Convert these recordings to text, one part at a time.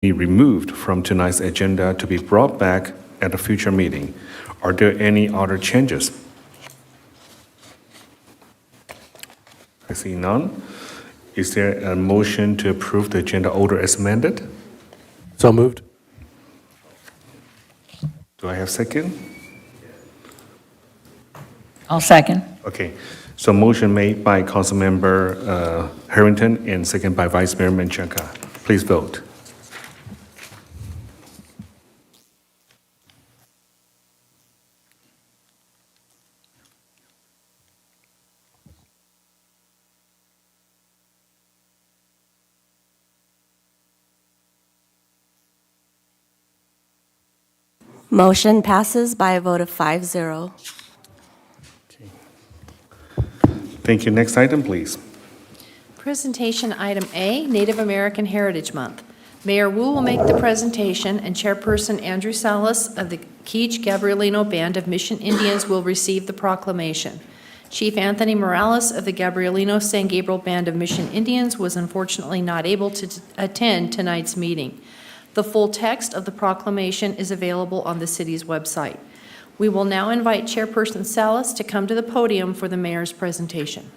be removed from tonight's agenda to be brought back at a future meeting. Are there any other changes? I see none. Is there a motion to approve the agenda order as amended? So moved. Do I have second? I'll second. Okay, so motion made by Councilmember Harrington and second by Vice Mayor Menchaca. Please vote. Motion passes by a vote of 5-0. Thank you. Next item, please. Presentation item A, Native American Heritage Month. Mayor Wu will make the presentation, and Chairperson Andrew Salas of the Keech Gabrielino Band of Mission Indians will receive the proclamation. Chief Anthony Morales of the Gabrielino San Gabriel Band of Mission Indians was unfortunately not able to attend tonight's meeting. The full text of the proclamation is available on the city's website. We will now invite Chairperson Salas to come to the podium for the mayor's presentation.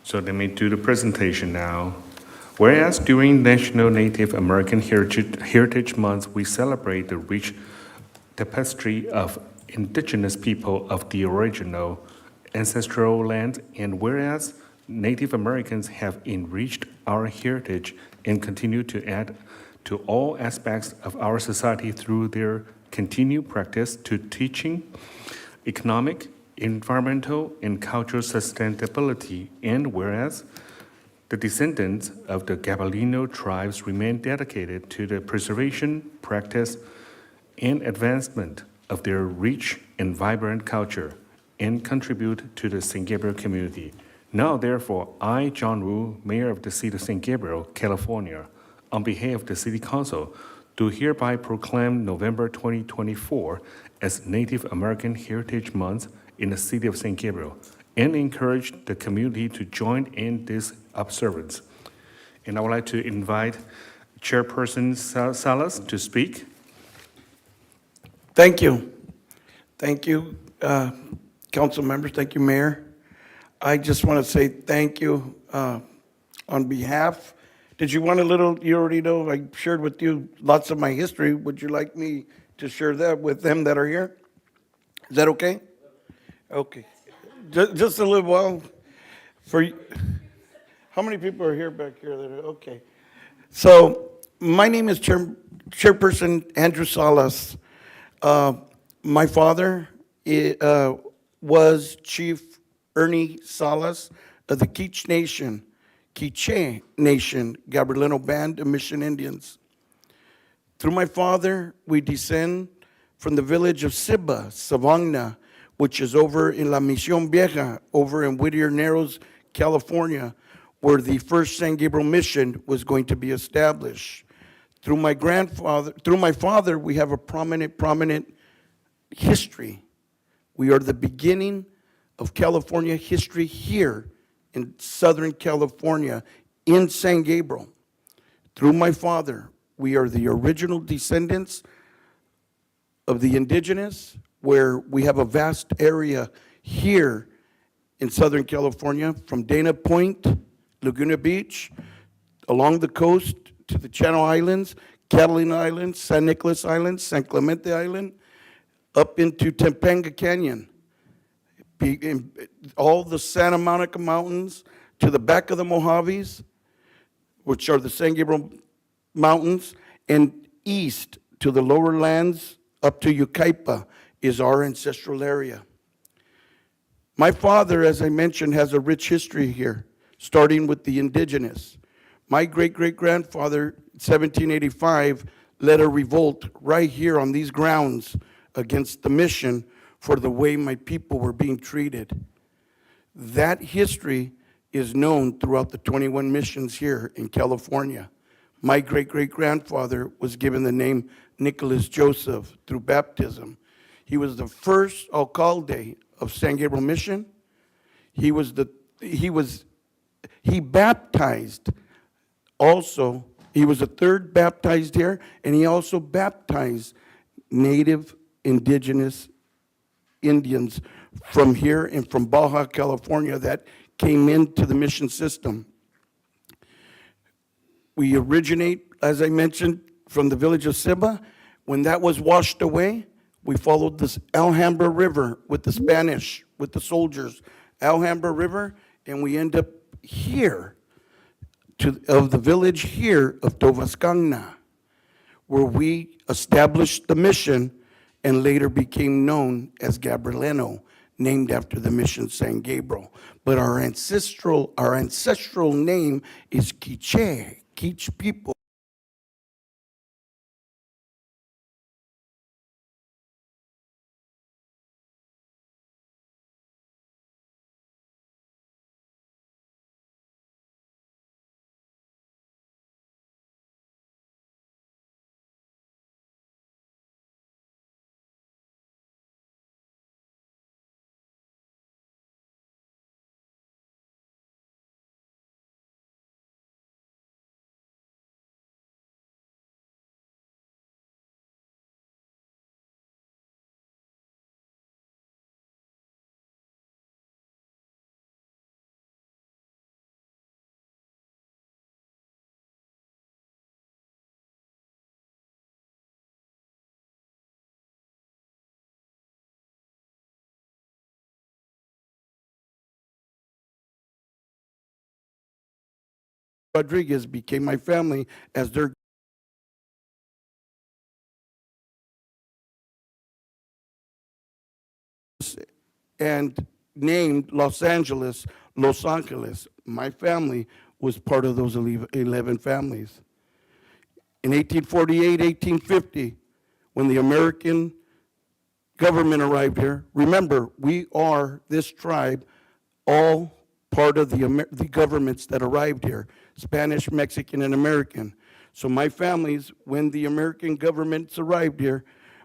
So let me do the presentation now. Whereas during National Native American Heritage Month, we celebrate the rich tapestry of indigenous people of the original ancestral land, and whereas Native Americans have enriched our heritage and continue to add to all aspects of our society through their continued practice to teaching, economic, environmental, and cultural sustainability, and whereas the descendants of the Gabrielino tribes remain dedicated to the preservation, practice, and advancement of their rich and vibrant culture and contribute to the San Gabriel community. Now, therefore, I, John Wu, Mayor of the City of San Gabriel, California, on behalf of the City Council, do hereby proclaim November 2024 as Native American Heritage Month in the City of San Gabriel and encourage the community to join in this observance. And I would like to invite Chairperson Salas to speak. Thank you. Thank you, council members. Thank you, Mayor. I just want to say thank you on behalf. Did you want a little, you already know, I shared with you lots of my history. Would you like me to share that with them that are here? Is that okay? Okay. Just a little while. How many people are here back here? Okay. So my name is Chairperson Andrew Salas. My father was Chief Ernie Salas of the Quiche Nation, Gabrielino Band of Mission Indians. Through my father, we descend from the village of Ciba, Savagna, which is over in La Misión Vieja, over in Whittier Narrows, California, where the first San Gabriel mission was going to be established. Through my father, we have a prominent history. We are the beginning of California history here in Southern California, in San Gabriel. Through my father, we are the original descendants of the indigenous, where we have a vast area here in Southern California, from Dana Point, Laguna Beach, along the coast to the Channel Islands, Catalina Island, San Nicolas Island, San Clemente Island, up into Topanga Canyon, all the Santa Monica Mountains, to the back of the Mojaves, which are the San Gabriel Mountains, and east to the lower lands up to Yucaipa is our ancestral area. My father, as I mentioned, has a rich history here, starting with the indigenous. My great-great-grandfather, 1785, led a revolt right here on these grounds against the mission for the way my people were being treated. That history is known throughout the 21 missions here in California. My great-great-grandfather was given the name Nicholas Joseph through baptism. He was the first alcalde of San Gabriel Mission. He was He baptized also, he was the third baptized here, and he also baptized native indigenous Indians from here and from Baja California that came into the mission system. We originate, as I mentioned, from the village of Ciba. When that was washed away, we followed this Alhambra River with the Spanish, with the soldiers, Alhambra River, and we end up here, of the village here of Tovascangna, where we established the mission and later became known as Gabrielino, named after the mission San Gabriel. But our ancestral name is Quiche, Quiche people. Rodriguez became my family as their and named Los Angeles, Los Angeles. My family was part of those 11 families. In 1848, 1850, when the American government arrived here, remember, we are, this tribe, all part of the governments that arrived here, Spanish, Mexican, and American. So my families, when the American governments arrived here,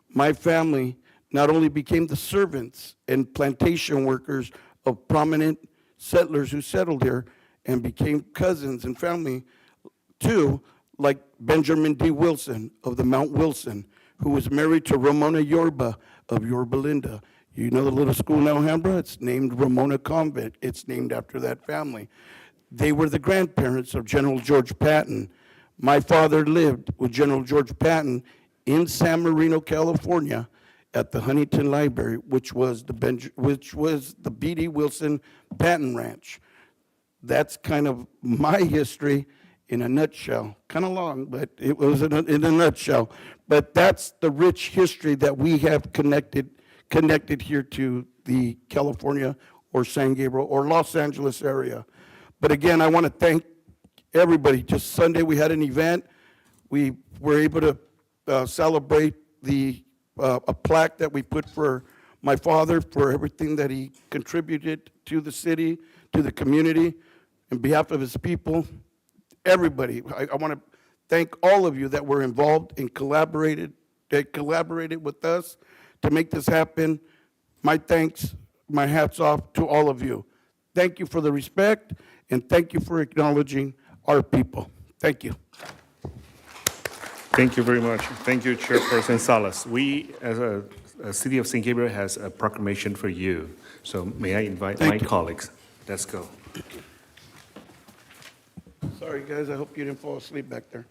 my family not only became the servants and plantation workers of prominent settlers who settled here and became cousins and family too, like Benjamin D. Wilson of the Mount Wilson, who was married to Ramona Yorba of Yorba Linda. You know the little school in Alhambra? It's named Ramona Convent. It's named after that family. They were the grandparents of General George Patton. My father lived with General George Patton in San Marino, California, at the Huntington Library, which was the B.D. Wilson Patton Ranch. That's kind of my history in a nutshell. Kind of long, but it was in a nutshell. But that's the rich history that we have connected here to the California or San Gabriel or Los Angeles area. But again, I want to thank everybody. Just Sunday we had an event. We were able to celebrate a plaque that we put for my father for everything that he contributed to the city, to the community, on behalf of his people. Everybody, I want to thank all of you that were involved and collaborated with us to make this happen. My thanks, my hats off to all of you. Thank you for the respect, and thank you for acknowledging our people. Thank you. Thank you very much. Thank you, Chairperson Salas. We, as a City of St. Gabriel, has a proclamation for you. So may I invite my colleagues? Let's go. Sorry, guys, I hope you didn't fall asleep back there.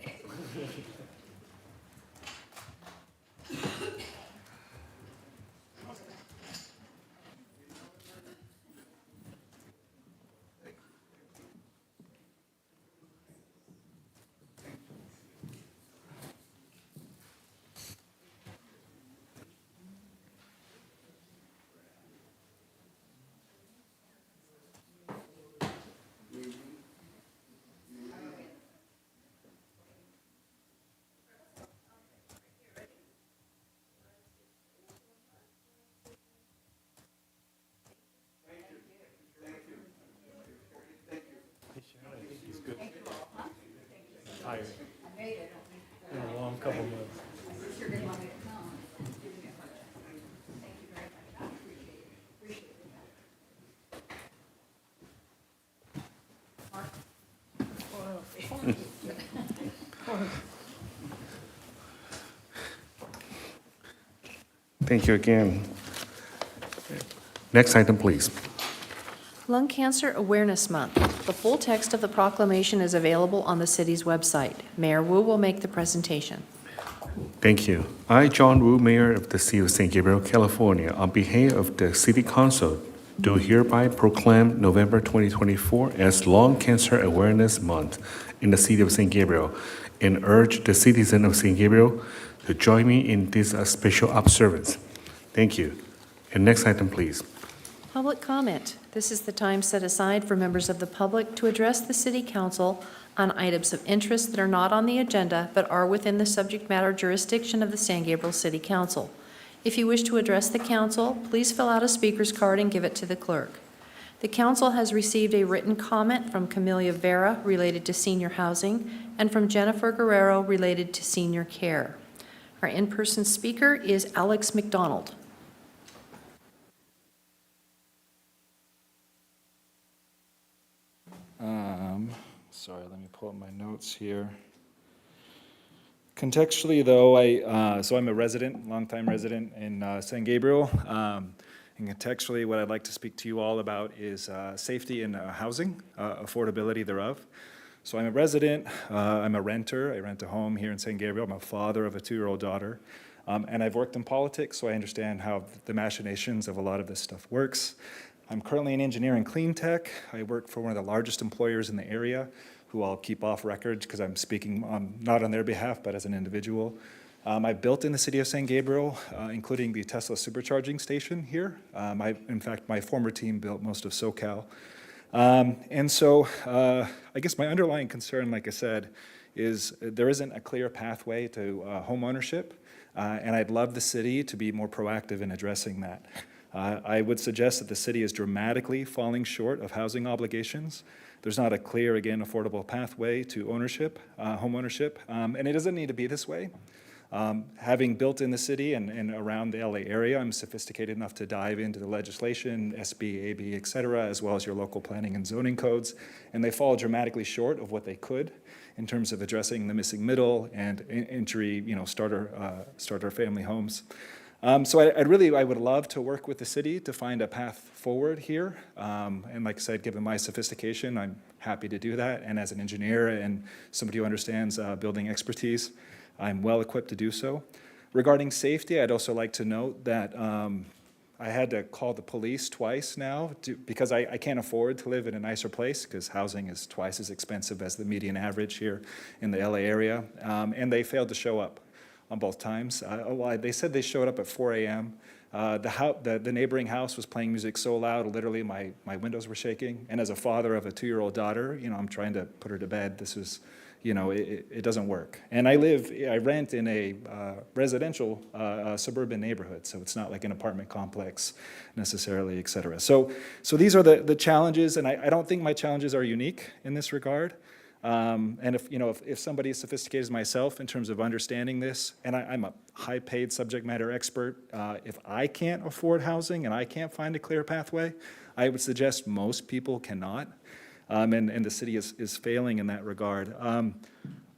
Thank you again. Next item, please. Lung Cancer Awareness Month. The full text of the proclamation is available on the city's website. Mayor Wu will make the presentation. Thank you. I, John Wu, Mayor of the City of San Gabriel, California, on behalf of the City Council, do hereby proclaim November 2024 as Lung Cancer Awareness Month in the City of San Gabriel and urge the citizens of San Gabriel to join me in this special observance. Thank you. And next item, please. Public comment. This is the time set aside for members of the public to address the City Council on items of interest that are not on the agenda but are within the subject matter jurisdiction of the San Gabriel City Council. If you wish to address the council, please fill out a speaker's card and give it to the clerk. The council has received a written comment from Camelia Vera related to senior housing and from Jennifer Guerrero related to senior care. Our in-person speaker is Alex McDonald. Sorry, let me pull up my notes here. Contextually, though, I'm a resident, longtime resident in San Gabriel. And contextually, what I'd like to speak to you all about is safety in housing, affordability thereof. So I'm a resident, I'm a renter. I rent a home here in San Gabriel. I'm a father of a 2-year-old daughter. And I've worked in politics, so I understand how the machinations of a lot of this stuff works. I'm currently an engineer in clean tech. I work for one of the largest employers in the area, who I'll keep off record because I'm speaking not on their behalf, but as an individual. I've built in the city of San Gabriel, including the Tesla supercharging station here. In fact, my former team built most of SoCal. And so I guess my underlying concern, like I said, is there isn't a clear pathway to home ownership, and I'd love the city to be more proactive in addressing that. I would suggest that the city is dramatically falling short of housing obligations. There's not a clear, again, affordable pathway to ownership, home ownership, and it doesn't need to be this way. Having built in the city and around the LA area, I'm sophisticated enough to dive into the legislation, SB, AB, et cetera, as well as your local planning and zoning codes, and they fall dramatically short of what they could in terms of addressing the missing middle and entry, starter family homes. So I would love to work with the city to find a path forward here. And like I said, given my sophistication, I'm happy to do that. And as an engineer and somebody who understands building expertise, I'm well equipped to do so. Regarding safety, I'd also like to note that I had to call the police twice now because I can't afford to live in a nicer place because housing is twice as expensive as the median average here in the LA area. And they failed to show up on both times. They said they showed up at 4 a.m. The neighboring house was playing music so loud, literally my windows were shaking. And as a father of a 2-year-old daughter, I'm trying to put her to bed. This was, it doesn't work. And I rent in a residential suburban neighborhood, so it's not like an apartment complex necessarily, et cetera. So these are the challenges, and I don't think my challenges are unique in this regard. And if somebody as sophisticated as myself in terms of understanding this, and I'm a high-paid subject matter expert, if I can't afford housing and I can't find a clear pathway, I would suggest most people cannot, and the city is failing in that regard.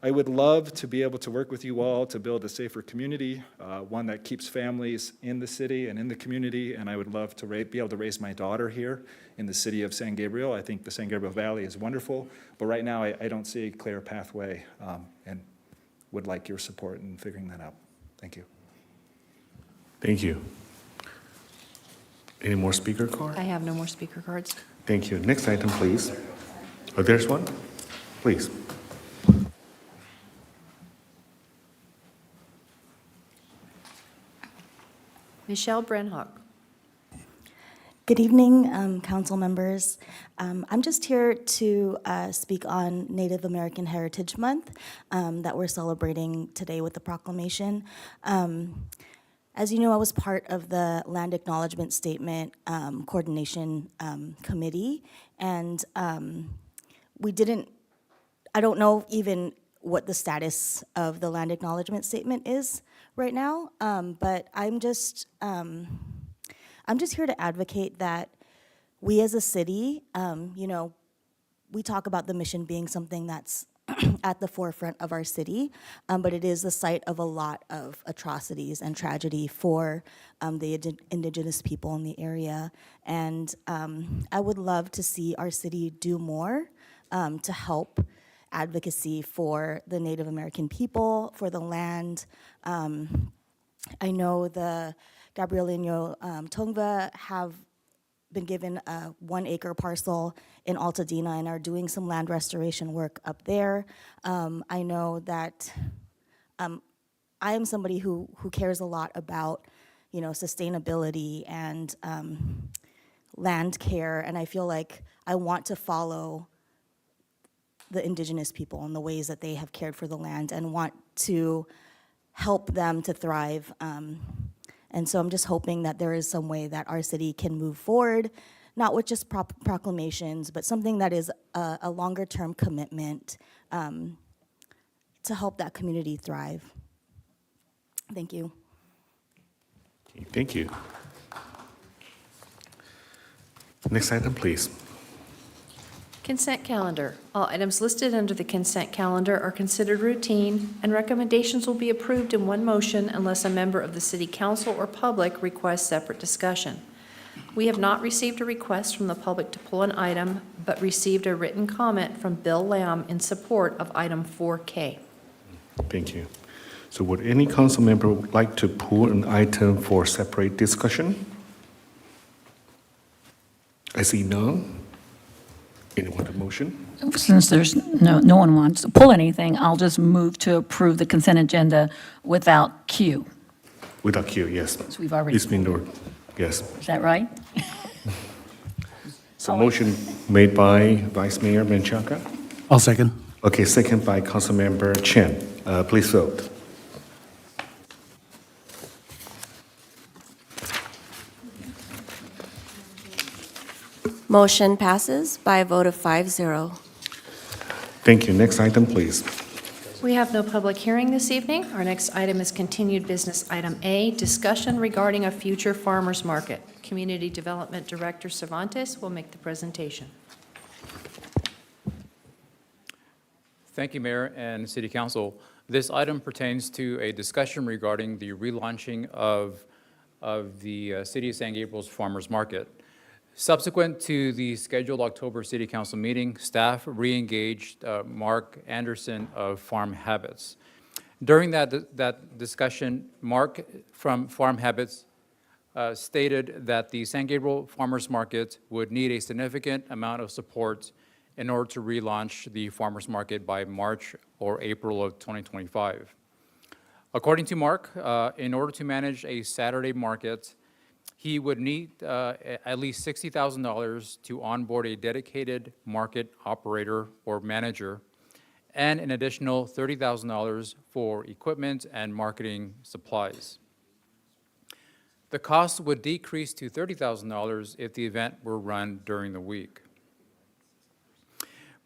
I would love to be able to work with you all to build a safer community, one that keeps families in the city and in the community, and I would love to be able to raise my daughter here in the city of San Gabriel. I think the San Gabriel Valley is wonderful, but right now I don't see a clear pathway and would like your support in figuring that out. Thank you. Thank you. Any more speaker cards? I have no more speaker cards. Thank you. Next item, please. Oh, there's one? Please. Michelle Brenhock. Good evening, council members. I'm just here to speak on Native American Heritage Month that we're celebrating today with the proclamation. As you know, I was part of the Land Acknowledgement Statement Coordination Committee, and I don't know even what the status of the Land Acknowledgement Statement is right now, but I'm just here to advocate that we as a city, we talk about the mission being something that's at the forefront of our city, but it is the site of a lot of atrocities and tragedy for the indigenous people in the area. And I would love to see our city do more to help advocacy for the Native American people, for the land. I know the Gabrielino Tongva have been given a 1 acre parcel in Altadena and are doing some land restoration work up there. I know that I am somebody who cares a lot about, sustainability and land care, and I feel like I want to follow the indigenous people in the ways that they have cared for the land and want to help them to thrive. And so I'm just hoping that there is some way that our city can move forward, not with just proclamations, but something that is a longer-term commitment to help that community thrive. Thank you. Thank you. Next item, please. Consent calendar. All items listed under the consent calendar are considered routine, and recommendations will be approved in one motion unless a member of the City Council or public requests separate discussion. We have not received a request from the public to pull an item, but received a written comment from Bill Lamb in support of item 4K. Thank you. So would any council member like to pull an item for separate discussion? I see none. Anyone want a motion? Since there's no one wants to pull anything, I'll just move to approve the consent agenda without Q. Without Q, yes. So we've already, It's been ordered, yes. is that right? So motion made by Vice Mayor Menchaca. I'll second. Okay, second by Councilmember Chen. Please vote. Motion passes by a vote of 5-0. Thank you. Next item, please. We have no public hearing this evening. Our next item is continued business item A, discussion regarding a future farmers market. Community Development Director Cervantes will make the presentation. Thank you, Mayor and City Council. This item pertains to a discussion regarding the relaunching of the City of San Gabriel's Farmers Market. Subsequent to the scheduled October City Council meeting, staff re-engaged Mark Anderson of Farm Habits. During that discussion, Mark from Farm Habits stated that the San Gabriel Farmers Market would need a significant amount of support in order to relaunch the farmers market by March or April of 2025. According to Mark, in order to manage a Saturday market, he would need at least $60,000 to onboard a dedicated market operator or manager, and an additional $30,000 for equipment and marketing supplies. The cost would decrease to $30,000 if the event were run during the week.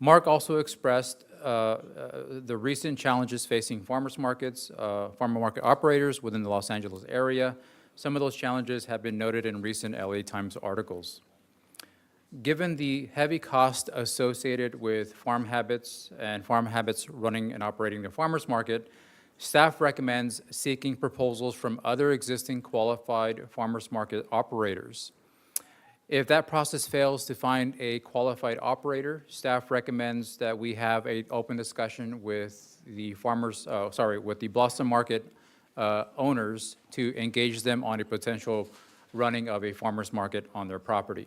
Mark also expressed the recent challenges facing farmers markets, farmer market operators within the Los Angeles area. Some of those challenges have been noted in recent LA Times articles. Given the heavy cost associated with Farm Habits and Farm Habits running and operating the farmers market, staff recommends seeking proposals from other existing qualified farmers market operators. If that process fails to find a qualified operator, staff recommends that we have an open discussion with the with the Blossom Market owners to engage them on a potential running of a farmer's market on their property.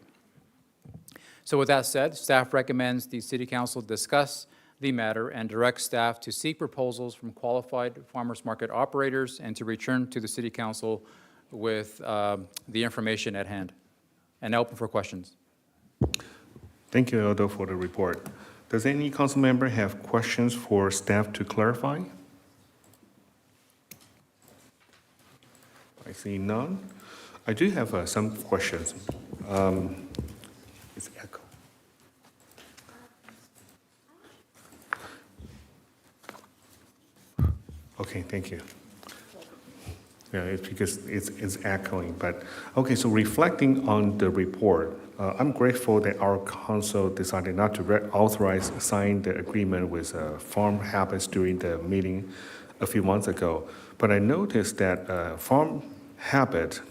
So with that said, staff recommends the City Council discuss the matter and direct staff to seek proposals from qualified farmer's market operators and to return to the City Council with the information at hand. And open for questions. Thank you, Aldo, for the report. Does any council member have questions for staff to clarify? I see none. I do have some questions. It's echo. Okay, thank you. Yeah, it's because it's echoing, but, okay, so reflecting on the report, I'm grateful that our council decided not to sign the agreement with Farm Habits during the meeting a few months ago. But I noticed that Farm Habit,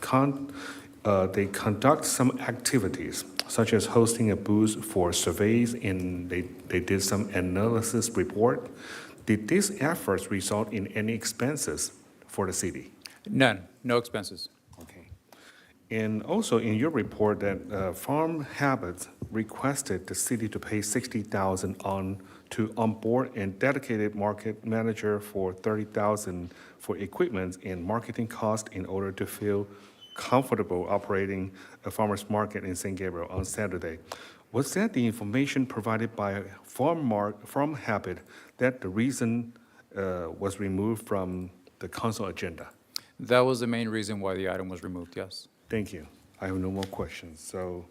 they conduct some activities, such as hosting a booth for surveys, and they did some analysis report. Did these efforts result in any expenses for the city? None, no expenses. Okay. And also in your report that Farm Habits requested the city to pay $60,000 to onboard and dedicated market manager for $30,000 for equipment and marketing cost in order to feel comfortable operating a farmer's market in San Gabriel on Saturday. Was that the information provided by Farm Habit that the reason was removed from the council agenda? That was the main reason why the item was removed, yes. Thank you. I have no more questions. So,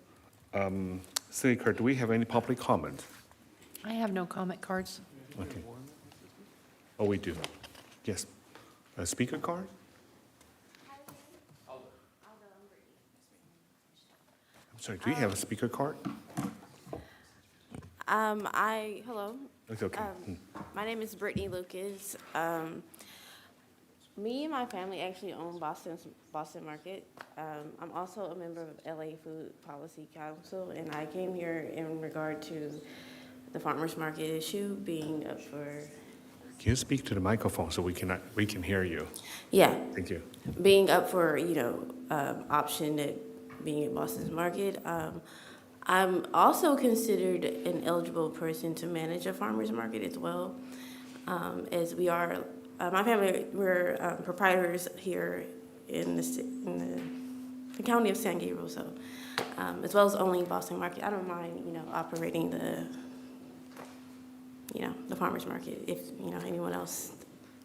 City Clerk, do we have any public comment? I have no comment cards. Okay. Oh, we do. Yes. A speaker card? I'm sorry, do you have a speaker card? Hello. It's okay. My name is Brittany Lucas. Me and my family actually own Boston Market. I'm also a member of LA Food Policy Council, and I came here in regard to the farmers market issue being up for. Can you speak to the microphone so we can hear you? Yeah. Thank you. Being up for, option at being at Boston's Market. I'm also considered an eligible person to manage a farmer's market as well, as we are, my family, we're proprietors here in the county of San Gabriel, so, as well as owning Boston Market. I don't mind, operating the farmer's market. If, anyone else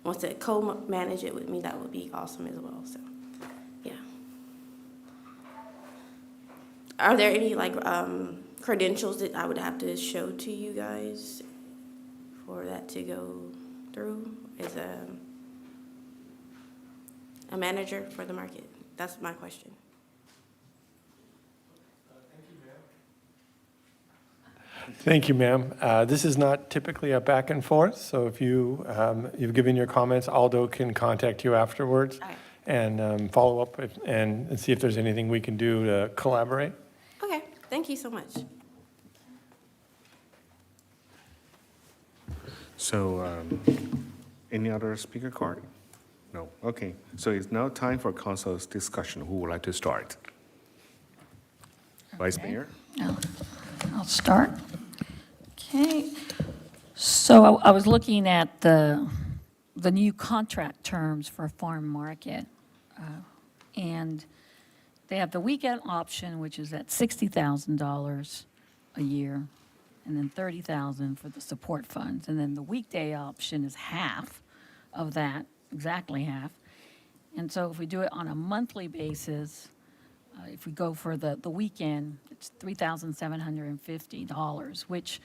wants to co-manage it with me, that would be awesome as well, so, yeah. Are there any, credentials that I would have to show to you guys for that to go through as a manager for the market? That's my question. Thank you, ma'am. This is not typically a back and forth, so if you've given your comments, Aldo can contact you afterwards All right. and follow up and see if there's anything we can do to collaborate. Okay, thank you so much. So, any other speaker card? No. Okay. So it's now time for council's discussion. Who would like to start? Vice Okay. Mayor? I'll start. Okay. So I was looking at the new contract terms for farm market, and they have the weekend option, which is at $60,000 a year, and then $30,000 for the support funds, and then the weekday option is half of that, exactly half. And so if we do it on a monthly basis, if we go for the weekend, it's $3,750, which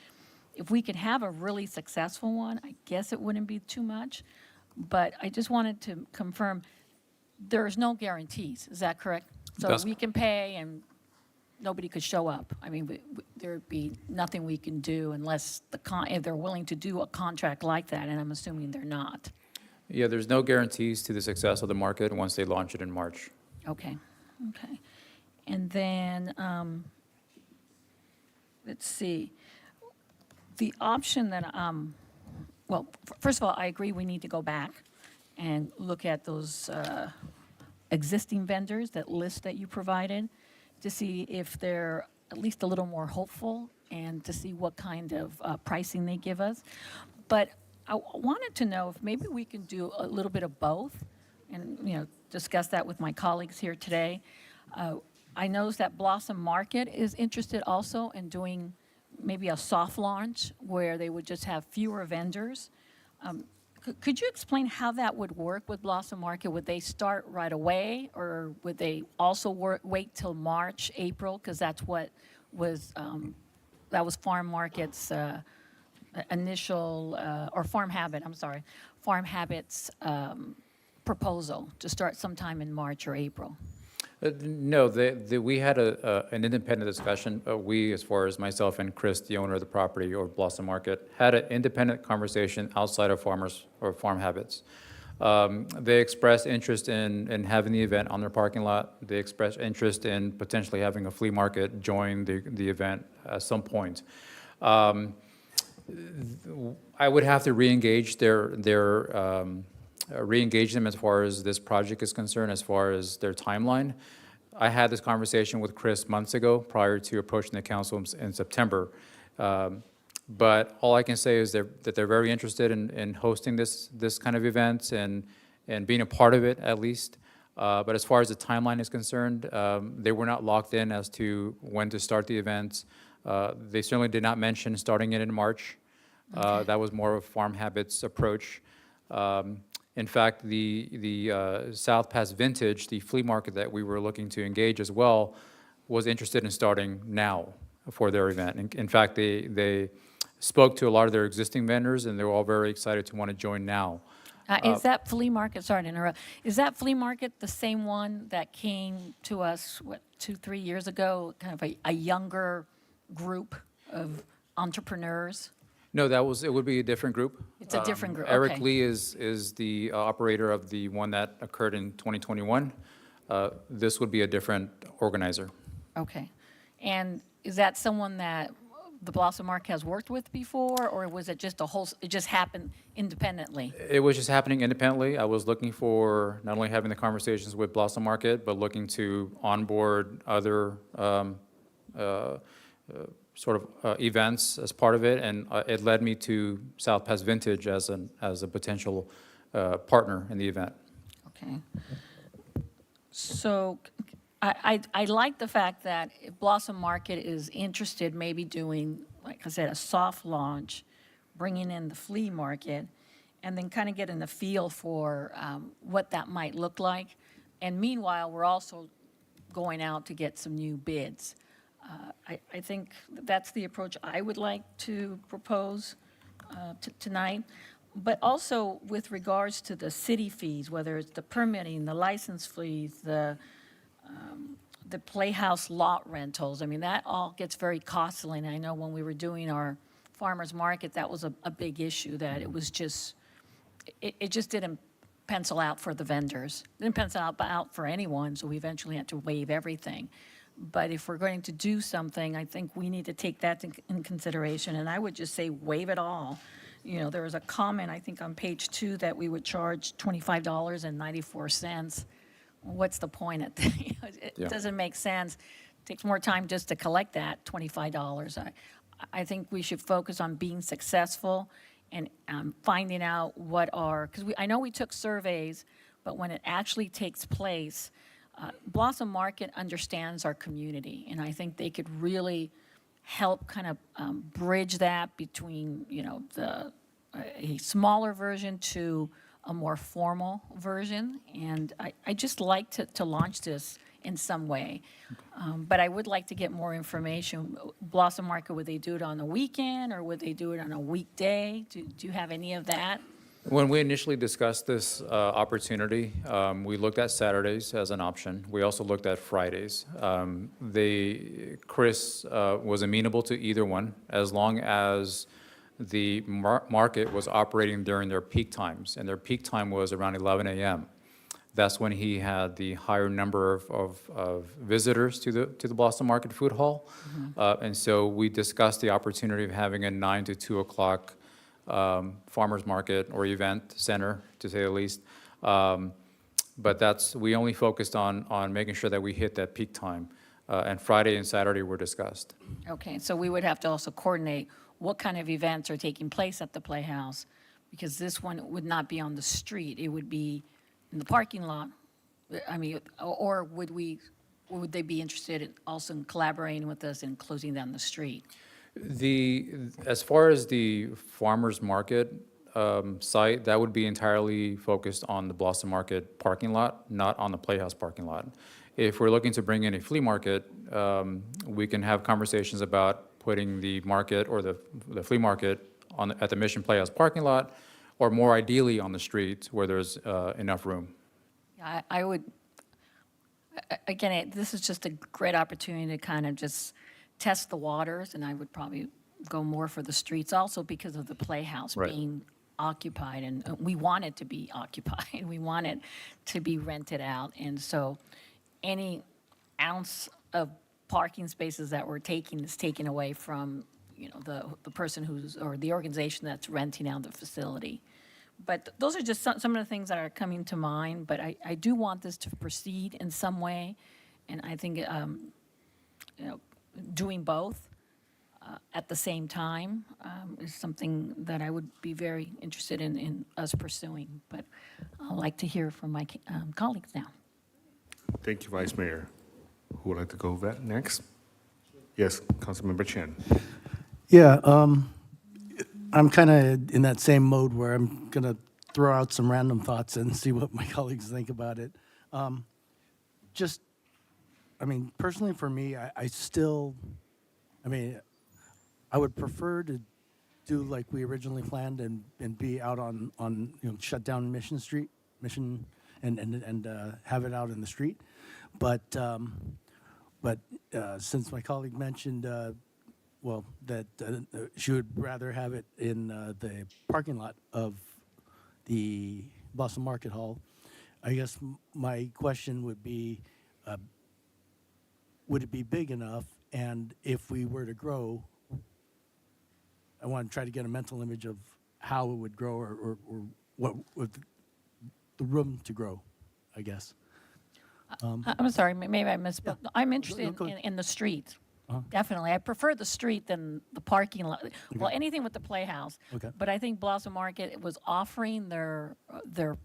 if we could have a really successful one, I guess it wouldn't be too much. But I just wanted to confirm, there's no guarantees, is that correct? So That's- we can pay and nobody could show up. I mean, there'd be nothing we can do unless if they're willing to do a contract like that, and I'm assuming they're not. Yeah, there's no guarantees to the success of the market once they launch it in March. Okay, okay. And then, let's see, the option that, well, first of all, I agree we need to go back and look at those existing vendors, that list that you provided, to see if they're at least a little more hopeful and to see what kind of pricing they give us. But I wanted to know if maybe we can do a little bit of both and, discuss that with my colleagues here today. I noticed that Blossom Market is interested also in doing maybe a soft launch where they would just have fewer vendors. Could you explain how that would work with Blossom Market? Would they start right away, or would they also wait till March, April? Because that's what was, that was Farm Market's initial, or Farm Habit, I'm sorry, Farm Habit's proposal to start sometime in March or April? No, we had an independent discussion. We, as far as myself and Chris, the owner of the property or Blossom Market, had an independent conversation outside of farmers or farm habits. They expressed interest in having the event on their parking lot. They expressed interest in potentially having a flea market join the event at some point. I would have to re-engage re-engage them as far as this project is concerned, as far as their timeline. I had this conversation with Chris months ago, prior to approaching the council in September. But all I can say is that they're very interested in hosting this kind of event and being a part of it, at least. But as far as the timeline is concerned, they were not locked in as to when to start the event. They certainly did not mention starting it in March. That was more of a farm habits approach. In fact, the South Pass Vintage, the flea market that we were looking to engage as well, was interested in starting now for their event. In fact, they spoke to a lot of their existing vendors, and they were all very excited to want to join now. Is that flea market, sorry to interrupt, is that flea market the same one that came to us, 2-3 years ago, kind of a younger group of entrepreneurs? No, it would be a different group. It's a different group, Eric okay. Lee is the operator of the one that occurred in 2021. This would be a different organizer. Okay. And is that someone that the Blossom Market has worked with before, or was it just it just happened independently? It was just happening independently. I was looking for not only having the conversations with Blossom Market, but looking to onboard other events as part of it, and it led me to South Pass Vintage as a potential partner in the event. Okay. So I like the fact that if Blossom Market is interested, maybe doing, like I said, a soft launch, bringing in the flea market, and then kind of getting the feel for what that might look like. And meanwhile, we're also going out to get some new bids. I think that's the approach I would like to propose tonight. But also with regards to the city fees, whether it's the permitting, the license fees, the playhouse lot rentals, I mean, that all gets very costly. And I know when we were doing our farmers market, that was a big issue, that it was just, it just didn't pencil out for the vendors. It didn't pencil out for anyone, so we eventually had to waive everything. But if we're going to do something, I think we need to take that in consideration, and I would just say waive it all. You know, there was a comment, I think, on page 2 that we would charge $25.94. What's the point? It doesn't make sense. It takes more time just to collect that $25. I think we should focus on being successful and finding out because I know we took surveys, but when it actually takes place, Blossom Market understands our community, and I think they could really help kind of bridge that between, you know, a smaller version to a more formal version. And I just like to launch this in some way. But I would like to get more information. Blossom Market, would they do it on the weekend, or would they do it on a weekday? Do you have any of that? When we initially discussed this opportunity, we looked at Saturdays as an option. We also looked at Fridays. Chris was amenable to either one, as long as the market was operating during their peak times, and their peak time was around 11 a.m. That's when he had the higher number of visitors to the Blossom Market Food Hall. Mm-hmm. And so we discussed the opportunity of having a 9 to 2 o'clock farmers market or event center, to say the least. But we only focused on making sure that we hit that peak time. And Friday and Saturday were discussed. Okay, so we would have to also coordinate what kind of events are taking place at the Playhouse, because this one would not be on the street. It would be in the parking lot. I mean, or would they be interested also in collaborating with us and closing down the street? As far as the farmers market site, that would be entirely focused on the Blossom Market parking lot, not on the Playhouse parking lot. If we're looking to bring in a flea market, we can have conversations about putting the market or the flea market at the Mission Playhouse parking lot, or more ideally on the street where there's enough room. Yeah, I would, again, this is just a great opportunity to kind of just test the waters, and I would probably go more for the streets also because of the Playhouse Right. being occupied, and we want it to be occupied. We want it to be rented out, and so any ounce of parking spaces that we're taking is taken away from, the person who's, or the organization that's renting out the facility. But those are just some of the things that are coming to mind, but I do want this to proceed in some way, and I think, doing both at the same time is something that I would be very interested in us pursuing. But I'd like to hear from my colleagues now. Thank you, Vice Mayor. Who would like to go next? Yes, Councilmember Chen. Yeah, I'm kind of in that same mode where I'm going to throw out some random thoughts and see what my colleagues think about it. Personally for me, I would prefer to do like we originally planned and be out on shut down Mission Street, and have it out in the street. But since my colleague mentioned, that she would rather have it in the parking lot of the Blossom Market Hall, I guess my question would be, would it be big enough? And if we were to grow, I want to try to get a mental image of how it would grow or what would the room to grow, I guess. I'm sorry, maybe I misspoke. I'm interested go ahead. in the street. Definitely. I prefer the street than the parking lot. Well, anything with the Playhouse. Okay. But I think Blossom Market was offering their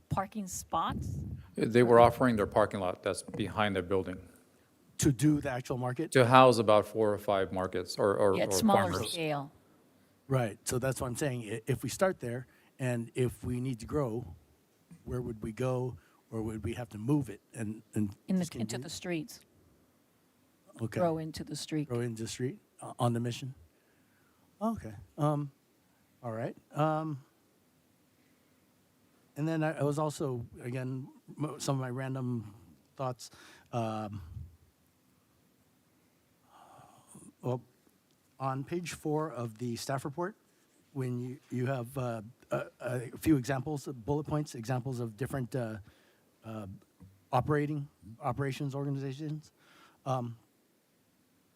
parking spots. They were offering their parking lot that's behind their building To do the actual market? to house about 4 or 5 markets or Yeah, it's smaller farmers. scale. Right, so that's what I'm saying. If we start there, and if we need to grow, where would we go, or would we have to move it and just Into the streets. okay. Grow into the street. Grow into the street on the Mission? Okay, all right. And then I was also, again, some of my random thoughts. Well, on page 4 of the staff report, when you have a few examples, bullet points, examples of different operations organizations.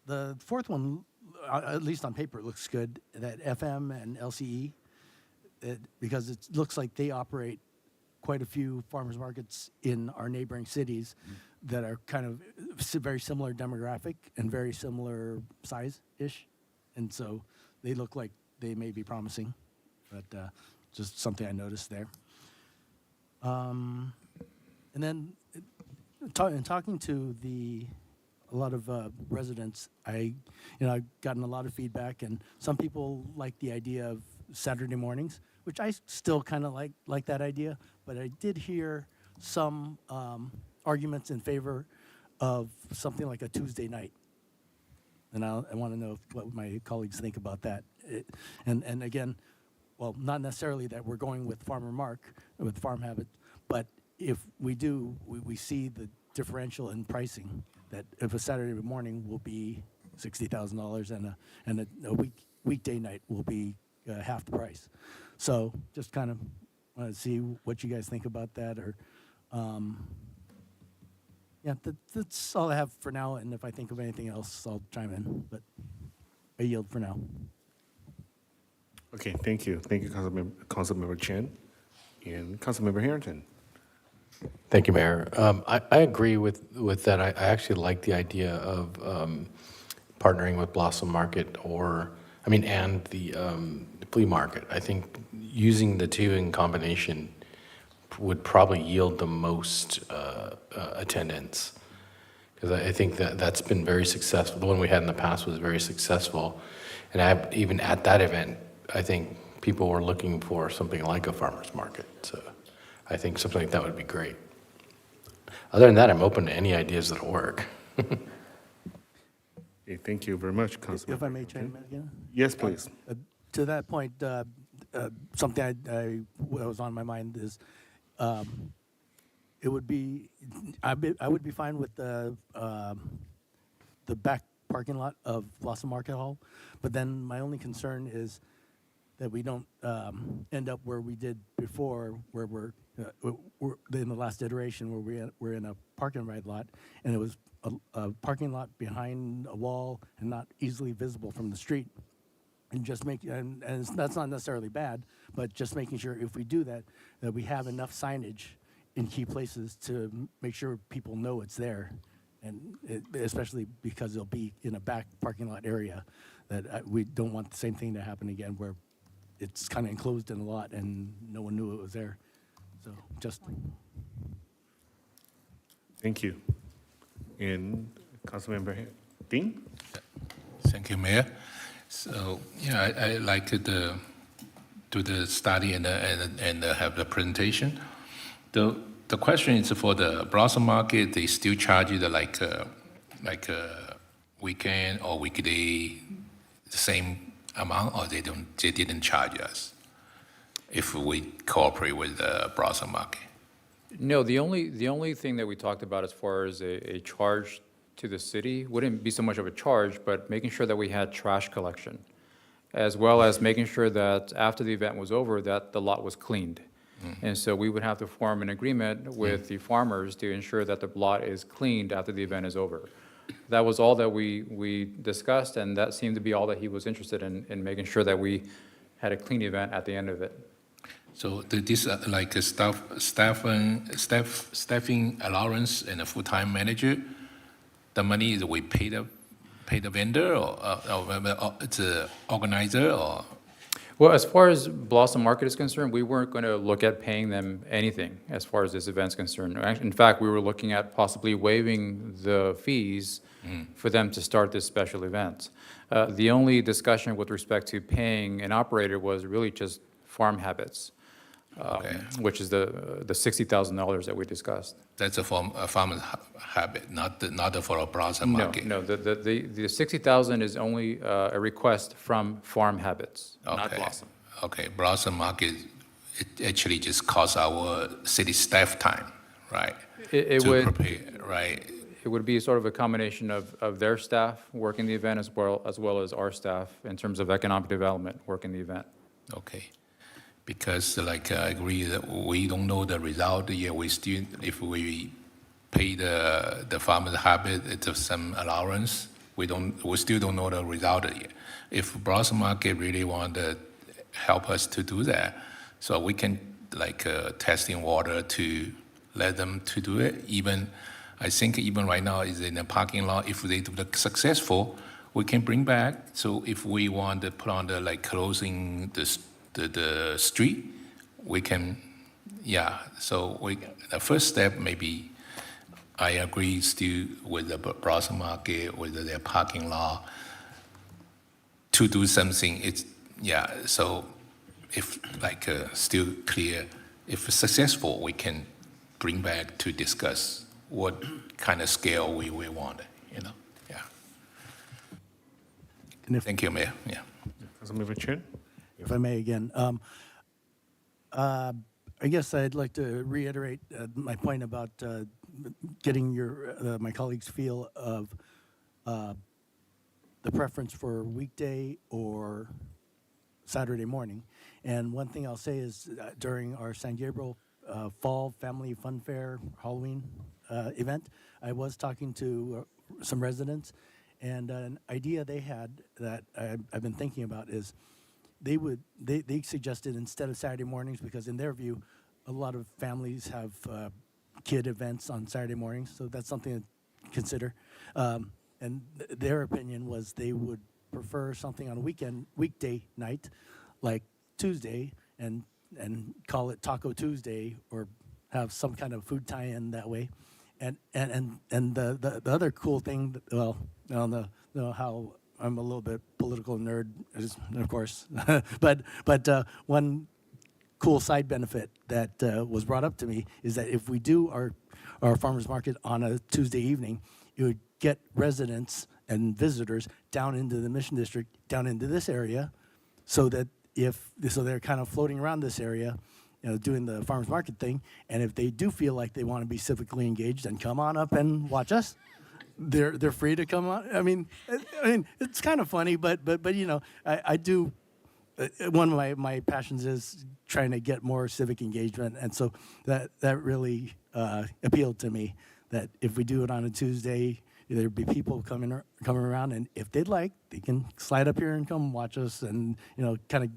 The fourth one, at least on paper, looks good, that FM and LCE, because it looks like they operate quite a few farmers markets in our neighboring cities that are kind of very similar demographic and very similar size-ish. And so they look like they may be promising, but just something I noticed there. And then in talking to a lot of residents, I've gotten a lot of feedback, and some people like the idea of Saturday mornings, which I still kind of like that idea, but I did hear some arguments in favor of something like a Tuesday night. And I want to know what my colleagues think about that. And again, well, not necessarily that we're going with Farmer Mark, with Farm Habit, but if we do, we see the differential in pricing, that if a Saturday morning will be $60,000 and a weekday night will be half the price. So just kind of want to see what you guys think about that, or yeah, that's all I have for now, and if I think of anything else, I'll chime in, but I yield for now. Okay, thank you. Thank you, Councilmember Chen. And Councilmember Harrington. Thank you, Mayor. I agree with that. I actually like the idea of partnering with Blossom Market and the flea market. I think using the two in combination would probably yield the most attendance, because I think that's been very successful. The one we had in the past was very successful, and even at that event, I think people were looking for something like a farmer's market. So I think something like that would be great. Other than that, I'm open to any ideas that'll work. Okay, thank you very much, Councilmember. If I may chime in again? Yes, please. To that point, something what was on my mind is, it would be, I would be fine with the back parking lot of Blossom Market Hall, but then my only concern is that we don't end up where we did before, where we're in the last iteration where we're in a park and ride lot, and it was a parking lot behind a wall and not easily visible from the street. And just that's not necessarily bad, but just making sure if we do that, that we have enough signage in key places to make sure people know it's there. And especially because it'll be in a back parking lot area, that we don't want the same thing to happen again where it's kind of enclosed in a lot and no one knew it was there. So just. Thank you. And Councilmember Dean? Thank you, Mayor. So, yeah, I like to do the study and have the presentation. The question is for the Blossom Market, they still charge you the like a weekend or weekday the same amount, or they didn't charge us if we cooperate with the Blossom Market? No, the only thing that we talked about as far as a charge to the city wouldn't be so much of a charge, but making sure that we had trash collection, as well as making sure that after the event was over, that the lot was cleaned. And so we would have to form an agreement with the farmers to ensure that the lot is cleaned after the event is over. That was all that we discussed, and that seemed to be all that he was interested in making sure that we had a clean event at the end of it. So this like a staffing allowance and a full-time manager, the money is we pay the vendor or it's a organizer or? Well, as far as Blossom Market is concerned, we weren't going to look at paying them anything as far as this event's concerned. In fact, we were looking at possibly waiving the fees for them to start this special event. The only discussion with respect to paying an operator was really just farm habits, which is the $60,000 that we discussed. That's a farmer's habit, not for a Blossom Market. No, the 60,000 is only a request from farm habits, not Blossom. Okay, Blossom Market, it actually just costs our city staff time, right? It to would prepare, right? It would be sort of a combination of their staff working the event as well as our staff in terms of economic development working the event. Okay. Because like I agree that we don't know the result yet. We still, if we pay the farmer's habit, it's some allowance. We still don't know the result yet. If Blossom Market really want to help us to do that, so we can like testing water to let them to do it. I think even right now is in the parking lot. If they do the successful, we can bring back. So if we want to put on the like closing the street, we can, so the first step maybe, I agree still with the Blossom Market, with their parking lot, to do something. So if like still clear, if successful, we can bring back to discuss what kind of scale we want, Thank you, Mayor, Councilmember Chen? If I may again, I guess I'd like to reiterate my point about getting my colleagues' feel of the preference for weekday or Saturday morning. And one thing I'll say is during our San Gabriel Fall Family Fun Fair Halloween event, I was talking to some residents, and an idea they had that I've been thinking about is they suggested instead of Saturday mornings, because in their view, a lot of families have kid events on Saturday mornings, so that's something to consider. And their opinion was they would prefer something on a weekday night, like Tuesday, and call it Taco Tuesday, or have some kind of food tie-in that way. And the other cool thing, well, I don't know how I'm a little bit political nerd, of course, but one cool side benefit that was brought up to me is that if we do our farmers market on a Tuesday evening, it would get residents and visitors down into the Mission District, down into this area, so that so they're kind of floating around this area, doing the farmers market thing. And if they do feel like they want to be civically engaged, then come on up and watch us. They're free to come on. I mean, it's kind of funny, but I do. One of my passions is trying to get more civic engagement, and so that really appealed to me. That if we do it on a Tuesday, there'd be people coming around, and if they'd like, they can slide up here and come watch us, and kind of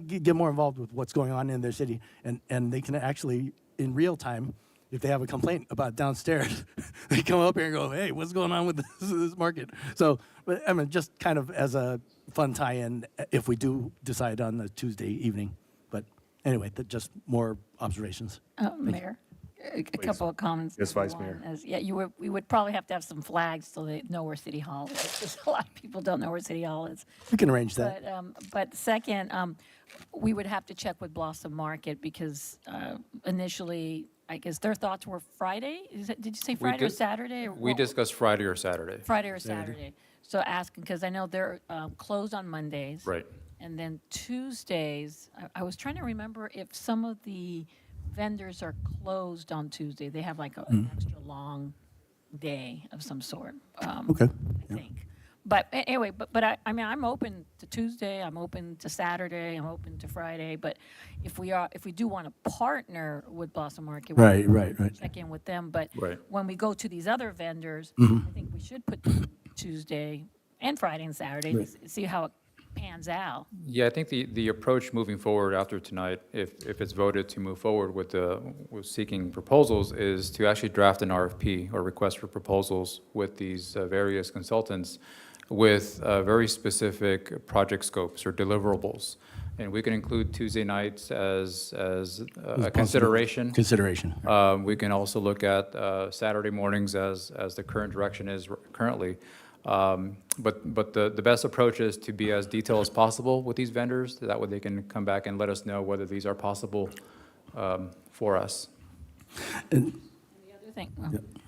get more involved with what's going on in their city, and they can actually in real time. If they have a complaint about downstairs, they come up here and go, "Hey, what's going on with this market?" So, but I mean, just kind of as a fun tie-in, if we do decide on the Tuesday evening. But anyway, just more observations. Mayor, a couple of comments. Yes, Vice One Mayor. is, we would probably have to have some flags so they know where City Hall is, because a lot of people don't know where City Hall is. We can arrange that. But second, we would have to check with Blossom Market, because initially, I guess their thoughts were Friday. Did you say Friday or Saturday? We discussed Friday or Saturday. Friday or Saturday. So asking, because I know they're closed on Mondays. Right. And then Tuesdays, I was trying to remember if some of the vendors are closed on Tuesday. They have like an extra long day of some sort. Okay. I think. But anyway, but I mean, I'm open to Tuesday, I'm open to Saturday, I'm open to Friday. But if we do want to partner with Blossom Market, Right. check in with them. But Right. when we go to these other vendors, Mm-hmm. I think we should put Tuesday and Friday and Saturday to see how it pans out. Yeah, I think the approach moving forward after tonight, if it's voted to move forward with seeking proposals, is to actually draft an RFP, or request for proposals, with these various consultants with very specific project scopes or deliverables. And we can include Tuesday nights as a consideration. We can also look at Saturday mornings as the current direction is currently. But the best approach is to be as detailed as possible with these vendors. That way they can come back and let us know whether these are possible for us. And the other thing,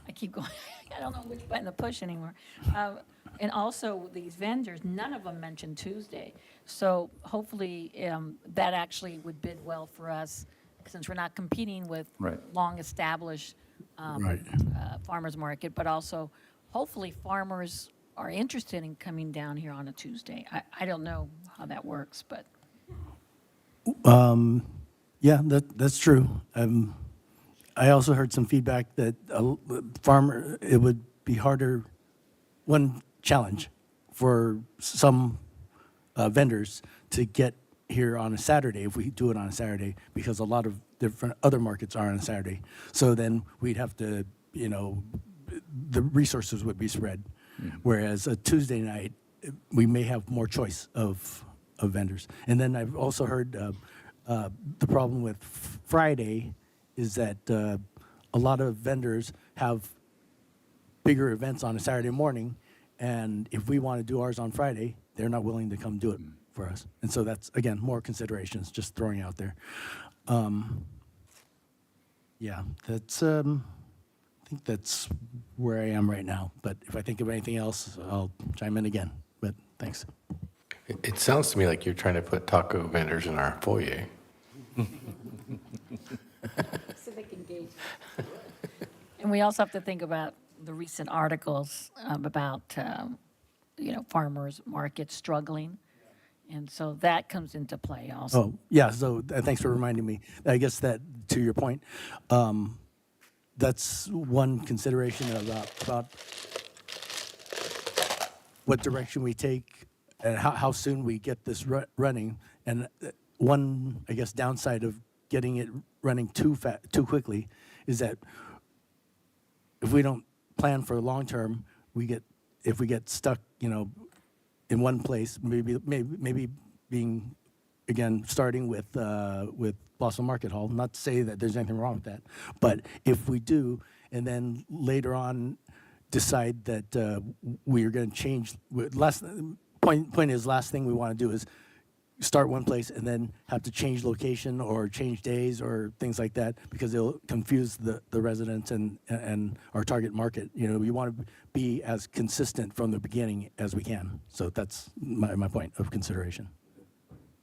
I keep going, I don't know which button to push anymore. And also, these vendors, none of them mentioned Tuesday. So hopefully, that actually would bid well for us, since we're not competing with Right. long-established farmers market, but also, hopefully, farmers are interested in coming down here on a Tuesday. I don't know how that works, but. Yeah, that's true. I also heard some feedback that it would be harder. One challenge for some vendors to get here on a Saturday, if we do it on a Saturday, because a lot of different other markets are on a Saturday. So then we'd have to, the resources would be spread. Whereas a Tuesday night, we may have more choice of vendors. And then I've also heard the problem with Friday is that a lot of vendors have bigger events on a Saturday morning, and if we want to do ours on Friday, they're not willing to come do it for us. And so that's, again, more considerations, just throwing out there. Yeah, that's, I think that's where I am right now. But if I think of anything else, I'll chime in again. But thanks. It sounds to me like you're trying to put taco vendors in our foyer. Civic engagement. And we also have to think about the recent articles about, farmers markets struggling. And so that comes into play also. Oh, yeah, so thanks for reminding me. I guess that, to your point, that's one consideration about what direction we take and how soon we get this running. And one, I guess, downside of getting it running too quickly is that if we don't plan for long term, if we get stuck, in one place, maybe being, again, starting with Blossom Market Hall. Not to say that there's anything wrong with that, but if we do, and then later on decide that we are going to change. Last thing we want to do is start one place and then have to change location or change days or things like that, because it'll confuse the residents and our target market. We want to be as consistent from the beginning as we can. So that's my point of consideration.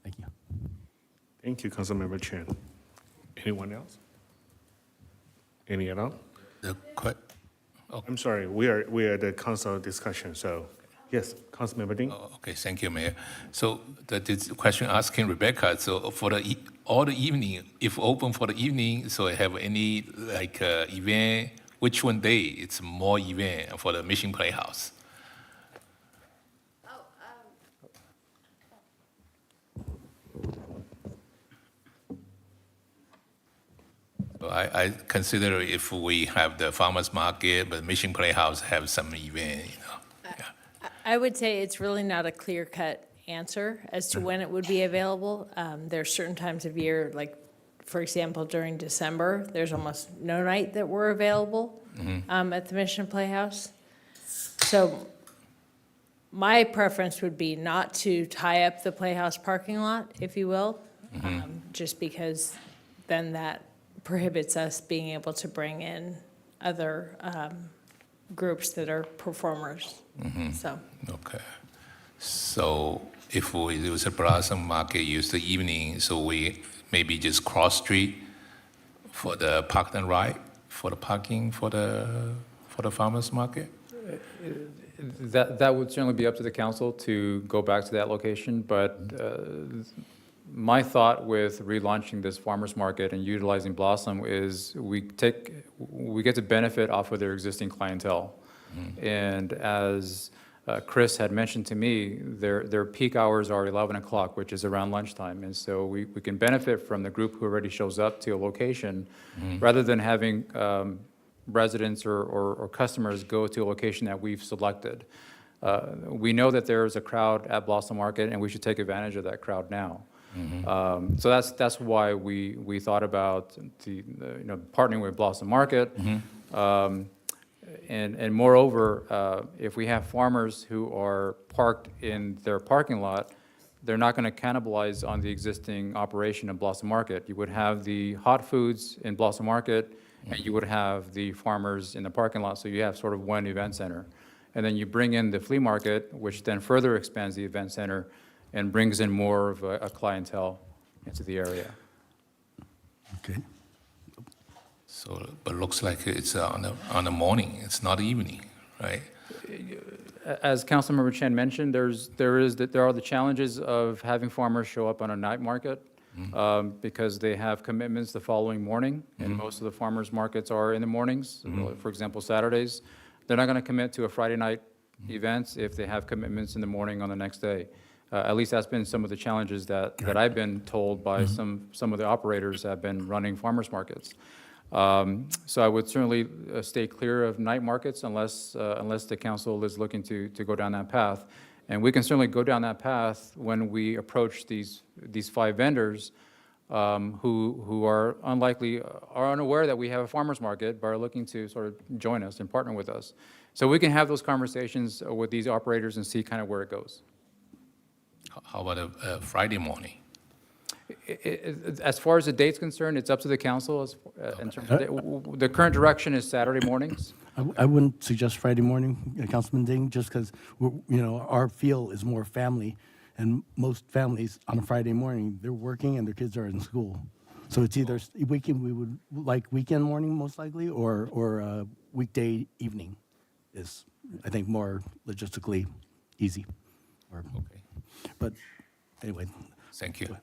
Thank you. Thank you, Councilmember Chen. Anyone else? Any at all? The que- I'm sorry, we are at the council discussion, so, yes, Councilmember Ding? Okay, thank you, Mayor. So this question asking Rebecca, so for all the evening, if open for the evening, so have any like event, which one day it's more event for the Mission Playhouse? So I consider if we have the farmer's market, but Mission Playhouse have some event, Yeah. I would say it's really not a clear-cut answer as to when it would be available. There are certain times of year, like, for example, during December, there's almost no night that we're available at the Mission Playhouse. So my preference would be not to tie up the Playhouse parking lot, if you will, just because then that prohibits us being able to bring in other groups that are performers. So. Okay. So if we use a Blossom Market, use the evening, so we maybe just cross street for the park and ride, for the parking for the farmer's market? That would certainly be up to the council to go back to that location, but my thought with relaunching this farmer's market and utilizing Blossom is we get to benefit off of their existing clientele. And as Chris had mentioned to me, their peak hours are 11 o'clock, which is around lunchtime. And so we can benefit from the group who already shows up to a location rather than having residents or customers go to a location that we've selected. We know that there's a crowd at Blossom Market, and we should take advantage of that crowd now. So that's why we thought about partnering with Blossom Market. And moreover, if we have farmers who are parked in their parking lot, they're not going to cannibalize on the existing operation of Blossom Market. You would have the hot foods in Blossom Market, and you would have the farmers in the parking lot, so you have sort of one event center. And then you bring in the flea market, which then further expands the event center and brings in more of a clientele into the area. Okay. So, but looks like it's on the morning, it's not evening, right? As Councilmember Chen mentioned, there are the challenges of having farmers show up on a night market because they have commitments the following morning, and most of the farmers markets are in the mornings. For example, Saturdays. They're not going to commit to a Friday night event if they have commitments in the morning on the next day. At least that's been some of the challenges that I've been told by some of the operators that have been running farmers markets. So I would certainly stay clear of night markets unless the council is looking to go down that path. And we can certainly go down that path when we approach these 5 vendors who are unaware that we have a farmers market, but are looking to sort of join us and partner with us. So we can have those conversations with these operators and see kind of where it goes. How about a Friday morning? As far as the date's concerned, it's up to the council. In terms of the current direction is Saturday mornings. I wouldn't suggest Friday morning, Councilman Ding, just because our feel is more family, and most families on a Friday morning, they're working and their kids are in school. So it's either weekend, we would like weekend morning most likely, or weekday evening is, I think, more logistically easy. Okay. But anyway. Thank you.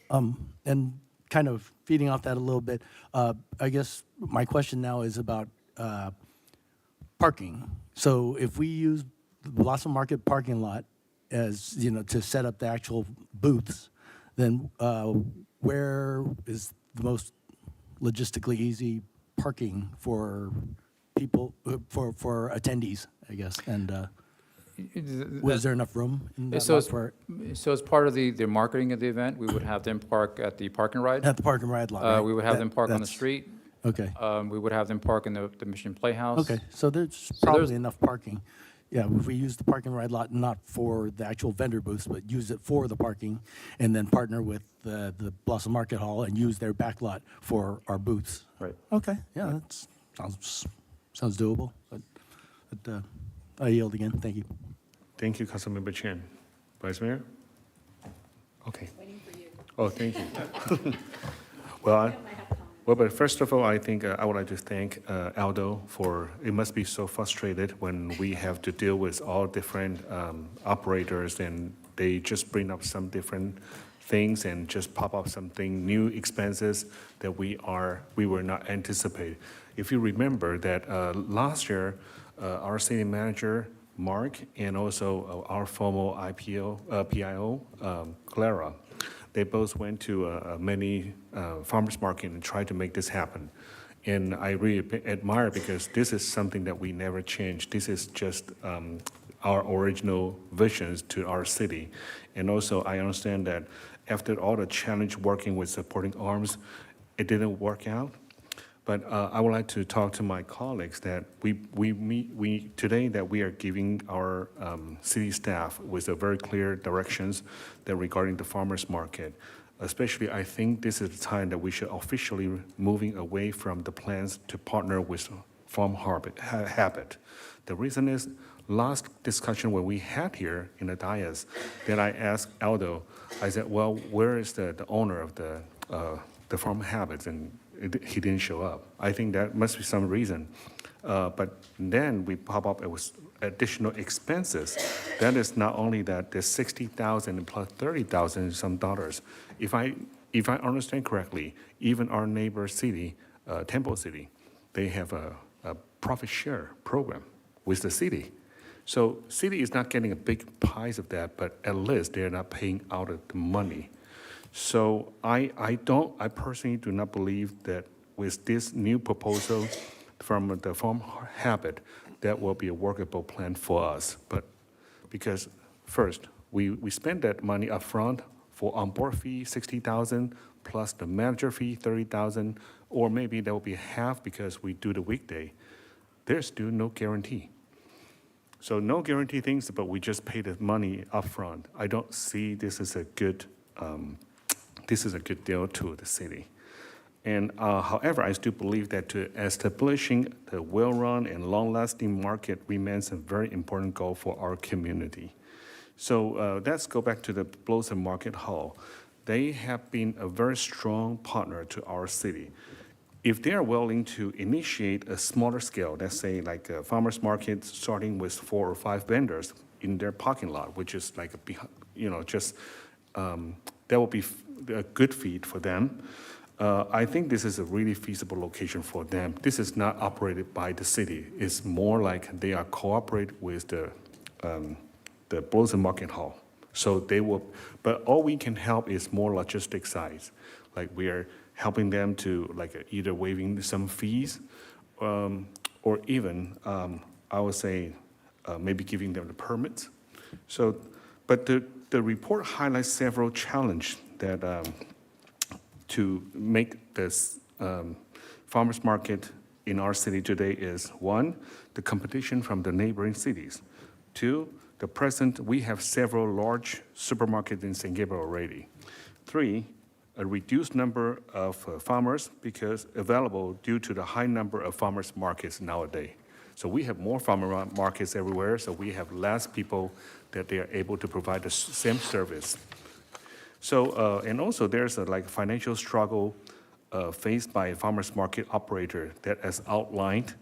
And kind of feeding off that a little bit, I guess my question now is about parking. So if we use the Blossom Market parking lot as, to set up the actual booths, then where is the most logistically easy parking for people, for attendees, I guess? And was there enough room in that lot for? So as part of the marketing of the event, we would have them park at the park and ride. At the park and ride lot, right? We would have them park on the street. Okay. We would have them park in the Mission Playhouse. Okay, so there's probably enough parking. Yeah, if we use the park and ride lot not for the actual vendor booths, but use it for the parking, and then partner with the Blossom Market Hall and use their back lot for our booths. Right. Okay, yeah, that sounds doable. But I yield again. Thank you. Thank you, Councilmember Chen. Vice Mayor? Okay. Oh, thank you. Well, but first of all, I think I would like to thank Aldo for, it must be so frustrated when we have to deal with all different operators and they just bring up some different things and just pop up something, new expenses that we were not anticipating. If you remember that last year, our city manager, Mark, and also our former PIO, Clara, they both went to many farmers market and tried to make this happen. And I really admire because this is something that we never changed. This is just our original visions to our city. And also I understand that after all the challenge working with supporting arms, it didn't work out. But I would like to talk to my colleagues that today that we are giving our city staff with a very clear directions that regarding the farmers market. Especially, I think this is the time that we should officially moving away from the plans to partner with Farm Habit. The reason is last discussion when we had here in the dais, that I asked Aldo, I said, well, where is the owner of the Farm Habits? And he didn't show up. I think that must be some reason. But then we pop up with additional expenses. That is not only that, there's $60,000 plus $30,000 some dollars. If I understand correctly, even our neighbor city, Temple City, they have a profit share program with the city. So city is not getting a big piece of that, but at least they're not paying out of the money. So I personally do not believe that with this new proposal from the Farm Habit, that will be a workable plan for us. But because first, we spend that money up front for onboard fee, $60,000, plus the manager fee, $30,000, or maybe that will be half because we do the weekday. There's still no guarantee. So no guarantee things, but we just pay the money up front. I don't see this as a good deal to the city. And however, I still believe that to establishing the well-run and long-lasting market remains a very important goal for our community. So let's go back to the Blossom Market Hall. They have been a very strong partner to our city. If they are willing to initiate a smaller scale, let's say like a farmer's market starting with 4 or 5 vendors in their parking lot, which is like, that will be a good feed for them. I think this is a really feasible location for them. This is not operated by the city. It's more like they are cooperate with the Blossom Market Hall. So they will, but all we can help is more logistic sides. Like we are helping them to like either waiving some fees, or even I would say maybe giving them the permits. So, but the report highlights several challenges that to make this farmers market in our city today is 1, the competition from the neighboring cities. 2, the present, we have several large supermarkets in San Gabriel already. 3, a reduced number of farmers because available due to the high number of farmers markets nowadays. So we have more farmer markets everywhere, so we have less people that they are able to provide the same service. So, and also there's a like financial struggle faced by a farmers market operator that as outlined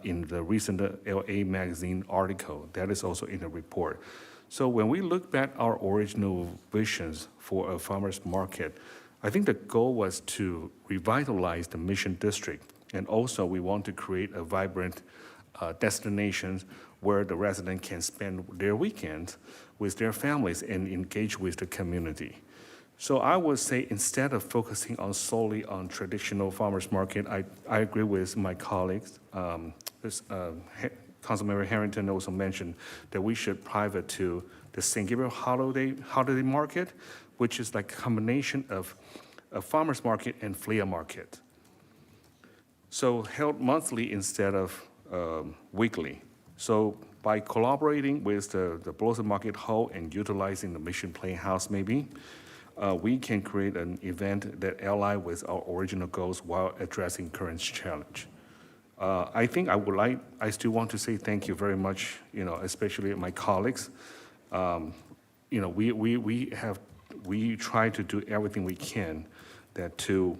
in the recent LA magazine article, that is also in the report. So when we look back our original visions for a farmers market, I think the goal was to revitalize the Mission District. And also we want to create a vibrant destinations where the resident can spend their weekends with their families and engage with the community. So I would say instead of focusing on solely on traditional farmers market, I agree with my colleagues. Councilmember Harrington also mentioned that we should pivot to the San Gabriel holiday market, which is like a combination of a farmers market and flea market. So held monthly instead of weekly. So by collaborating with the Blossom Market Hall and utilizing the Mission Playhouse maybe, we can create an event that ally with our original goals while addressing current challenge. I think I still want to say thank you very much, especially my colleagues. We have we try to do everything we can that to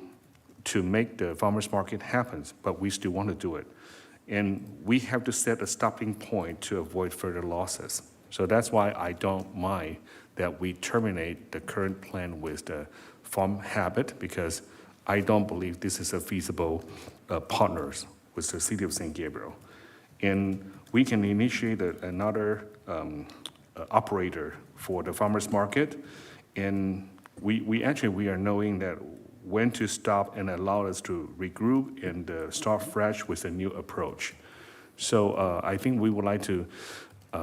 make the farmers market happen, but we still want to do it. And we have to set a stopping point to avoid further losses. So that's why I don't mind that we terminate the current plan with the farm habit, because I don't believe this is a feasible partners with the city of San Gabriel. And we can initiate another operator for the farmers market. And we are knowing that when to stop and allow us to regroup and start fresh with a new approach. So I think we would like to,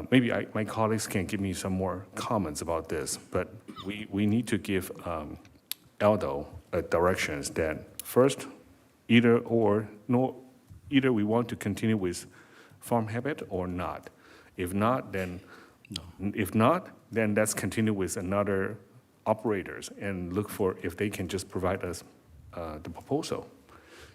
maybe my colleagues can give me some more comments about this, but we need to give Aldo directions that first, either we want to continue with farm habit or not. If not, then let's continue with another operators and look for if they can just provide us the proposal.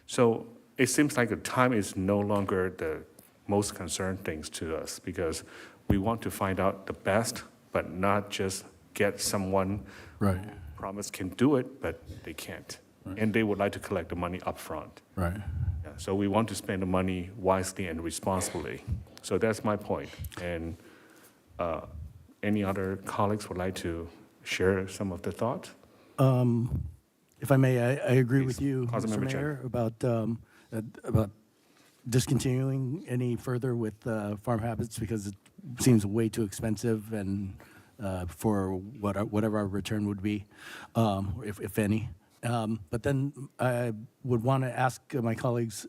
So it seems like the time is no longer the most concerned things to us, because we want to find out the best, but not just get someone Right. who promise can do it, but they can't. Right. And they would like to collect the money upfront. Right. Yeah, so we want to spend the money wisely and responsibly. So that's my point. And any other colleagues would like to share some of the thoughts? If I may, I agree Please, with you, Councilmember Mr. Chen. Mayor, about discontinuing any further with farm habits, because it seems way too expensive and for whatever our return would be, if any. But then I would want to ask my colleagues,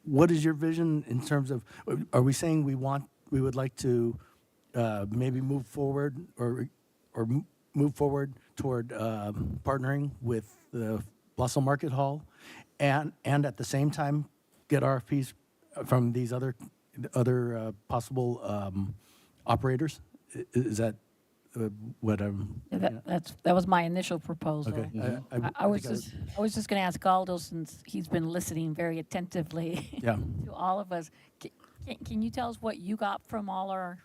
what is your vision in terms of, are we saying we would like to maybe move forward or move forward toward partnering with the Blossom Market Hall and at the same time get RFPs from these other possible operators? Is that what I'm? That was my initial proposal. Okay. I was just going to ask Aldo, since he's been listening very attentively Yeah. to all of us. Can you tell us what you got from all our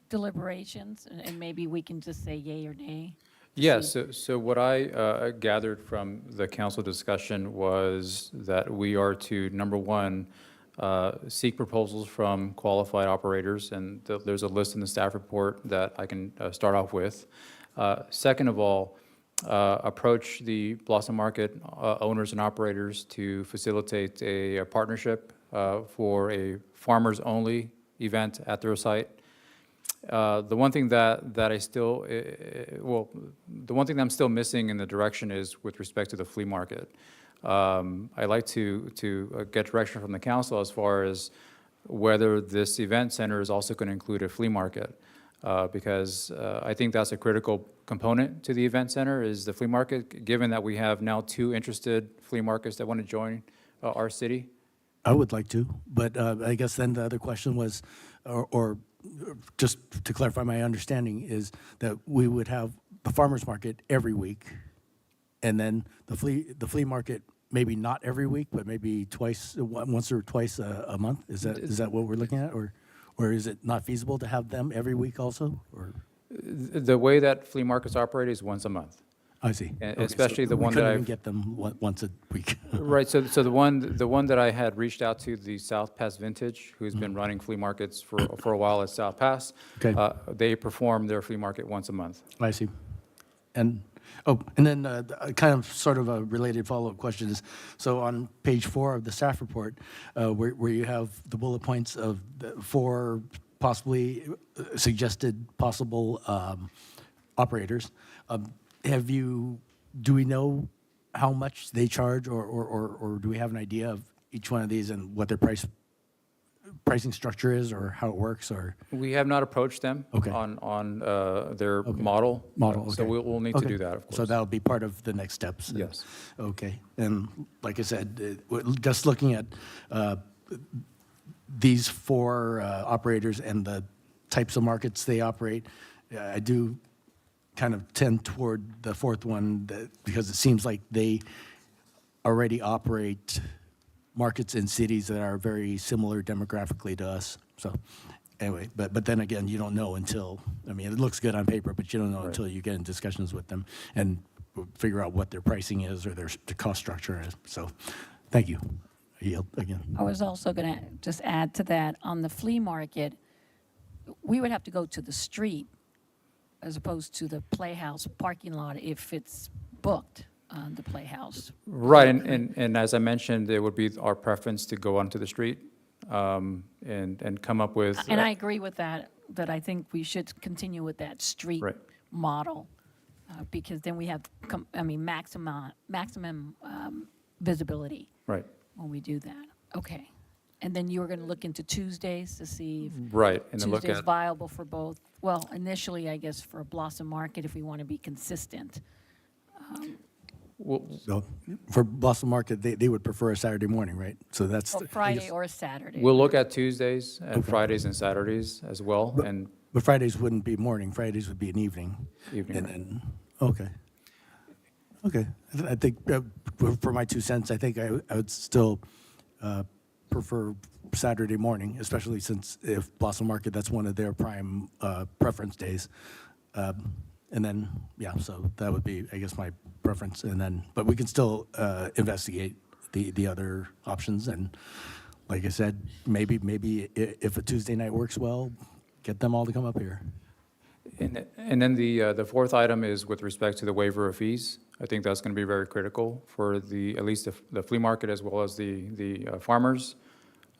deliberations, and maybe we can just say yay or nay? Yes, so what I gathered from the council discussion was that we are to, number one, seek proposals from qualified operators, and there's a list in the staff report that I can start off with. Second of all, approach the Blossom Market owners and operators to facilitate a partnership for a farmers-only event at their site. The one thing that I still, the one thing that I'm still missing in the direction is with respect to the flea market. I'd like to get direction from the council as far as whether this event center is also going to include a flea market, because I think that's a critical component to the event center is the flea market, given that we have now 2 interested flea markets that want to join our city. I would like to, but I guess then the other question was, or just to clarify my understanding, is that we would have the farmer's market every week, and then the flea market maybe not every week, but maybe once or twice a month. Is that what we're looking at, or is it not feasible to have them every week also? Or The way that flea markets operate is once a month. I see. And Okay, especially so the we one couldn't that even I've- get them once a week. Right, so the one that I had reached out to, the South Pass Vintage, who's been running flea markets for a while at South Pass. Okay. They perform their flea market once a month. I see. And then kind of sort of a related follow-up question is, so on page 4 of the staff report, where you have the bullet points of the 4 possibly suggested possible operators, do we know how much they charge, or do we have an idea of each one of these and what their pricing structure is, or how it works, or? We have not approached them Okay. on their model. So Okay. we'll need to Okay. do that, of course. So that'll be part of the next steps? Yes. Okay. And like I said, just looking at these 4 operators and the types of markets they operate, I do kind of tend toward the 4th one, because it seems like they already operate markets in cities that are very similar demographically to us. So anyway, but then again, you don't know until, I mean, it looks good on paper, but you don't know until you get in discussions with them and figure out what their pricing is or their cost structure is. So, thank you. I yield again. I was also going to just add to that, on the flea market, we would have to go to the street as opposed to the Playhouse parking lot if it's booked, the Playhouse. Right, and as I mentioned, it would be our preference to go onto the street and come up with. And I agree with that I think we should continue with that street Right. model, because then we have, maximum visibility Right, when we do that. Okay. And then you were going to look into Tuesdays to see if right, and then look Tuesday's at, viable for both. Well, initially, I guess, for Blossom Market, if we want to be consistent. well, So for Blossom Market, they would prefer a Saturday morning, right? So that's. Or I Friday guess- or Saturday. we'll look at Tuesdays and Fridays and Saturdays as well, and But Fridays wouldn't be morning, Fridays would be an evening. evening. And right. then, okay. Okay, I think, for my 2 cents, I think I would still prefer Saturday morning, especially since if Blossom Market, that's one of their prime preference days. And then, yeah, so that would be, I guess, my preference. And then, but we can still investigate the other options. And like I said, maybe if a Tuesday night works well, get them all to come up here. And then the fourth item is with respect to the waiver of fees. I think that's going to be very critical for at least the flea market as well as the farmers.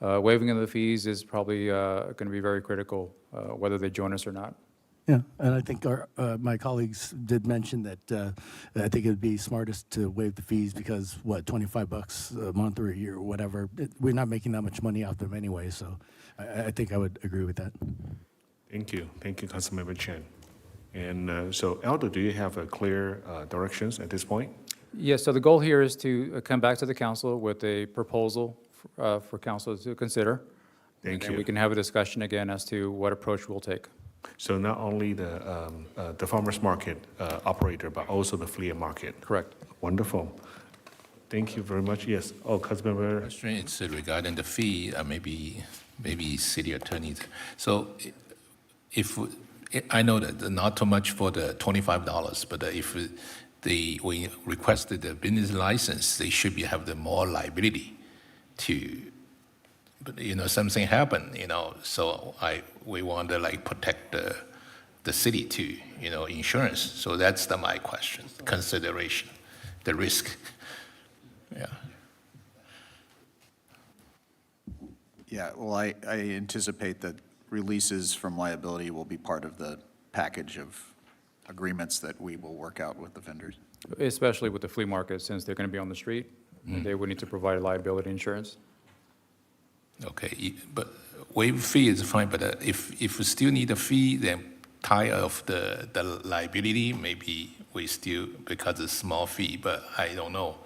Waiving of the fees is probably going to be very critical, whether they join us or not. Yeah, and I think my colleagues did mention that I think it would be smartest to waive the fees because, $25 a month or a year or whatever, we're not making that much money off them anyway, so I think I would agree with that. Thank you, Councilmember Chen. And so Aldo, do you have a clear directions at this point? Yes, so the goal here is to come back to the council with a proposal for council to consider. Thank And you. we can have a discussion again as to what approach we'll take. So not only the farmers market operator, but also the flea market. Correct. Wonderful. Thank you very much. Yes. Oh, Councilmember. Question is regarding the fee, maybe city attorneys. So if, I know that not too much for the $25, but if we requested the business license, they should have the more liability to, but something happened, so we want to protect the city too, insurance. So that's my question, consideration, the risk. Yeah. Yeah, well, I anticipate that releases from liability will be part of the package of agreements that we will work out with the vendors. Especially with the flea market, since they're going to be on the street, they would need to provide liability insurance. Okay, but waive fee is fine, but if we still need a fee, then tie of the liability, maybe we still, because it's small fee, but I don't know.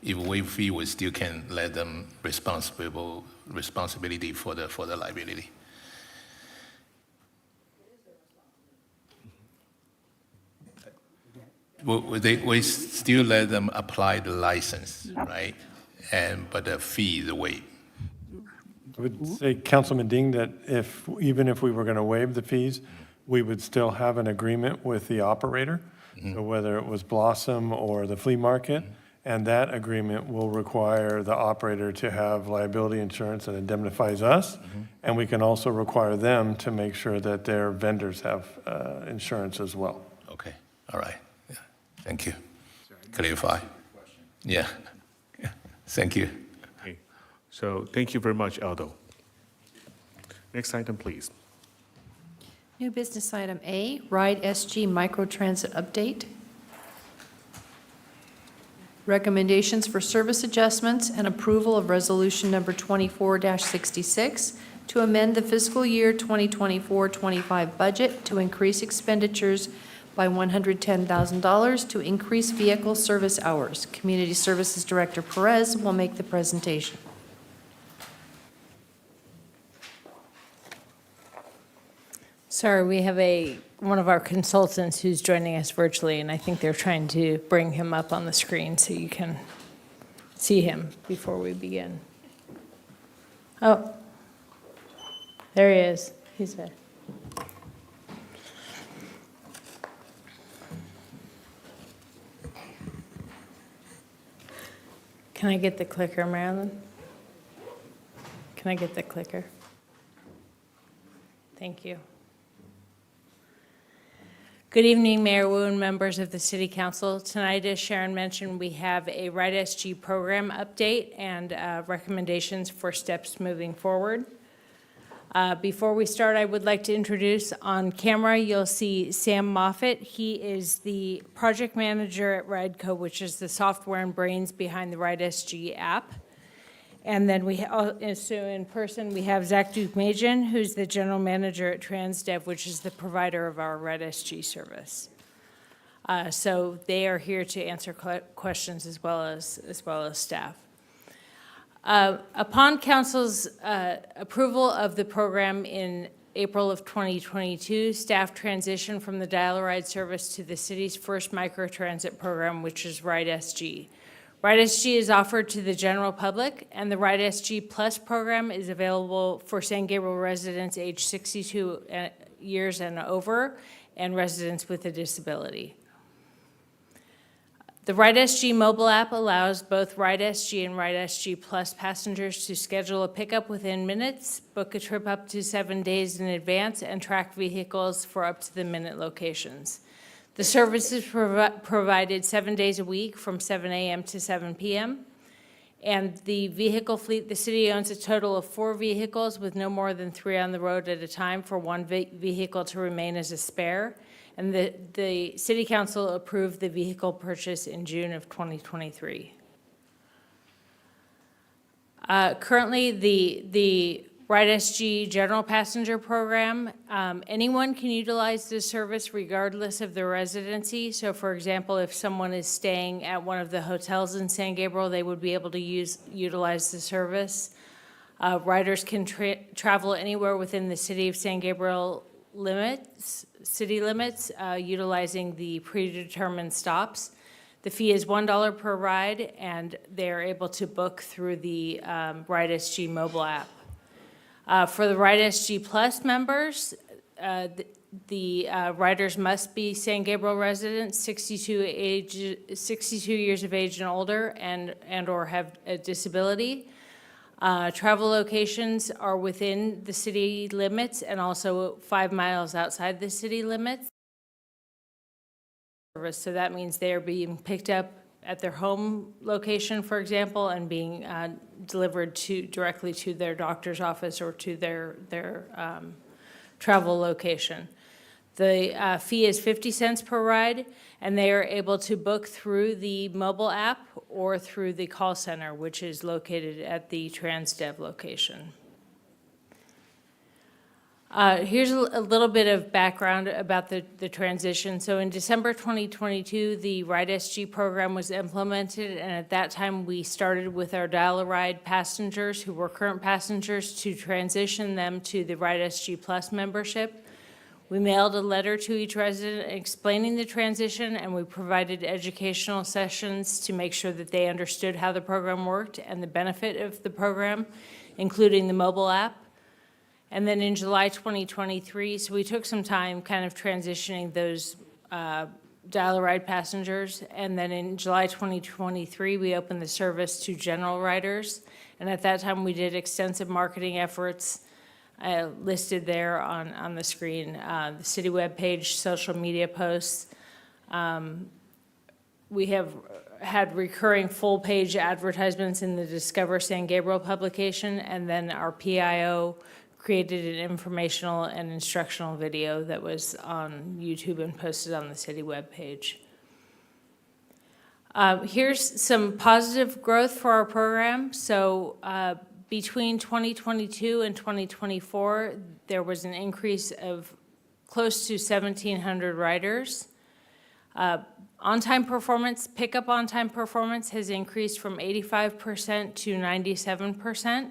If waive fee, we still can let them responsibility for the liability. We still let them apply the license, right? But the fee is waived. I would say, Councilman Ding, that even if we were going to waive the fees, we would still have an agreement with the operator, so whether it was Blossom or the flea market, and that agreement will require the operator to have liability insurance that indemnifies us, and we can also require them to make sure that their vendors have insurance as well. Okay, all right. Yeah. Thank you. Clarify. Yeah. Thank you. Okay. So thank you very much, Aldo. Next item, please. New business item A, RideSG microtransit update. Recommendations for service adjustments and approval of resolution number 24-66 to amend the fiscal year 2024-25 budget to increase expenditures by $110,000 to increase vehicle service hours. Community Services Director Perez will make the presentation. Sorry, we have one of our consultants who's joining us virtually, and I think they're trying to bring him up on the screen so you can see him before we begin. Oh, there he is. He's there. Can I get the clicker, Marilyn? Can I get the clicker? Thank you. Good evening, Mayor Wu and members of the City Council. Tonight, as Sharon mentioned, we have a RideSG program update and recommendations for steps moving forward. Before we start, I would like to introduce on camera, you'll see Sam Moffett. He is the project manager at RideCo, which is the software and brains behind the RideSG app. And then so in person, we have Zach Dukmajian, who's the general manager at TransDev, which is the provider of our RideSG service. So they are here to answer questions as well as staff. Upon Council's approval of the program in April of 2022, staff transitioned from the dial-a-ride service to the city's first microtransit program, which is RideSG. RideSG is offered to the general public, and the RideSG Plus program is available for San Gabriel residents aged 62 years and over, and residents with a disability. The RideSG mobile app allows both RideSG and RideSG Plus passengers to schedule a pickup within minutes, book a trip up to 7 days in advance, and track vehicles for up to the minute locations. The service is provided 7 days a week from 7 a.m. to 7 p.m. And the vehicle fleet, the city owns a total of 4 vehicles with no more than 3 on the road at a time for 1 vehicle to remain as a spare. And the City Council approved the vehicle purchase in June of 2023. Currently, the RideSG General Passenger Program, anyone can utilize this service regardless of their residency. So for example, if someone is staying at one of the hotels in San Gabriel, they would be able to utilize the service. Riders can travel anywhere within the City of San Gabriel city limits, utilizing the predetermined stops. The fee is $1 per ride, and they're able to book through the RideSG mobile app. For the RideSG Plus members, the riders must be San Gabriel residents, 62 years of age and older, and or have a disability. Travel locations are within the city limits and also 5 miles outside the city limits. So that means they are being picked up at their home location, for example, and being delivered directly to their doctor's office or to their travel location. The fee is 50 cents per ride, and they are able to book through the mobile app or through the call center, which is located at the TransDev location. Here's a little bit of background about the transition. So in December 2022, the RideSG program was implemented, and at that time we started with our dial-a-ride passengers who were current passengers to transition them to the RideSG Plus membership. We mailed a letter to each resident explaining the transition, and we provided educational sessions to make sure that they understood how the program worked and the benefit of the program, including the mobile app. And then in July 2023, so we took some time kind of transitioning those dial-a-ride passengers. And then in July 2023, we opened the service to general riders. And at that time, we did extensive marketing efforts listed there on the screen, the city webpage, social media posts. We have had recurring full-page advertisements in the Discover San Gabriel publication, and then our PIO created an informational and instructional video that was on YouTube and posted on the city webpage. Here's some positive growth for our program. So between 2022 and 2024, there was an increase of close to 1,700 riders. On-time performance, pickup on-time performance has increased from 85% to 97%.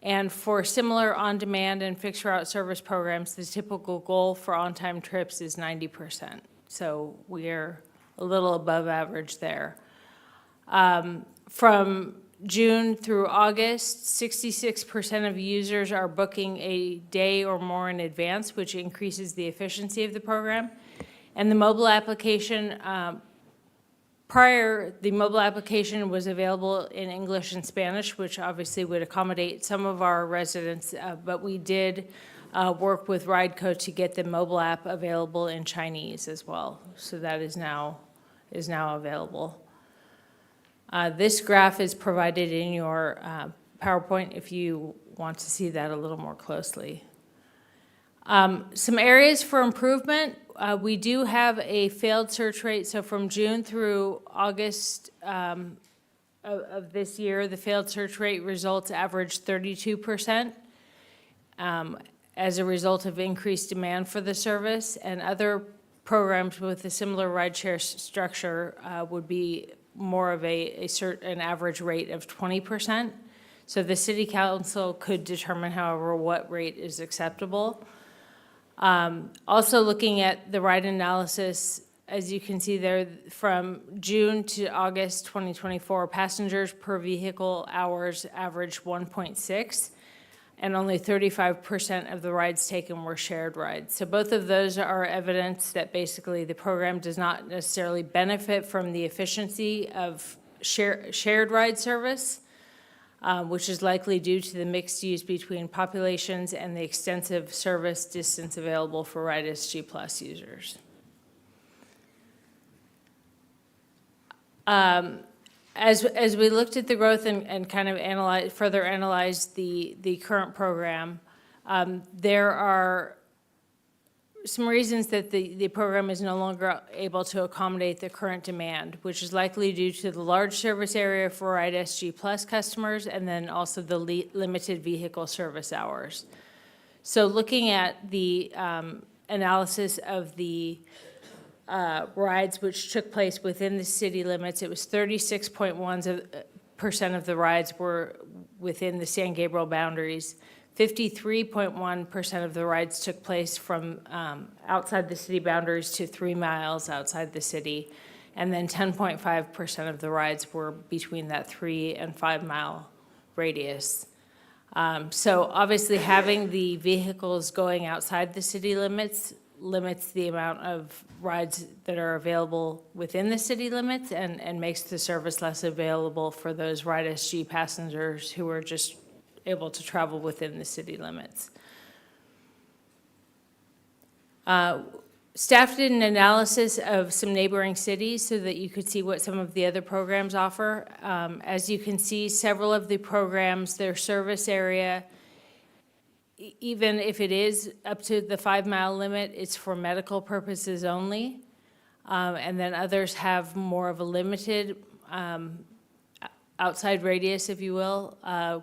And for similar on-demand and fixed route service programs, the typical goal for on-time trips is 90%. So we're a little above average there. From June through August, 66% of users are booking a day or more in advance, which increases the efficiency of the program. And the mobile application, the mobile application was available in English and Spanish, which obviously would accommodate some of our residents, but we did work with RideCo to get the mobile app available in Chinese as well. So that is now available. This graph is provided in your PowerPoint if you want to see that a little more closely. Some areas for improvement. We do have a failed search rate. So from June through August of this year, the failed search rate results averaged 32%. As a result of increased demand for the service, and other programs with a similar rideshare structure would be more of an average rate of 20%. So the city council could determine, however, what rate is acceptable. Also looking at the ride analysis, as you can see there, from June to August 2024, passengers per vehicle hours averaged 1.6. And only 35% of the rides taken were shared rides. So both of those are evidence that basically the program does not necessarily benefit from the efficiency of shared ride service, which is likely due to the mixed use between populations and the extensive service distance available for RideSG Plus users. As we looked at the growth and kind of further analyzed the current program, there are some reasons that the program is no longer able to accommodate the current demand, which is likely due to the large service area for RideSG Plus customers and then also the limited vehicle service hours. So looking at the analysis of the rides which took place within the city limits, it was 36.1% of the rides were within the San Gabriel boundaries. 53.1% of the rides took place from outside the city boundaries to 3 miles outside the city. And then 10.5% of the rides were between that 3 and 5 mile radius. So obviously having the vehicles going outside the city limits the amount of rides that are available within the city limits and makes the service less available for those RideSG passengers who are just able to travel within the city limits. Staff did an analysis of some neighboring cities so that you could see what some of the other programs offer. As you can see, several of the programs, their service area, even if it is up to the 5 mile limit, it's for medical purposes only. And then others have more of a limited outside radius, if you will,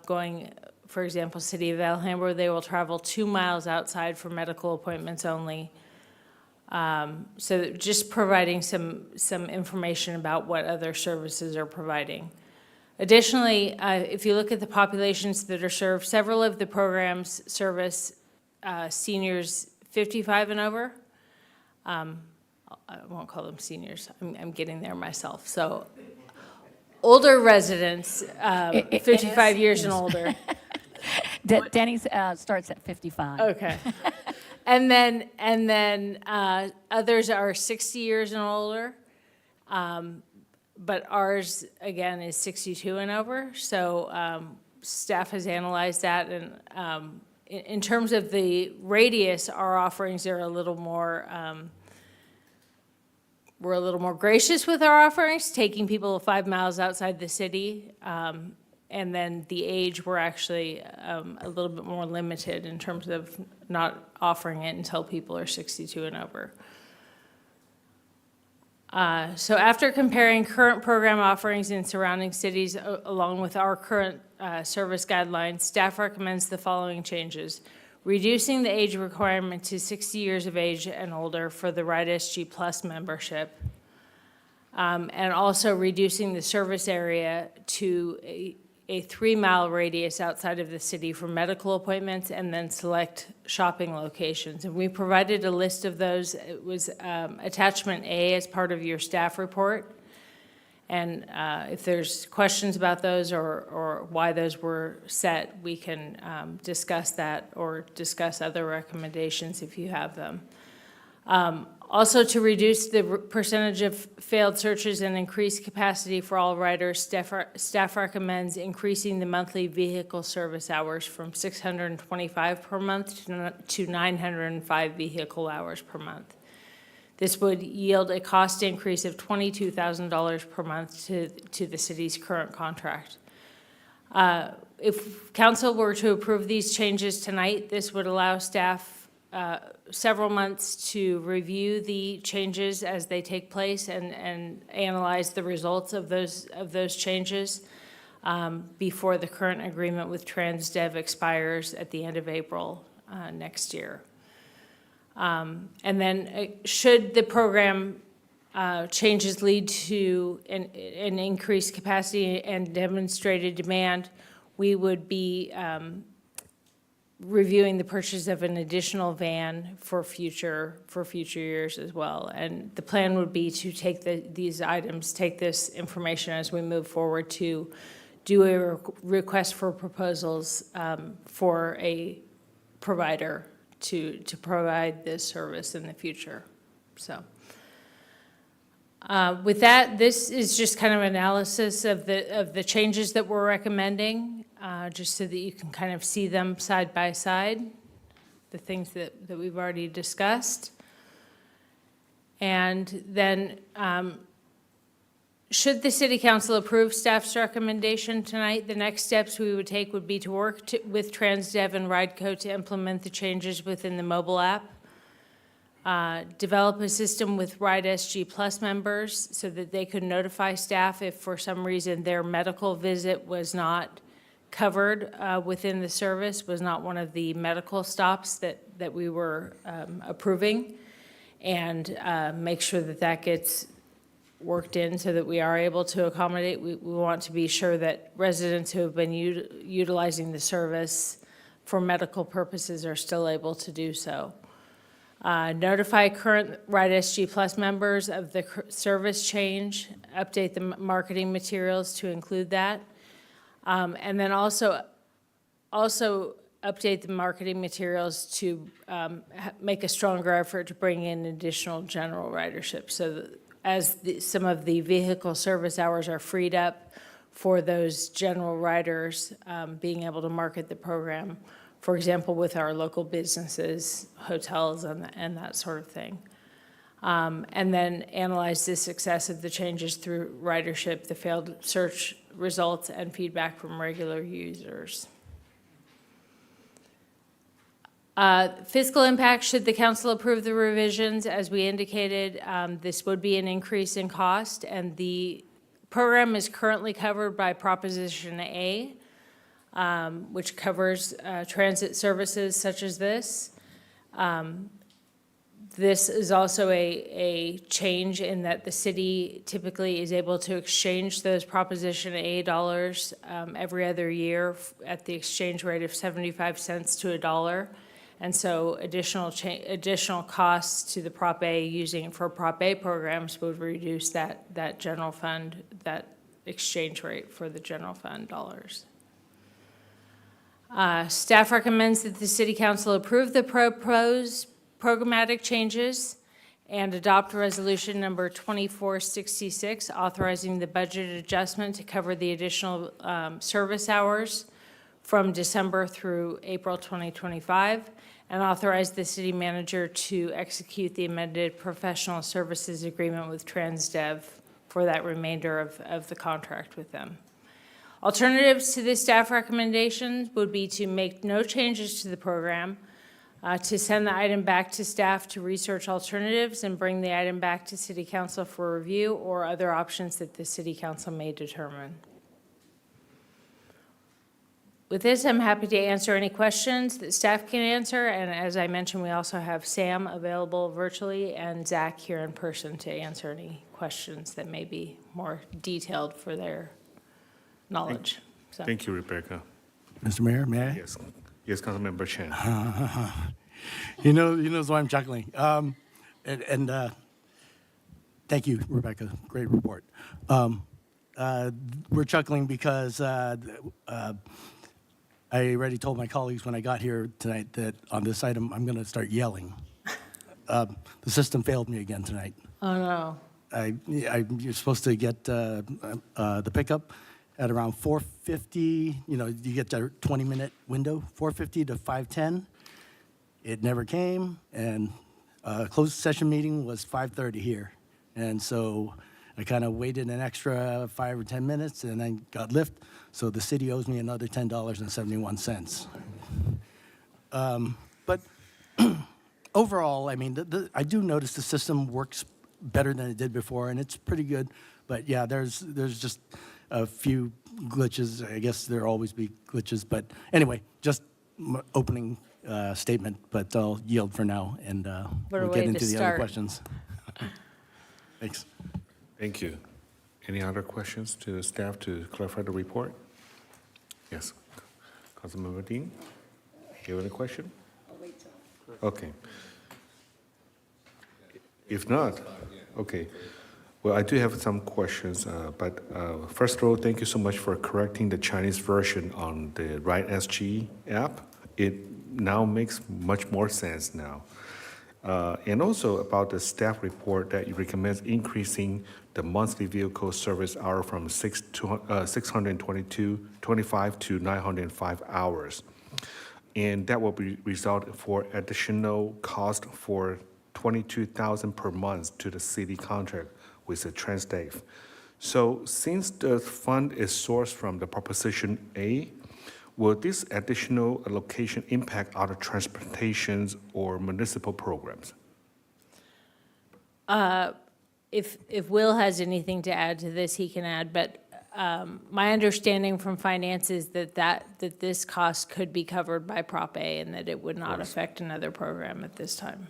going, for example, City of Alhambra, they will travel 2 miles outside for medical appointments only. So just providing some information about what other services are providing. Additionally, if you look at the populations that are served, several of the programs service seniors 55 and over. I won't call them seniors. I'm getting there myself. So older residents, 55 years and older. Danny starts at 55. Okay. And then others are 60 years and older. But ours, again, is 62 and over. So staff has analyzed that. And in terms of the radius, our offerings are a little more, we're a little more gracious with our offerings, taking people 5 miles outside the city. And then the age, we're actually a little bit more limited in terms of not offering it until people are 62 and over. So after comparing current program offerings in surrounding cities along with our current service guidelines, staff recommends the following changes. Reducing the age requirement to 60 years of age and older for the RideSG Plus membership. And also reducing the service area to a 3 mile radius outside of the city for medical appointments and then select shopping locations. And we provided a list of those. It was attachment A as part of your staff report. And if there's questions about those or why those were set, we can discuss that or discuss other recommendations if you have them. Also, to reduce the percentage of failed searches and increase capacity for all riders, staff recommends increasing the monthly vehicle service hours from 625 per month to 905 vehicle hours per month. This would yield a cost increase of $22,000 per month to the city's current contract. If council were to approve these changes tonight, this would allow staff several months to review the changes as they take place and analyze the results of those changes before the current agreement with TransDev expires at the end of April next year. And then should the program changes lead to an increased capacity and demonstrated demand, we would be reviewing the purchase of an additional van for future years as well. And the plan would be to take take this information as we move forward to do a request for proposals for a provider to provide this service in the future. So with that, this is just kind of analysis of the changes that we're recommending, just so that you can kind of see them side by side, the things that we've already discussed. And then should the City Council approve staff's recommendation tonight, the next steps we would take would be to work with TransDev and RideCo to implement the changes within the mobile app. Develop a system with RideSG Plus members so that they could notify staff if for some reason their medical visit was not covered within the service, was not one of the medical stops that we were approving, and make sure that gets worked in so that we are able to accommodate. We want to be sure that residents who have been utilizing the service for medical purposes are still able to do so. Notify current RideSG Plus members of the service change, update the marketing materials to include that, and then also update the marketing materials to make a stronger effort to bring in additional general ridership. So that as some of the vehicle service hours are freed up for those general riders, being able to market the program, for example, with our local businesses, hotels, and that sort of thing. And then analyze the success of the changes through ridership, the failed search results, and feedback from regular users. Fiscal impact, should the council approve the revisions, as we indicated, this would be an increase in cost, and the program is currently covered by Proposition A, which covers transit services such as this. This is also a change in that the city typically is able to exchange those Proposition A dollars every other year at the exchange rate of 75 cents to $1. And so additional costs to the Prop A using it for Prop A programs would reduce that general fund, that exchange rate for the general fund dollars. Staff recommends that the City Council approve the proposed programmatic changes and adopt resolution number 2466, authorizing the budget adjustment to cover the additional service hours from December through April 2025, and authorize the city manager to execute the amended professional services agreement with TransDev for that remainder of the contract with them. Alternatives to this staff recommendation would be to make no changes to the program, to send the item back to staff to research alternatives and bring the item back to City Council for review, or other options that the City Council may determine. With this, I'm happy to answer any questions that staff can answer, and as I mentioned, we also have Sam available virtually and Zach here in person to answer any questions that may be more detailed for their knowledge. So. Thank you, Rebecca. Mr. Mayor, may I? Yes, Councilmember Chen. He knows why I'm chuckling. And thank you, Rebecca. Great report. we're chuckling because I already told my colleagues when I got here tonight that on this item, I'm going to start yelling. The system failed me again tonight. Oh, no. You're supposed to get the pickup at around 4:50. You know, you get the 20-minute window, 4:50 to 5:10. It never came, and closed session meeting was 5:30 here. And so I kind of waited an extra 5 or 10 minutes, and I got Lyft. So the city owes me another $10.71. But overall, I mean, I do notice the system works better than it did before, and it's pretty good. But yeah, there's just a few glitches. I guess there'll always be glitches. But anyway, just opening statement, but I'll yield for now, and What a we'll way get to into the other start. questions. Thanks. Thank you. Any other questions to staff to clarify the report? Yes. Councilmember Dean, you have any question? Okay. If not, okay. Well, I do have some questions, but first of all, thank you so much for correcting the Chinese version on the RideSG app. It now makes much more sense now. And also about the staff report that you recommend increasing the monthly vehicle service hour from 625 to 905 hours. And that will be result for additional cost for $22,000 per month to the city contract with the Transdave. So since the fund is sourced from the Proposition A, will this additional allocation impact other transportations or municipal programs? If Will has anything to add to this, he can add, but my understanding from finance is that this cost could be covered by Prop A and that it would not affect another program at this time.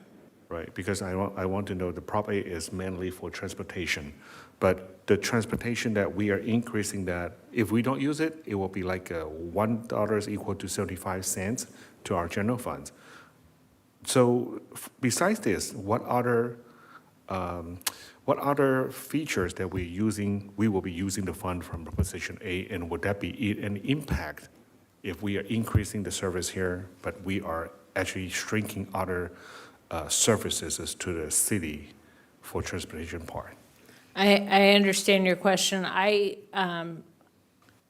Right, because I want to know the Prop A is mainly for transportation, but the transportation that we are increasing that, if we don't use it, it will be like $1 equal to 75 cents to our general funds. So besides this, what other features that we will be using the fund from Proposition A, and would that be an impact if we are increasing the service here, but we are actually shrinking other services to the city for transportation part? I understand your question. I don't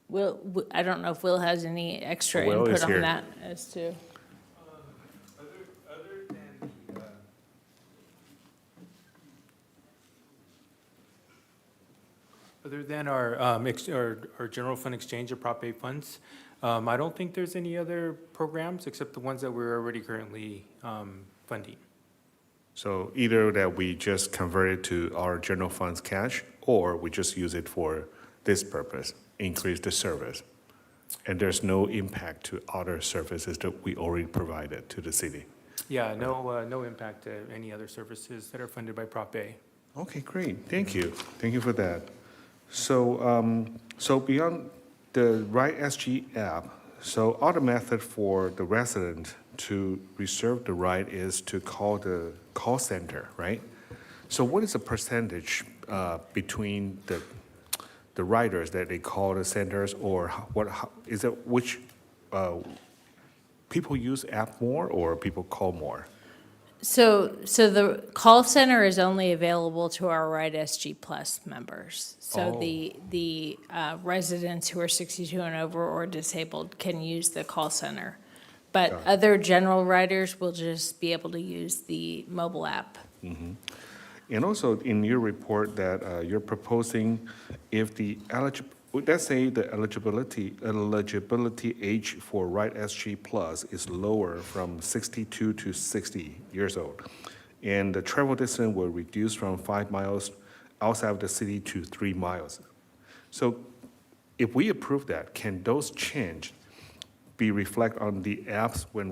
know if Will has any extra Will is input on here. that as to. Other than our general fund exchange of Prop A funds, I don't think there's any other programs except the ones that we're already currently funding. So either that we just convert it to our general funds cash, or we just use it for this purpose, increase the service. And there's no impact to other services that we already provided to the city. Yeah, no impact to any other services that are funded by Prop A. Okay, great. Thank you. Thank you for that. So, so beyond the RideSG app, so other method for the resident to reserve the ride is to call the call center, right? So what is the percentage between the riders that they call the centers, or is it which people use app more or people call more? So the call center is only available to our RideSG Plus members. So the residents who are 62 and over or disabled can use the call center. But other general riders will just be able to use the mobile app. Mm-hmm. And also in your report that you're proposing if let's say the eligibility age for RideSG Plus is lower from 62 to 60 years old, and the travel distance will reduce from 5 miles outside of the city to 3 miles. So if we approve that, can those change be reflect on the apps when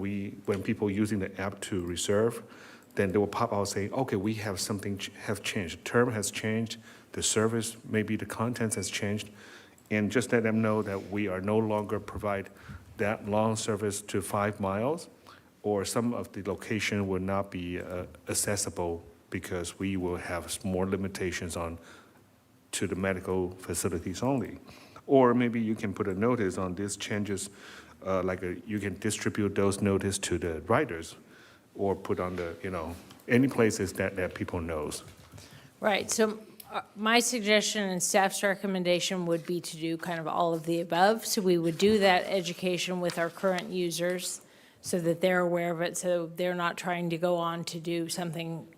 people using the app to reserve? Then they will pop out saying, okay, we have something have changed. Term has changed, the service, maybe the contents has changed, and just let them know that we are no longer provide that long service to 5 miles, or some of the location will not be accessible because we will have more limitations on to the medical facilities only. Or maybe you can put a notice on these changes, you can distribute those notice to the riders, or put on the, any places that people knows. Right, so my suggestion and staff's recommendation would be to do kind of all of the above. So we would do that education with our current users so that they're aware of it, so they're not trying to go on to do something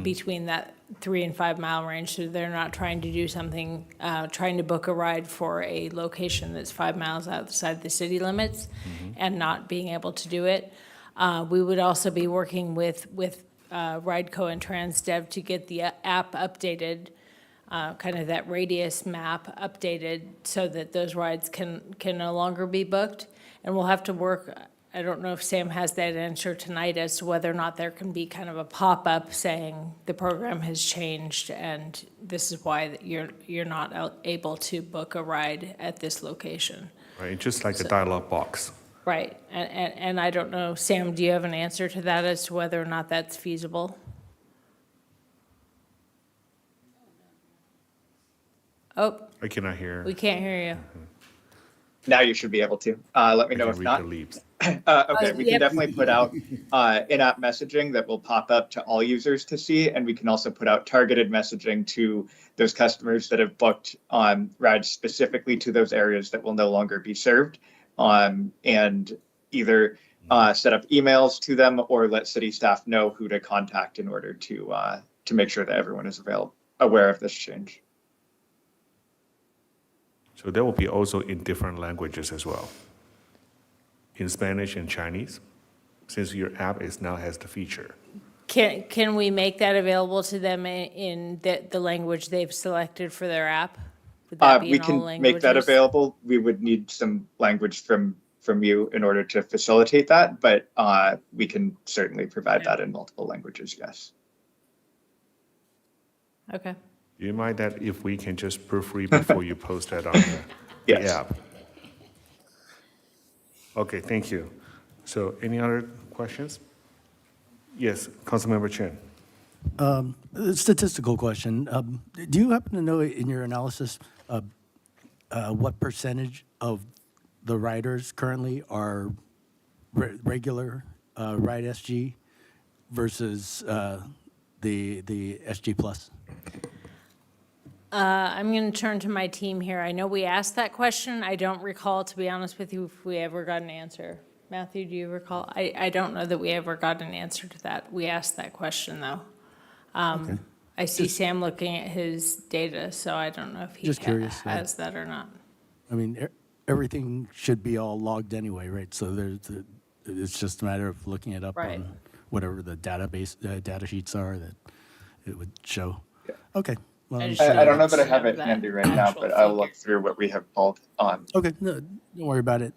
between that 3 and 5 mile range. So they're not trying to do something, trying to book a ride for a location that's 5 miles outside the city limits and not being able to do it. We would also be working with RideCo and TransDev to get the app updated, kind of that radius map updated so that those rides can no longer be booked. And we'll have to work, I don't know if Sam has that answer tonight as to whether or not there can be kind of a pop-up saying the program has changed and this is why you're not able to book a ride at this location. Right, just like a dialogue box. Right, and I don't know, Sam, do you have an answer to that as to whether or not that's feasible? Oh, I cannot hear. we can't hear you. Now you should be able to. Let me know if not. Okay, we can definitely put out in-app messaging that will pop up to all users to see, and we can also put out targeted messaging to those customers that have booked rides specifically to those areas that will no longer be served, and either set up emails to them or let city staff know who to contact in order to make sure that everyone is aware of this change. So that will be also in different languages as well, in Spanish and Chinese, since your app now has the feature. Can we make that available to them in the language they've selected for their app? Would that be We in all can languages? make that available. We would need some language from you in order to facilitate that, but we can certainly provide that in multiple languages, yes. Okay. Do you mind that if we can just proofread before you post that on the app? Okay, thank you. So any other questions? Yes, Councilmember Chen. Statistical question. Do you happen to know in your analysis what percentage of the riders currently are regular RideSG versus the SG Plus? I'm going to turn to my team here. I know we asked that question. I don't recall, to be honest with you, if we ever got an answer. Matthew, do you recall? I don't know that we ever got an answer to that. We asked that question, though. Okay. I see Sam looking at his data, so I don't know if he Just curious, has that or not. I mean, everything should be all logged anyway, right? So it's just a matter of looking it up Right. on whatever the data sheets are that it would show. Okay. Well, I don't know that I have it handy right now, but I'll look through what we have pulled on. Okay, no, don't worry about it.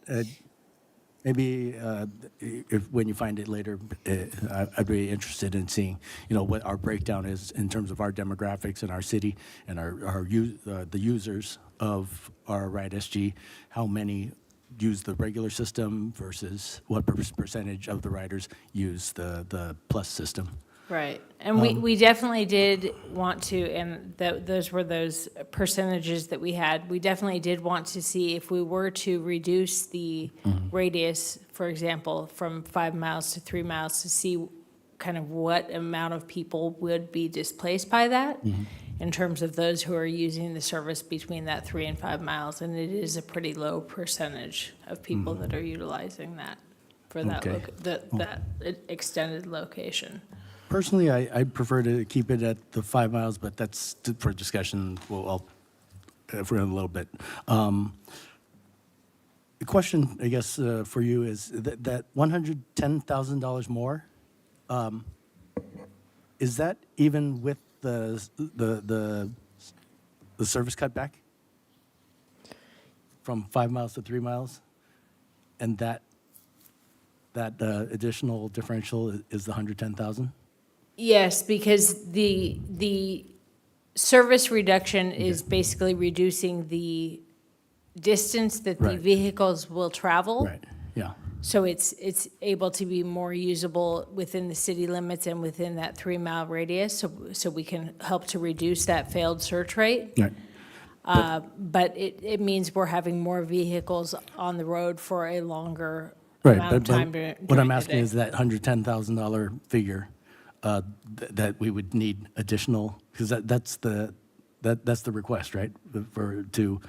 Maybe if when you find it later, I'd be interested in seeing, what our breakdown is in terms of our demographics in our city and the users of our RideSG, how many use the regular system versus what percentage of the riders use the plus system. Right, and we definitely did want to, and those were those percentages that we had. We definitely did want to see if we were to reduce the radius, for example, from 5 miles to 3 miles, to see kind of what amount of people would be displaced by that in terms of those who are using the service between that 3 and 5 miles. And it is a pretty low percentage of people that are utilizing that for that, that extended location. Personally, I'd prefer to keep it at the 5 miles, but that's for discussion. I'll for a little bit. The question, I guess, for you is that $110,000 more. Is that even with the service cutback from 5 miles to 3 miles, and that additional differential is the $110,000? Yes, because the service reduction is basically reducing the distance that the vehicles will travel. Right, yeah. So it's able to be more usable within the city limits and within that 3 mile radius, so we can help to reduce that failed search rate. Right. But it means we're having more vehicles on the road for a longer Right, amount of but time what during I'm the asking day. is that $110,000 figure that we would need additional, because that's the request, right? To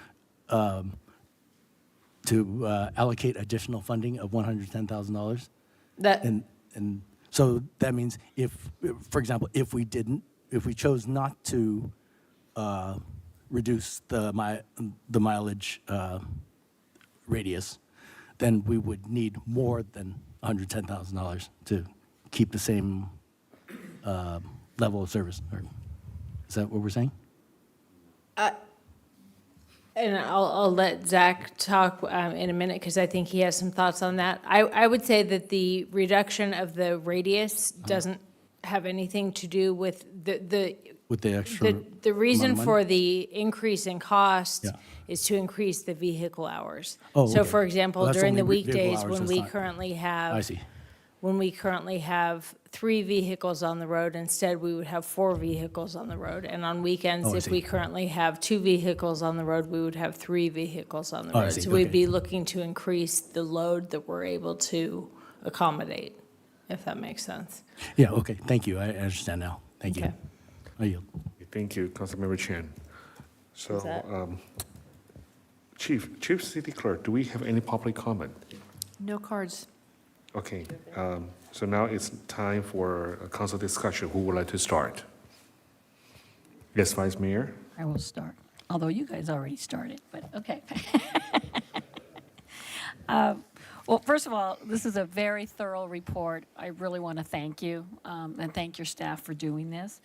allocate additional funding of $110,000? That, And so that means for example, if we chose not to reduce the mileage radius, then we would need more than $110,000 to keep the same level of service. Is that what we're saying? and I'll let Zach talk in a minute, because I think he has some thoughts on that. I would say that the reduction of the radius doesn't have anything to do with With the extra the reason amount of for money? the increase in cost Yeah. is to increase the vehicle hours. Oh, So okay. for example, Well, that's during the only vehicle weekdays, hours, when that's we not- currently have. I see. When we currently have 3 vehicles on the road, instead we would have 4 vehicles on the road. And on weekends, Oh, I if see. we currently have 2 vehicles on the road, we would have 3 vehicles on the Oh, I road. see. So we'd Okay. be looking to increase the load that we're able to accommodate, if that makes sense. Yeah, okay, thank you. I understand now. Thank you. Okay. I yield. Thank you, Councilmember Chan. So, Is that- Chief City Clerk, do we have any public comment? No cards. Okay, so now it's time for a council discussion. Who would like to start? Yes, Vice Mayor? I will start, although you guys already started, but okay. Well, first of all, this is a very thorough report. I really want to thank you and thank your staff for doing this.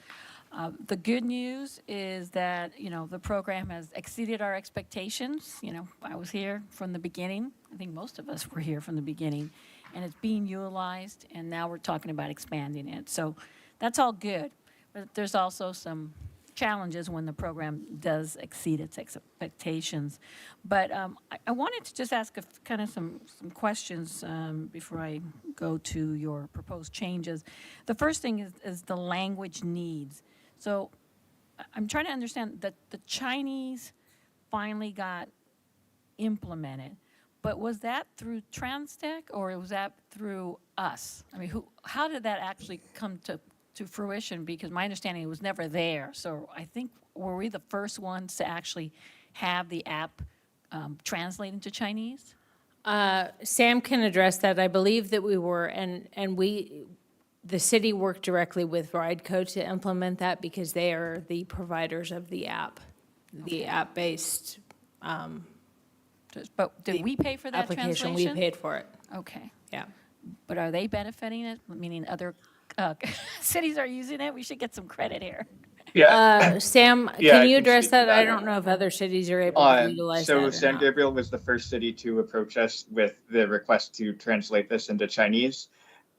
The good news is that, the program has exceeded our expectations. I was here from the beginning. I think most of us were here from the beginning, and it's being utilized, and now we're talking about expanding it. So that's all good, but there's also some challenges when the program does exceed its expectations. But I wanted to just ask some questions before I go to your proposed changes. The first thing is the language needs. So I'm trying to understand that the Chinese finally got implemented, but was that through TransTech or was that through us? I mean, how did that actually come to fruition? Because my understanding, it was never there. So I think, were we the first ones to actually have the app translate into Chinese? Sam can address that. I believe that we were, the city worked directly with RideCo to implement that because they are the providers of the app, the app-based But did we pay for that application. translation? We paid for it. Okay. Yeah. But are they benefiting it? Meaning other cities are using it? We should get some credit here. Yeah. Sam, Yeah, I can you can address speak to that? I that. don't know if other cities are able to utilize that So or San not. Gabriel was the first city to approach us with the request to translate this into Chinese.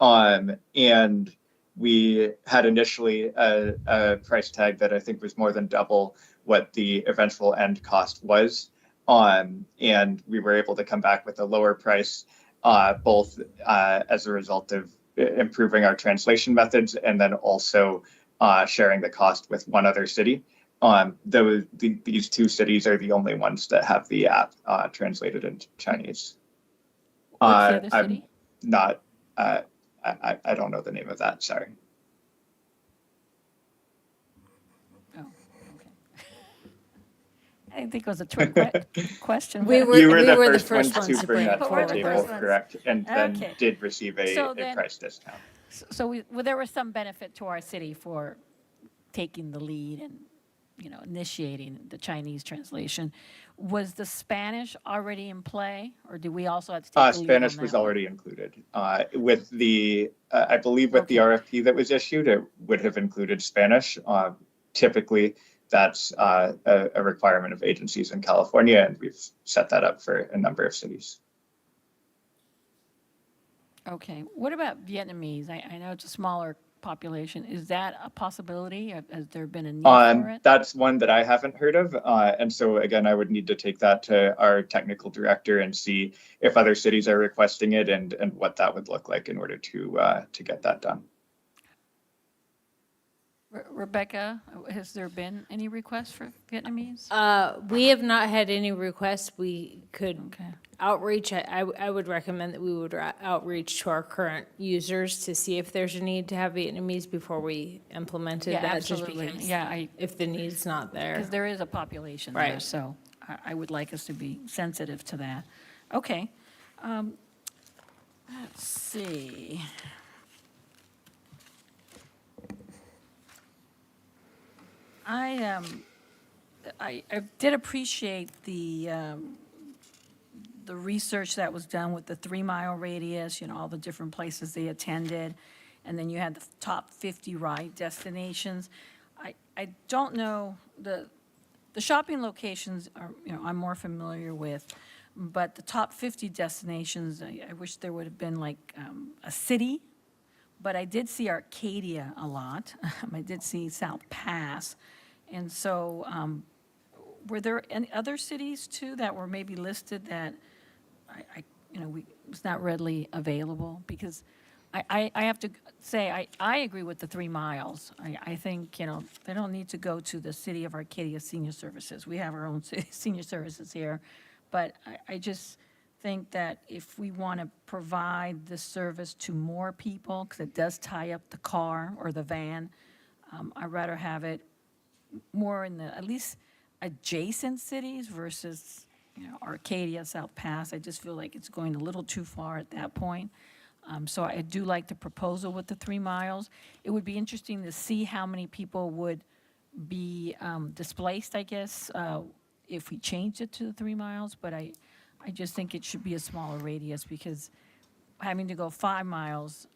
And we had initially a price tag that I think was more than double what the eventual end cost was. And we were able to come back with a lower price, both as a result of improving our translation methods and then also sharing the cost with one other city. These 2 cities are the only ones that have the app translated into Chinese. What's the other I'm city? not, I don't know the name of that, sorry. Oh, okay. I didn't think it was a trick question. We but- were- You were the were the first first ones ones to to bring bring that it to forward. the We're the table, first ones. correct? And then Okay. did receive So a then- price discount. So there was some benefit to our city for taking the lead and, initiating the Chinese translation. Was the Spanish already in play, or do we also have to take the lead on Spanish that was one? already included. With the, I believe with the RFP that was issued, it would have included Spanish. Typically, that's a requirement of agencies in California, and we've set that up for a number of cities. Okay. What about Vietnamese? I know it's a smaller population. Is that a possibility? Has there been a need for it? That's one that I haven't heard of. And so again, I would need to take that to our technical director and see if other cities are requesting it and what that would look like in order to get that done. Rebecca, has there been any requests for Vietnamese? We have not had any requests. We could Okay. outreach. I would recommend that we would outreach to our current users to see if there's a need to have Vietnamese before we implemented Yeah, that. Just absolutely. because Yeah, if the need's not there. because there is a population there, Right. so I would like us to be sensitive to that. Okay. Let's see. I did appreciate the research that was done with the 3-mile radius, all the different places they attended, and then you had the top 50 ride destinations. I don't know, the shopping locations are, I'm more familiar with, but the top 50 destinations, I wish there would have been like a city, but I did see Arcadia a lot. I did see South Pass. And so, were there any other cities too that were maybe listed that was not readily available? Because I have to say, I agree with the 3 miles. I think, they don't need to go to the City of Arcadia Senior Services. We have our own senior services here. But I just think that if we want to provide this service to more people, because it does tie up the car or the van, I'd rather have it more in the, at least adjacent cities versus, Arcadia, South Pass. I just feel like it's going a little too far at that point. So I do like the proposal with the 3 miles. It would be interesting to see how many people would be displaced, I guess, if we changed it to the 3 miles. But I just think it should be a smaller radius, because having to go 5 miles,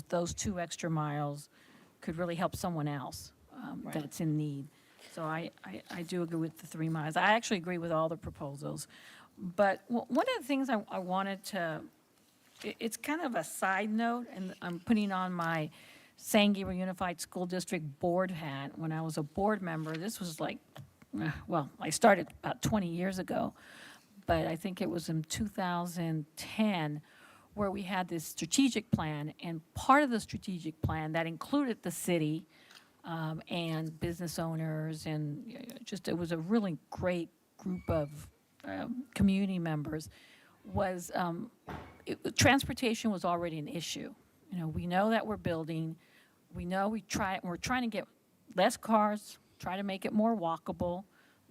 those 2 extra miles could really help someone else that's in need. So I do agree with the 3 miles. I actually agree with all the proposals. But one of the things I wanted to, it's kind of a side note, and I'm putting on my San Gabriel Unified School District board hat. When I was a board member, this was like, I started about 20 years ago, but I think it was in 2010 where we had this strategic plan, and part of the strategic plan that included the city and business owners, and just, it was a really great group of community members, was transportation was already an issue. We know that we're building, we know we're trying to get less cars, try to make it more walkable,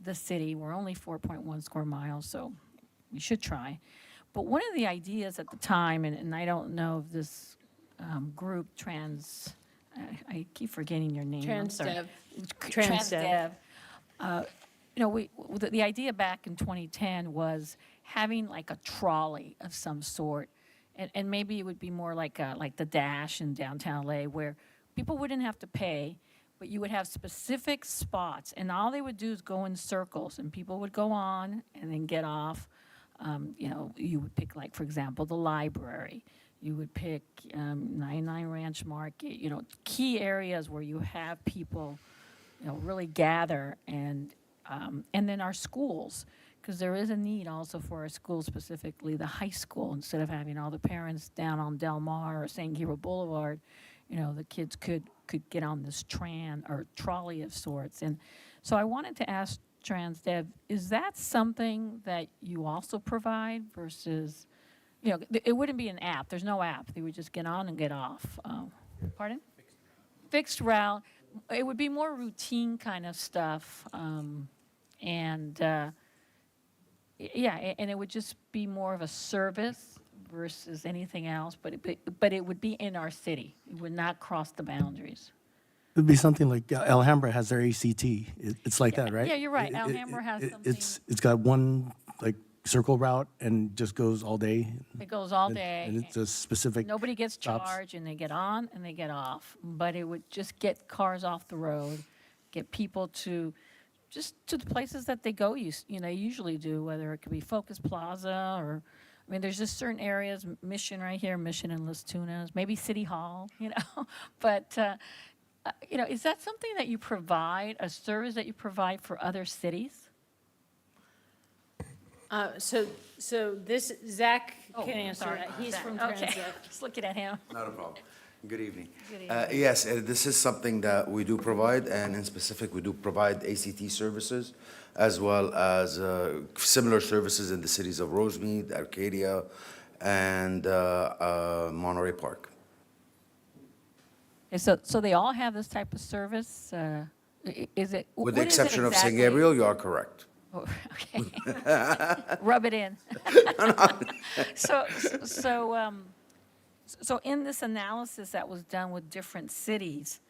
the city. We're only 4.1 square miles, so we should try. But one of the ideas at the time, and I don't know if this group, I keep forgetting your name. I'm sorry. Transdev. The idea back in 2010 was having like a trolley of some sort, and maybe it would be more like the Dash in downtown LA, where people wouldn't have to pay, but you would have specific spots, and all they would do is go in circles, and people would go on and then get off. You would pick, like, for example, the library. You would pick 99 Ranch Market, key areas where you have people, really gather, and then our schools, because there is a need also for our schools, specifically the high school. Instead of having all the parents down on Del Mar or San Gabriel Boulevard, the kids could get on this trolley of sorts. And so I wanted to ask Transdev, is that something that you also provide versus, it wouldn't be an app. There's no app. They would just get on and get off. Pardon? Fixed route. It would be more routine kind of stuff. And it would just be more of a service versus anything else. But it would be in our city. It would not cross the boundaries. It'd be something like Alhambra has their ACT. It's like that, right? Yeah, you're right. Alhambra has something. It's got one circle route and just goes all day. It goes all day. And it's a specific. Nobody gets stops. charged, and they get on and they get off. But it would just get cars off the road, get people to the places that they go. Usually do, whether it could be Focus Plaza or, there's just certain areas. Mission right here, Mission and Las Tunas, maybe City Hall. But. Is that something that you provide, a service that you provide for other cities? So this, Zach can answer sorry. that. He's from Okay. Transdev. Just looking at him. Not a problem. Good evening. Good evening. Yes, this is something that we do provide, and in specific, we do provide ACT services, as well as similar services in the cities of Rosemead, Arcadia, and Monterey Park. Okay, so they all have this type of service? Is it? With the what is it exception of San exactly? Gabriel, you are correct. Oh, okay. Rub it in. So in this analysis that was done with different cities,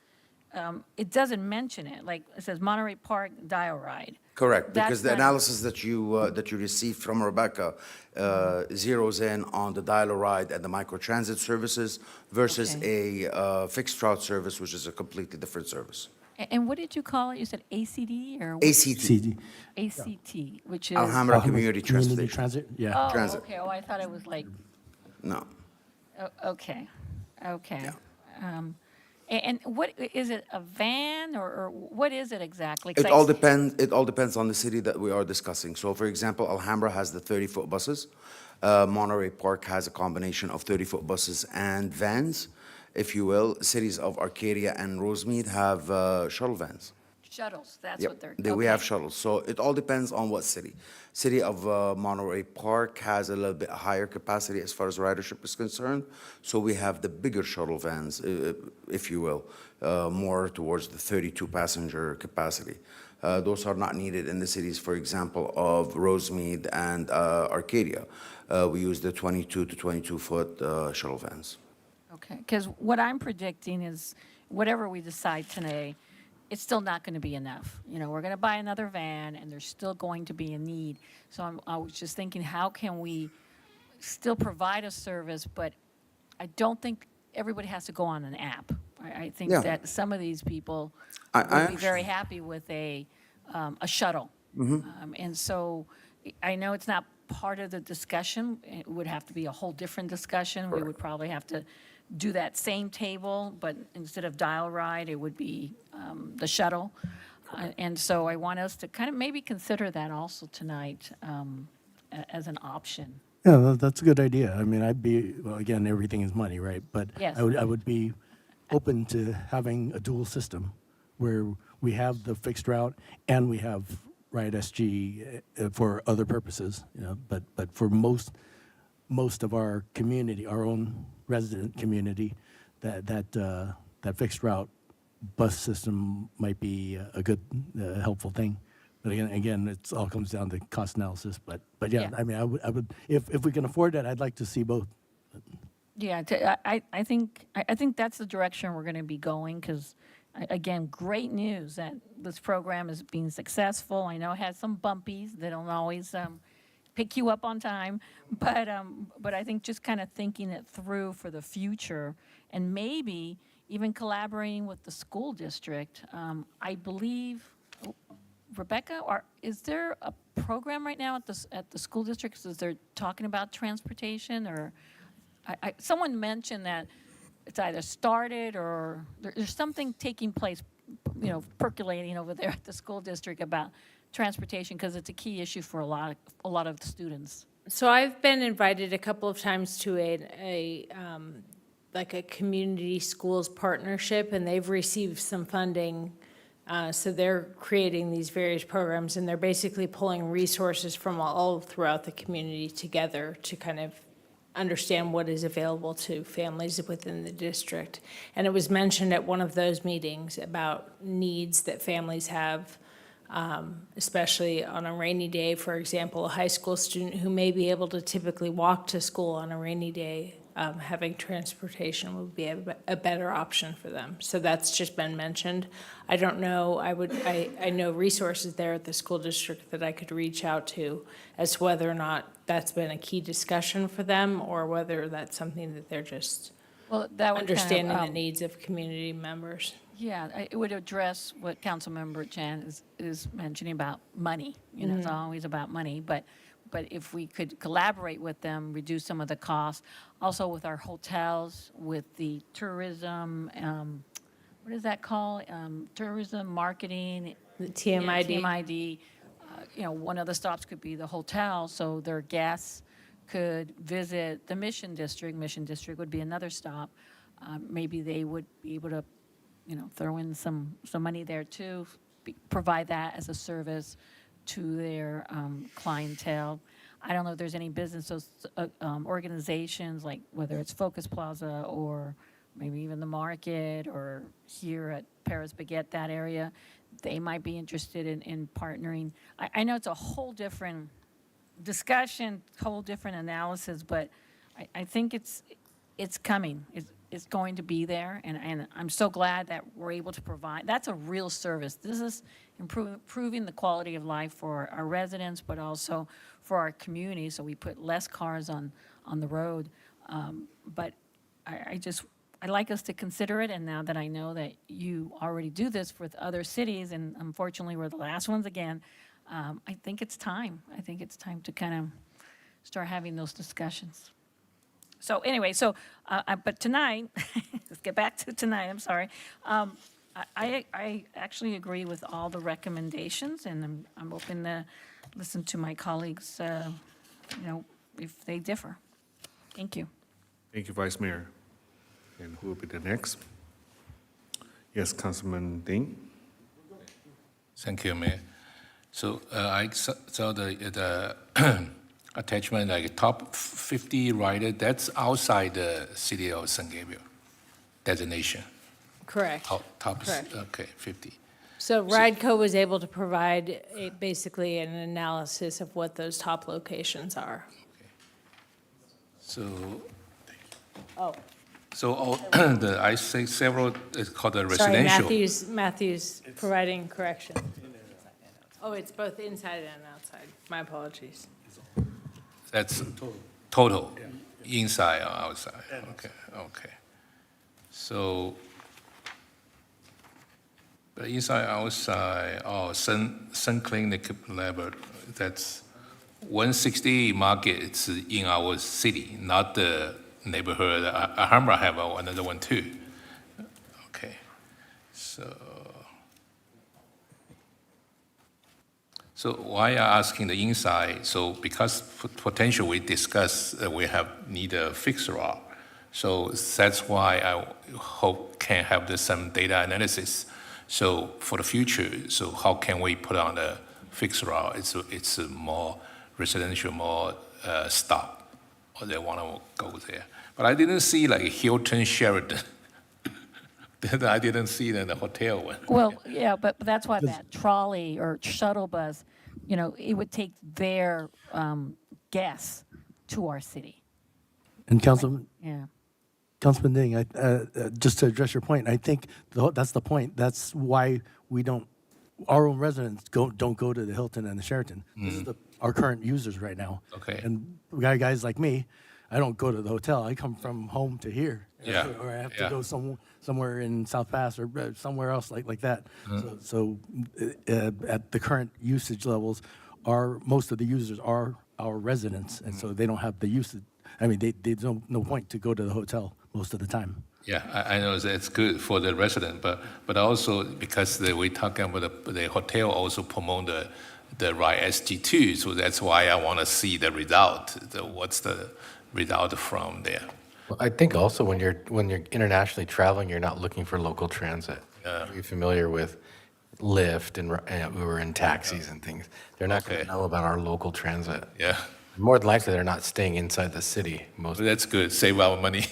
it doesn't mention it. Like, it says Monterey Park Dial Ride. Correct, because the That's not- analysis that you received from Rebecca zeroes in on the dial-a-ride and the microtransit services versus a fixed route service, which is a completely different service. And what did you call it? You said ACD or? ACT. CD. ACT, which is? Alhambra Community Community Transportation. Transit, yeah. Oh, Transit. okay. Oh, I thought it was like, No. okay, okay. And what, is it a van or what is it exactly? 'Cause It all depends. It all depends on the city that we are discussing. So, for example, Alhambra has the 30-foot buses. Monterey Park has a combination of 30-foot buses and vans, if you will. Cities of Arcadia and Rosemead have shuttle vans. Shuttles, that's Yep, what they're. we have okay. shuttles. So it all depends on what city. City of Monterey Park has a little bit higher capacity as far as ridership is concerned. So we have the bigger shuttle vans, if you will, more towards the 32-passenger capacity. Those are not needed in the cities, for example, of Rosemead and Arcadia. We use the 22 to 22-foot shuttle vans. Okay, because what I'm predicting is whatever we decide today, it's still not going to be enough. You know, we're going to buy another van, and there's still going to be a need. So I was just thinking, how can we still provide a service, but I don't think everybody has to go on an app. I think Yeah. that some of these people I would be very actually- happy with a shuttle. And so I know it's not part of the discussion. It would have to be a whole different discussion. We would probably have to do that same table, but instead of dial ride, it would be the shuttle. And so I want us to kind of maybe consider that also tonight as an option. Yeah, that's a good idea. I mean, I'd be, well, again, everything is money, right? But Yes. I would be open to having a dual system where we have the fixed route and we have RideSG for other purposes, you know, but for most of our community, our own resident community, that fixed route bus system might be a good, helpful thing. But again, it all comes down to cost analysis. But yeah, Yeah. I mean, I would, if we can afford that, I'd like to see both. Yeah, I think that's the direction we're going to be going because, again, great news that this program is being successful. I know it has some bumpies. They don't always pick you up on time, but I think just kind of thinking it through for the future and maybe even collaborating with the school district. I believe, Rebecca, is there a program right now at the school districts? Is they're talking about transportation or? Someone mentioned that it's either started or there's something taking place, you know, percolating over there at the school district about transportation because it's a key issue for a lot of the students. So I've been invited a couple of times to like a community schools partnership, and they've received some funding. So they're creating these various programs, and they're basically pulling resources from all throughout the community together to kind of understand what is available to families within the district. And it was mentioned at one of those meetings about needs that families have, especially on a rainy day. For example, a high school student who may be able to typically walk to school on a rainy day, having transportation would be a better option for them. So that's just been mentioned. I don't know, I know resources there at the school district that I could reach out to as to whether or not that's been a key discussion for them or whether that's something that they're just Well, that would understanding kind of, the needs of community members. Yeah, it would address what Councilmember Chan is mentioning about money. You know, it's always about money, but if we could collaborate with them, reduce some of the costs, also with our hotels, with the tourism, what is that called? Tourism marketing. The TMID. Yeah, TMID. You know, one of the stops could be the hotel, so their guests could visit the Mission District. Mission District would be another stop. maybe they would be able to, throw in some money there too, provide that as a service to their clientele. I don't know if there's any business organizations, like whether it's Focus Plaza or maybe even the market or here at Paris Baguette, that area, they might be interested in partnering. I know it's a whole different discussion, whole different analysis, but I think it's coming. It's going to be there, and I'm so glad that we're able to provide. That's a real service. This is improving the quality of life for our residents, but also for our community, so we put less cars on the road. But I'd like us to consider it, and now that I know that you already do this with other cities, and unfortunately we're the last ones again, I think it's time. I think it's time to kind of start having those discussions. So anyway, but tonight, let's get back to tonight, I'm sorry. I actually agree with all the recommendations, and I'm open to listen to my colleagues, if they differ. Thank you. Thank you, Vice Mayor. And who will be the next? Yes, Councilman Ding. Thank you, Mayor. So I saw the attachment, like top 50 rider, that's outside the city of San Gabriel designation. Correct. Top, Correct. okay, 50. So RideCo was able to provide basically an analysis of what those top locations are. So, Oh, I say several, it's called the sorry, residential. Matthew's providing correction. Oh, it's both inside and outside. My apologies. That's total, inside or outside? Okay. So, but inside, outside, Sun Clinic Lab, that's 160 market, it's in our city, not the neighborhood. Alhambra have another one too. Okay, so why I asking the inside? So because potential we discuss, we need a fixed route. So that's why I hope can have some data analysis. So for the future, so how can we put on a fixed route? It's more residential, more stop, or they want to go there. But I didn't see like Hilton, Sheraton. I didn't see the hotel one. Well, yeah, but that's why that trolley or shuttle bus, it would take their guests to our city. And Councilman Yeah. Ding, just to address your point, I think that's the point. That's why our own residents don't go to the Hilton and the Sheraton. This is our current users right now. Okay. And guys like me, I don't go to the hotel. I come from home to here. Yeah. Or I have to go somewhere in South Pass or somewhere else like that. So at the current usage levels, most of the users are our residents, and so they don't have the usage. I mean, there's no point to go to the hotel most of the time. Yeah, I know that's good for the resident, but also because we're talking about the hotel also promote the RideSG too, so that's why I want to see the result. What's the result from there? Well, I think also when you're internationally traveling, you're not looking for local transit. You're familiar with Lyft and Uber and taxis and things. They're not going to know about our local transit. Yeah. More than likely, they're not staying inside the city. That's good. Save our money.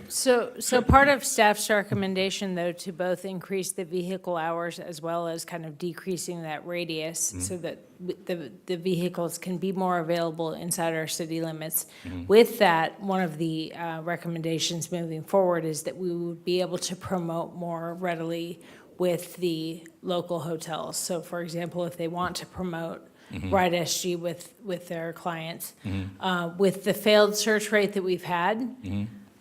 So part of staff's recommendation, though, to both increase the vehicle hours as well as kind of decreasing that radius so that the vehicles can be more available inside our city limits. With that, one of the recommendations moving forward is that we would be able to promote more readily with the local hotels. So for example, if they want to promote RideSG with their clients. With the failed search rate that we've had,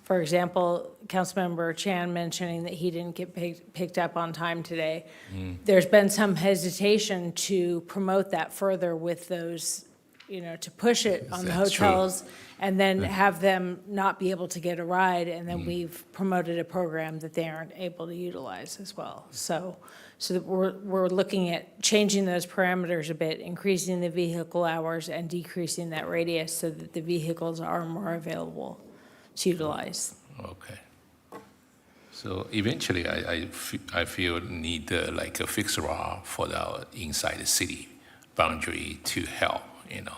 for example, Councilmember Chan mentioning that he didn't get picked up on time today, there's been some hesitation to promote that further with those, to push it on the hotels and then have them not be able to get a ride, and then we've promoted a program that they aren't able to utilize as well. So that we're looking at changing those parameters a bit, increasing the vehicle hours and decreasing that radius so that the vehicles are more available to utilize. Okay. So eventually, I feel need like a fixed route for the inside the city boundary to help, you know.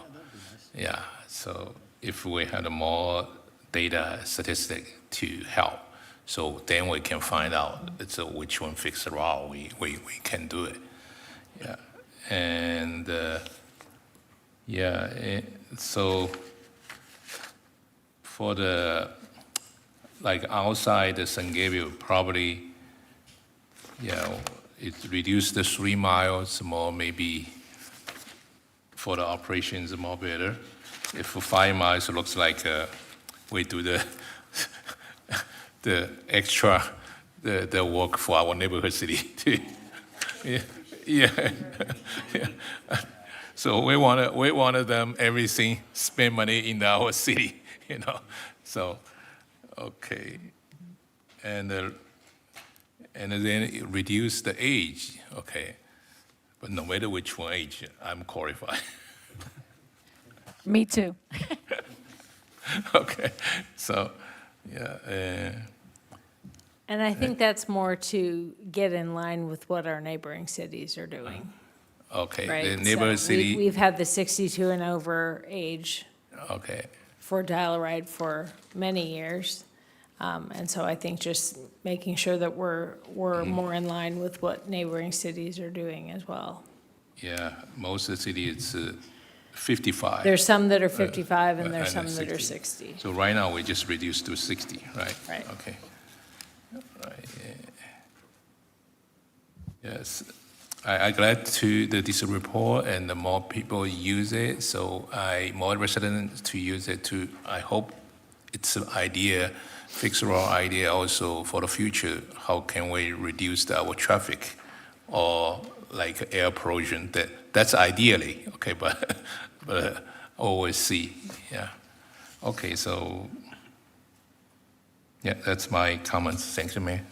Yeah, so if we had more data statistic to help, so then we can find out which one fixed route we can do it. Yeah, and so for the like outside the San Gabriel, probably, it reduced the 3 miles more, maybe for the operations more better. If for 5 miles, it looks like we do the extra, the work for our neighborhood city too. Yeah. So we wanted them everything spend money in our city, you know. So. Okay, and then it reduce the age. Okay, but no matter which one age, I'm qualified. Me too. Okay, so yeah. And I think that's more to get in line with what our neighboring cities are doing. Okay, Right? the neighbor So city. We've had the 62 and over age Okay, for dial-a-ride for many years. And so I think just making sure that we're more in line with what neighboring cities are doing as well. yeah, most of the city it's 55. There's some that are 55 and there's and some that are 60. So right now we just reduced to 60, right? Right. Okay. Right. Yes. I'm glad to this report and the more people use it, so more residents to use it too. I hope it's an idea, fix our idea also for the future. How can we reduce our traffic or like air pollution? That's ideally, okay, but always see, yeah. Okay, so, yeah, that's my comments. Thank you, Mayor.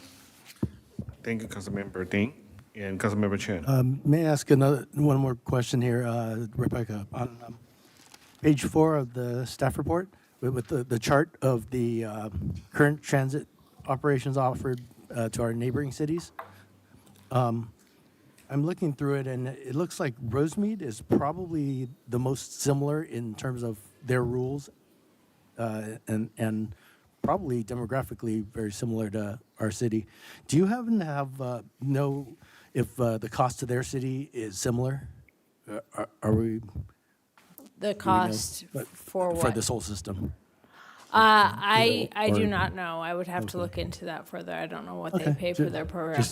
Thank you, Councilmember Ding. And Councilmember Chen. May I ask one more question here, Rebecca? On page 4 of the staff report, with the chart of the current transit operations offered to our neighboring cities, I'm looking through it, and it looks like Rosemead is probably the most similar in terms of their rules, and probably demographically very similar to our city. Do you happen to know if the cost to their city is similar? Are we? The cost for what? For this whole system? I do or- not know. I would have to look into that further. I don't know what they pay for their program.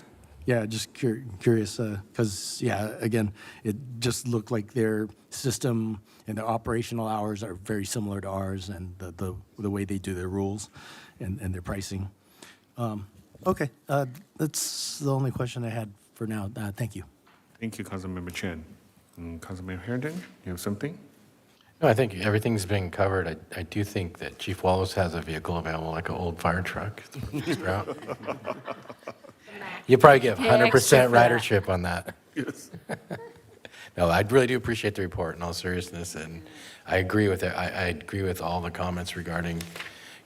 Just curious, because, again, it just looked like their system and their operational hours are very similar to ours, and the way they do their rules and their pricing. Okay, that's the only question I had for now. Thank you. Thank you, Councilmember Chen. Councilmember Harrington, you have something? No, I think everything's been covered. I do think that Chief Wallace has a vehicle available, like an old fire truck. You probably get Pay extra 100% for that. ridership on that. Yes. No, I really do appreciate the report in all seriousness, and I agree with it. I agree with all the comments regarding,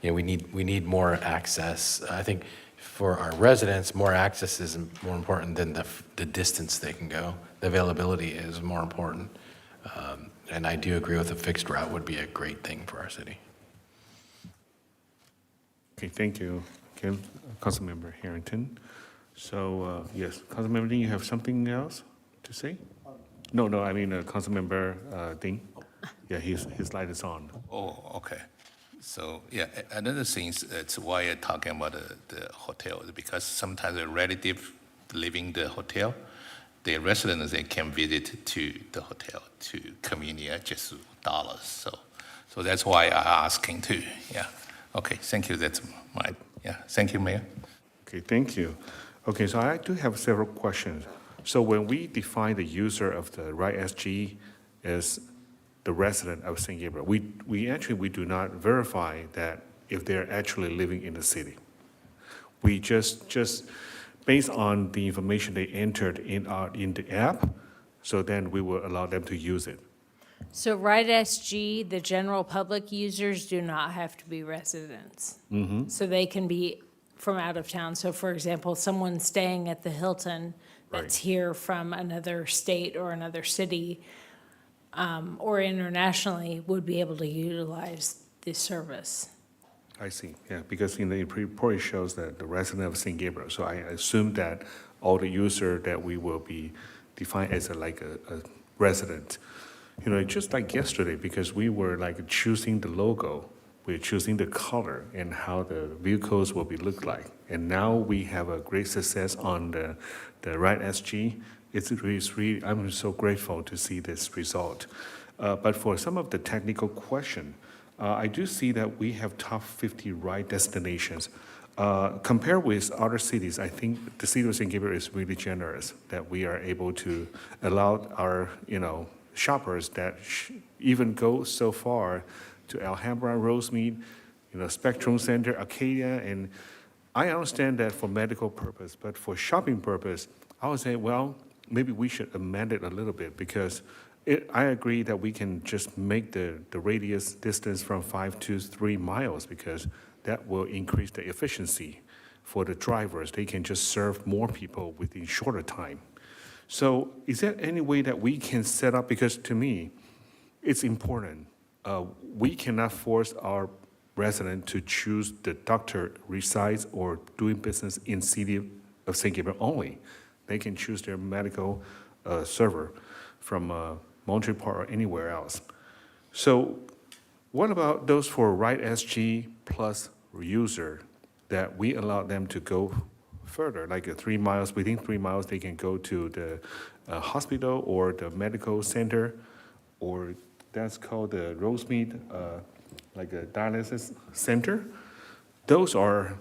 we need more access. I think for our residents, more access is more important than the distance they can go. The availability is more important. And I do agree with a fixed route would be a great thing for our city. Okay, thank you, Councilmember Harrington. So, yes, Councilmember Ding, you have something else to say? No, I mean, Councilmember Ding. Yeah, his light is on. Oh, okay. So, yeah, another thing is it's why I'm talking about the hotel, because sometimes a relative living the hotel, the residents, they can visit to the hotel to community at just dollars. So that's why I'm asking too, yeah. Okay, thank you, that's thank you, Mayor. Okay, thank you. Okay, so I do have several questions. So when we define the user of the RideSG as the resident of San Gabriel, we do not verify that if they're actually living in the city. We just based on the information they entered in the app, so then we will allow them to use it. So RideSG, the general public users do not have to be residents. So they can be from out of town. So for example, someone staying at the Hilton that's here from another state or another city or internationally would be able to utilize this service. I see, yeah, because in the report it shows that the resident of St. Gabriel, so I assume that all the user that we will be defined as like a resident. You know, just like yesterday, because we were like choosing the logo, we're choosing the color and how the vehicles will be look like. And now we have a great success on the RideSG. It's really, I'm so grateful to see this result. But for some of the technical question, I do see that we have top 50 ride destinations. Compared with other cities, I think the city of St. Gabriel is really generous that we are able to allow our, shoppers that even go so far to Alhambra, Rosemead, Spectrum Center, Arcadia, and I understand that for medical purpose, but for shopping purpose, I would say, well, maybe we should amend it a little bit because I agree that we can just make the radius distance from 5 to 3 miles because that will increase the efficiency for the drivers. They can just serve more people within shorter time. So is there any way that we can set up, because to me, it's important. We cannot force our resident to choose the doctor resides or doing business in city of St. Gabriel only. They can choose their medical server from Montreal Park or anywhere else. So what about those for RideSG plus user that we allow them to go further, like 3 miles, within 3 miles, they can go to the hospital or the medical center, or that's called the Rosemead, like a dialysis center. Those are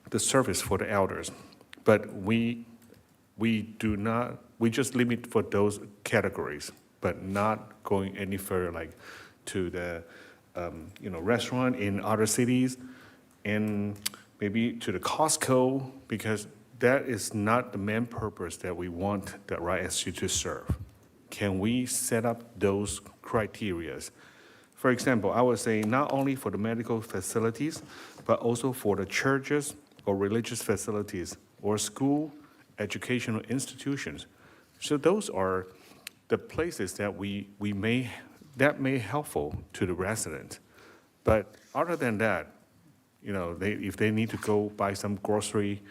the service for the elders, but we just limit for those categories, but not going any further, like to the restaurant in other cities, and maybe to the Costco, because that is not the main purpose that we want the RideSG to serve. Can we set up those criterias? For example, I would say not only for the medical facilities, but also for the churches or religious facilities or school, educational institutions. So those are the places that that may helpful to the resident. But other than that, if they need to go buy some grocery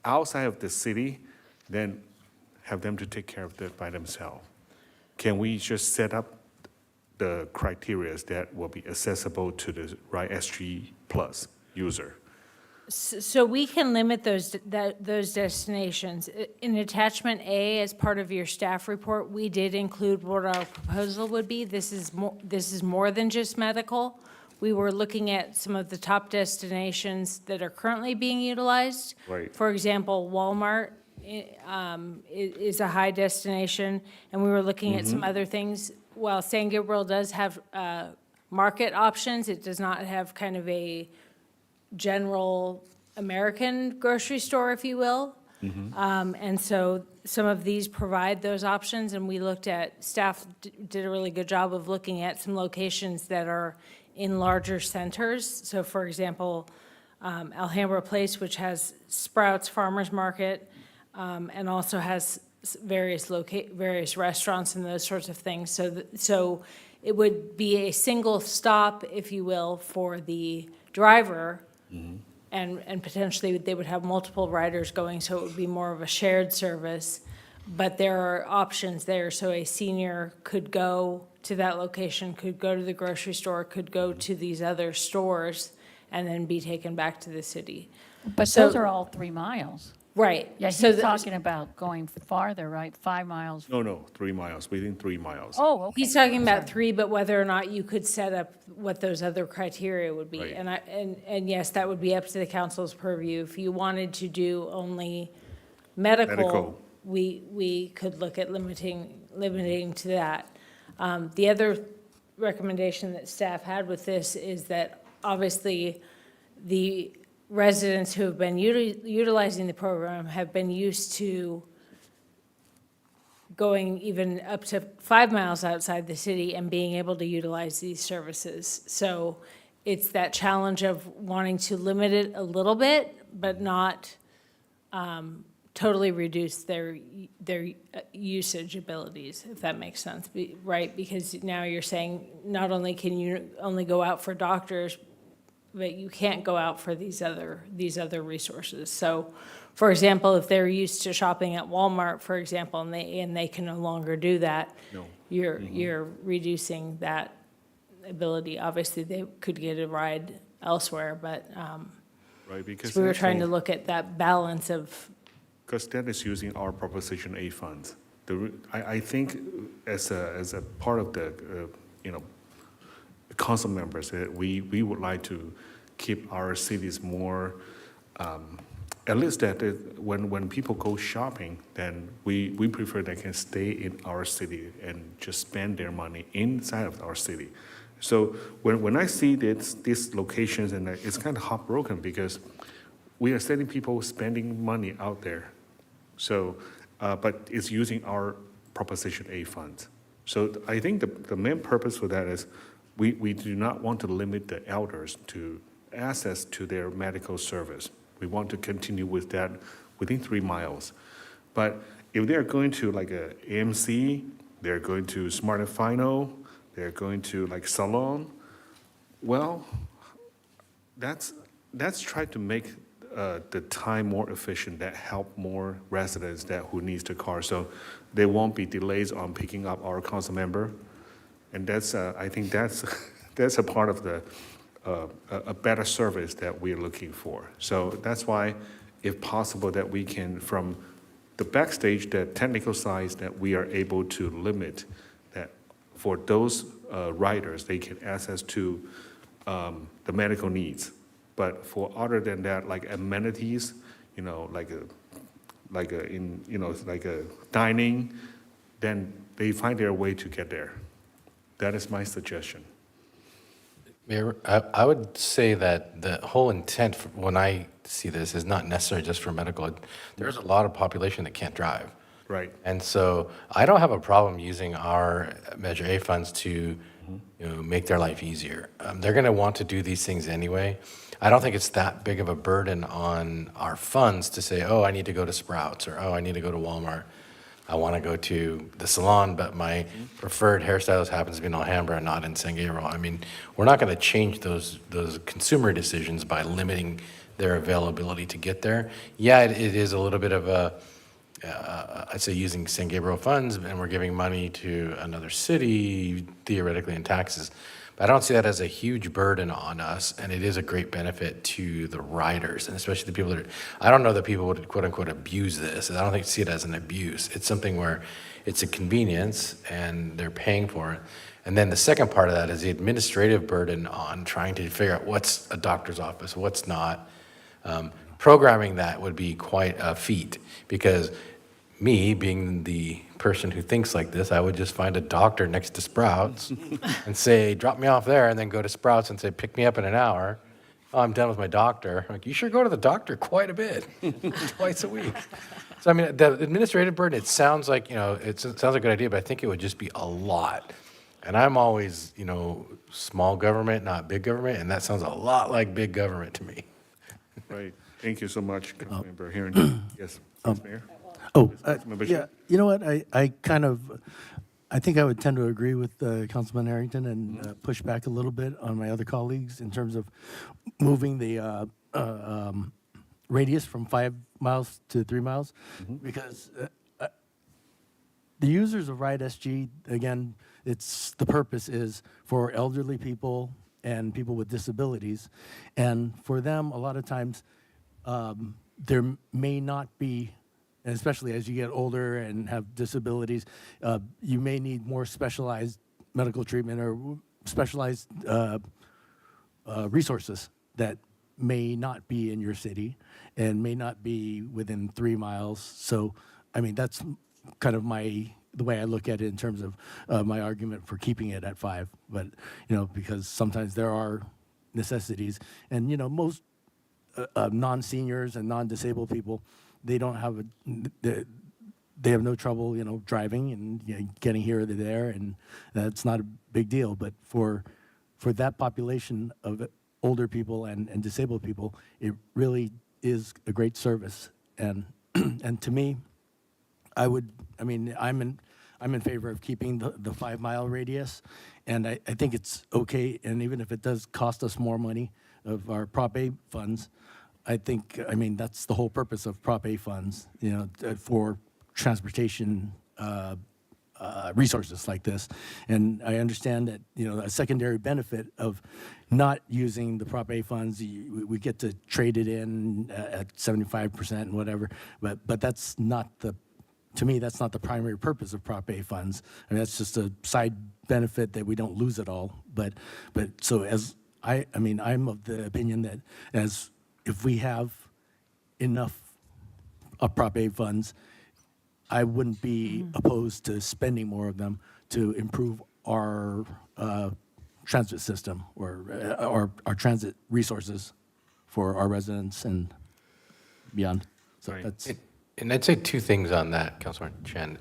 outside of the city, then have them to take care of that by themselves. Can we just set up the criteria that will be accessible to the RideSG Plus user? So we can limit those destinations. In attachment A, as part of your staff report, we did include what our proposal would be. This is more than just medical. We were looking at some of the top destinations that are currently being utilized. Right. For example, Walmart is a high destination, and we were looking at some other things. While San Gabriel does have market options, it does not have kind of a general American grocery store, if you will. And so some of these provide those options, and we looked at, staff did a really good job of looking at some locations that are in larger centers. So for example, Alhambra Place, which has Sprouts Farmers Market, and also has various restaurants and those sorts of things. So it would be a single stop, if you will, for the driver, and potentially they would have multiple riders going, so it would be more of a shared service. But there are options there, so a senior could go to that location, could go to the grocery store, could go to these other stores, and then be taken back to the city. But those are all 3 miles. Right. Yeah, So he's talking about going farther, right? 5 miles. No, 3 miles, within 3 miles. Oh, okay. He's talking about 3, but whether or not you could set up what those other criteria would be. Right. And yes, that would be up to the council's purview. If you wanted to do only medical, we could look at limiting to that. The other recommendation that staff had with this is that obviously the residents who have been utilizing the program have been used to going even up to 5 miles outside the city and being able to utilize these services. So it's that challenge of wanting to limit it a little bit, but not totally reduce their usage abilities, if that makes sense, right? Because now you're saying not only can you only go out for doctors, but you can't go out for these other resources. So, for example, if they're used to shopping at Walmart, for example, and they can no longer do that, you're reducing that ability. Obviously, they could get a ride elsewhere, but Right, because so we were trying to actually- look at that balance of. Because that is using our Proposition A funds. I think as a part of the, council members, we would like to keep our cities more, at least that when people go shopping, then we prefer they can stay in our city and just spend their money inside of our city. So when I see these locations, and it's kind of heartbroken because we are sending people spending money out there. So, but it's using our Proposition A funds. So I think the main purpose for that is we do not want to limit the elders to access to their medical service. We want to continue with that within 3 miles. But if they're going to like a AMC, they're going to Smart and Final, they're going to like Salon, well, that's try to make the time more efficient, that help more residents who needs the car. So there won't be delays on picking up our council member. And that's, I think that's a part of the a better service that we're looking for. So that's why, if possible, that we can, from the backstage, the technical side, that we are able to limit that for those riders, they can access to the medical needs. But for other than that, like amenities, like a dining, then they find their way to get there. That is my suggestion. Mayor, I would say that the whole intent when I see this is not necessarily just for medical. There's a lot of population that can't drive. Right. And so I don't have a problem using our Measure A funds to make their life easier. They're going to want to do these things anyway. I don't think it's that big of a burden on our funds to say, oh, I need to go to Sprouts, or oh, I need to go to Walmart. I want to go to the salon, but my preferred hairstylist happens to be in Alhambra and not in San Gabriel. I mean, we're not going to change those consumer decisions by limiting their availability to get there. Yeah, it is a little bit of a, I'd say using San Gabriel funds, and we're giving money to another city, theoretically in taxes. But I don't see that as a huge burden on us, and it is a great benefit to the riders, and especially the people that I don't know that people would quote unquote abuse this. I don't see it as an abuse. It's something where it's a convenience and they're paying for it. And then the second part of that is the administrative burden on trying to figure out what's a doctor's office, what's not. Programming that would be quite a feat, because me being the person who thinks like this, I would just find a doctor next to Sprouts and say, drop me off there, and then go to Sprouts and say, pick me up in an hour. Oh, I'm done with my doctor. Like, you sure go to the doctor quite a bit, twice a week. So, I mean, the administrative burden, it sounds like, it sounds like a good idea, but I think it would just be a lot. And I'm always, small government, not big government, and that sounds a lot like big government to me. Right. Thank you so much, Councilmember Harrington. Yes, Vice Mayor. Yeah, you know what, I think I would tend to agree with Councilman Harrington and push back a little bit on my other colleagues in terms of moving the radius from 5 miles to 3 miles, because the users of RideSG, again, the purpose is for elderly people and people with disabilities, and for them, a lot of times, there may not be, and especially as you get older and have disabilities, you may need more specialized medical treatment or specialized resources that may not be in your city and may not be within 3 miles. So, I mean, that's kind of the way I look at it in terms of my argument for keeping it at 5. But, because sometimes there are necessities, and, most non-seniors and non-disabled people, they don't have they have no trouble, driving and getting here or there, and that's not a big deal. But for that population of older people and disabled people, it really is a great service. And, and to me, I'm in favor of keeping the 5 mile radius. And I think it's okay. And even if it does cost us more money of our Prop A funds, that's the whole purpose of Prop A funds, for transportation resources like this. And I understand that, a secondary benefit of not using the Prop A funds, we get to trade it in at 75% and whatever, but that's not to me, that's not the primary purpose of Prop A funds. I mean, that's just a side benefit that we don't lose it all. But so I'm of the opinion that if we have enough of Prop A funds, I wouldn't be opposed to spending more of them to improve our transit system or our transit resources for our residents and beyond. So that's. And I'd say two things on that, Councilor Chen.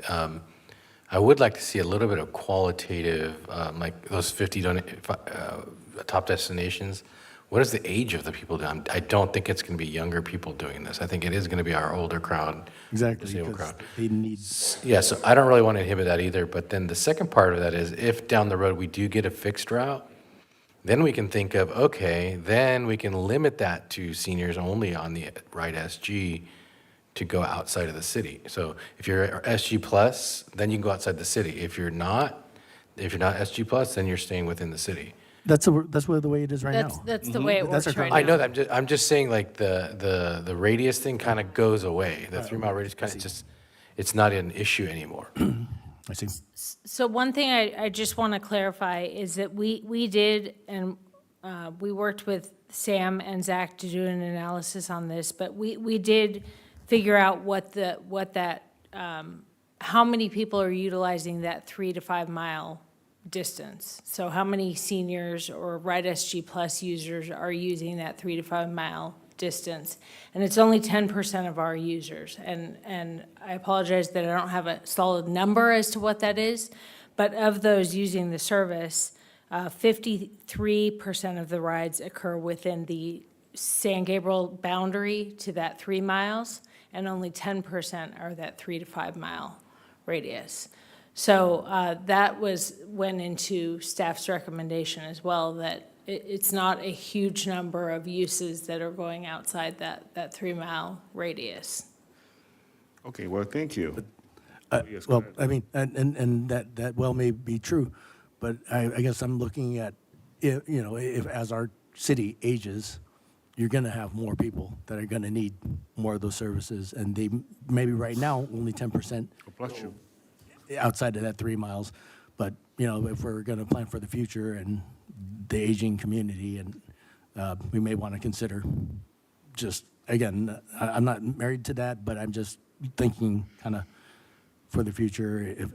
I would like to see a little bit of qualitative, like those 50 top destinations. What is the age of the people doing? I don't think it's going to be younger people doing this. I think it is going to be our older crowd, Exactly, disabled because crowd. they need. Yeah, so I don't really want to inhibit that either. But then the second part of that is if down the road we do get a fixed route, then we can think of, okay, then we can limit that to seniors only on the RideSG to go outside of the city. So if you're SG plus, then you can go outside the city. If you're not SG plus, then you're staying within the city. That's the way it is right now. That's the way it That's works our right I now. know that. I'm just saying, like the radius thing kind of goes away. The 3 mile radius kind of just, it's not an issue anymore. I see. So one thing I just want to clarify is that we did, and we worked with Sam and Zach to do an analysis on this, but we did figure out how many people are utilizing that 3 to 5 mile distance. So how many seniors or RideSG Plus users are using that 3 to 5 mile distance? And it's only 10% of our users. And I apologize that I don't have a solid number as to what that is, but of those using the service, 53% of the rides occur within the San Gabriel boundary to that 3 miles, and only 10% are that 3 to 5 mile radius. So that went into staff's recommendation as well, that it's not a huge number of uses that are going outside that 3 mile radius. Okay, well, thank you. Yes, go Well, ahead. and that well may be true, but I guess I'm looking at, if as our city ages, you're going to have more people that are going to need more of those services, and they maybe right now only 10% Bless you. outside of that 3 miles, but if we're going to plan for the future and the aging community, and we may want to consider just, again, I'm not married to that, but I'm just thinking kind of for the future, if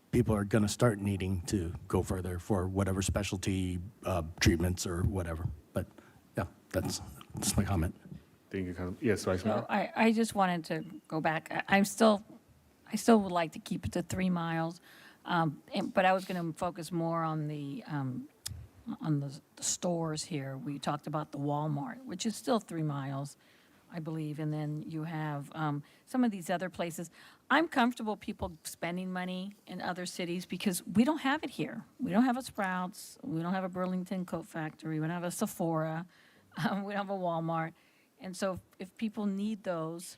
people are going to start needing to go further for whatever specialty treatments or whatever. But yeah, that's my comment. Thank you, Council. Yes, Vice Mayor. So I just wanted to go back. I still would like to keep it to 3 miles, but I was going to focus more on the stores here. We talked about the Walmart, which is still 3 miles, I believe, and then you have some of these other places. I'm comfortable people spending money in other cities because we don't have it here. We don't have a Sprouts, we don't have a Burlington Coat Factory, we don't have a Sephora, we don't have a Walmart. And so if people need those,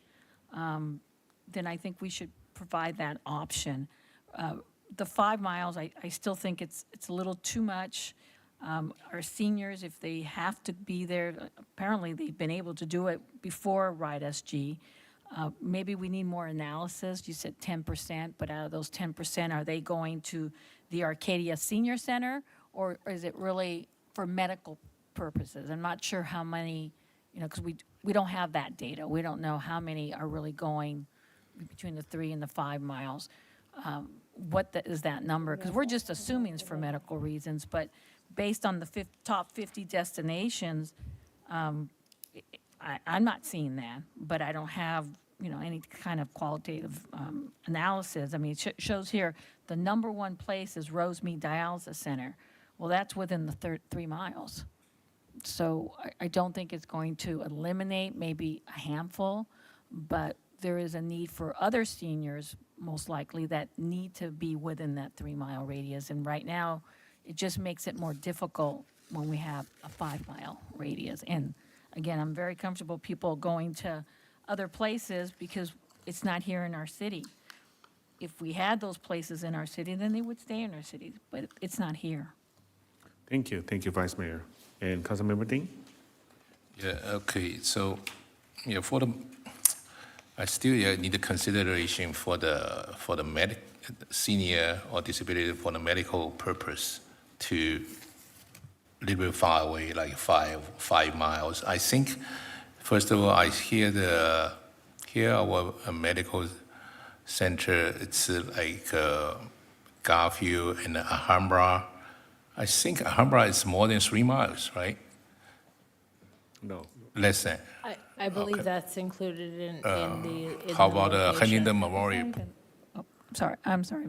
then I think we should provide that option. The 5 miles, I still think it's a little too much. Our seniors, if they have to be there, apparently they've been able to do it before RideSG. Maybe we need more analysis. You said 10%, but out of those 10%, are they going to the Arcadia Senior Center, or is it really for medical purposes? I'm not sure how many, because we don't have that data. We don't know how many are really going between the 3 and the 5 miles. What is that number? Because we're just assuming it's for medical reasons, but based on the top 50 destinations, I'm not seeing that, but I don't have, any kind of qualitative analysis. I mean, it shows here the number 1 place is Rosemead Dialysis Center. Well, that's within the 3 miles. So I don't think it's going to eliminate maybe a handful, but there is a need for other seniors, most likely, that need to be within that 3-mile radius. And right now, it just makes it more difficult when we have a 5-mile radius. And again, I'm very comfortable people going to other places because it's not here in our city. If we had those places in our city, then they would stay in our city, but it's not here. Thank you, Vice Mayor. And Councilmember Dean? Yeah, okay, so, yeah, I still need a consideration for the senior or disability for the medical purpose to a little bit far away, like 5 miles. I think, first of all, I hear our medical center, it's like Garfield and Alhambra. I think Alhambra is more than 3 miles, right? No. Less than. I believe that's included in the. How about Huntington Memorial? I'm sorry.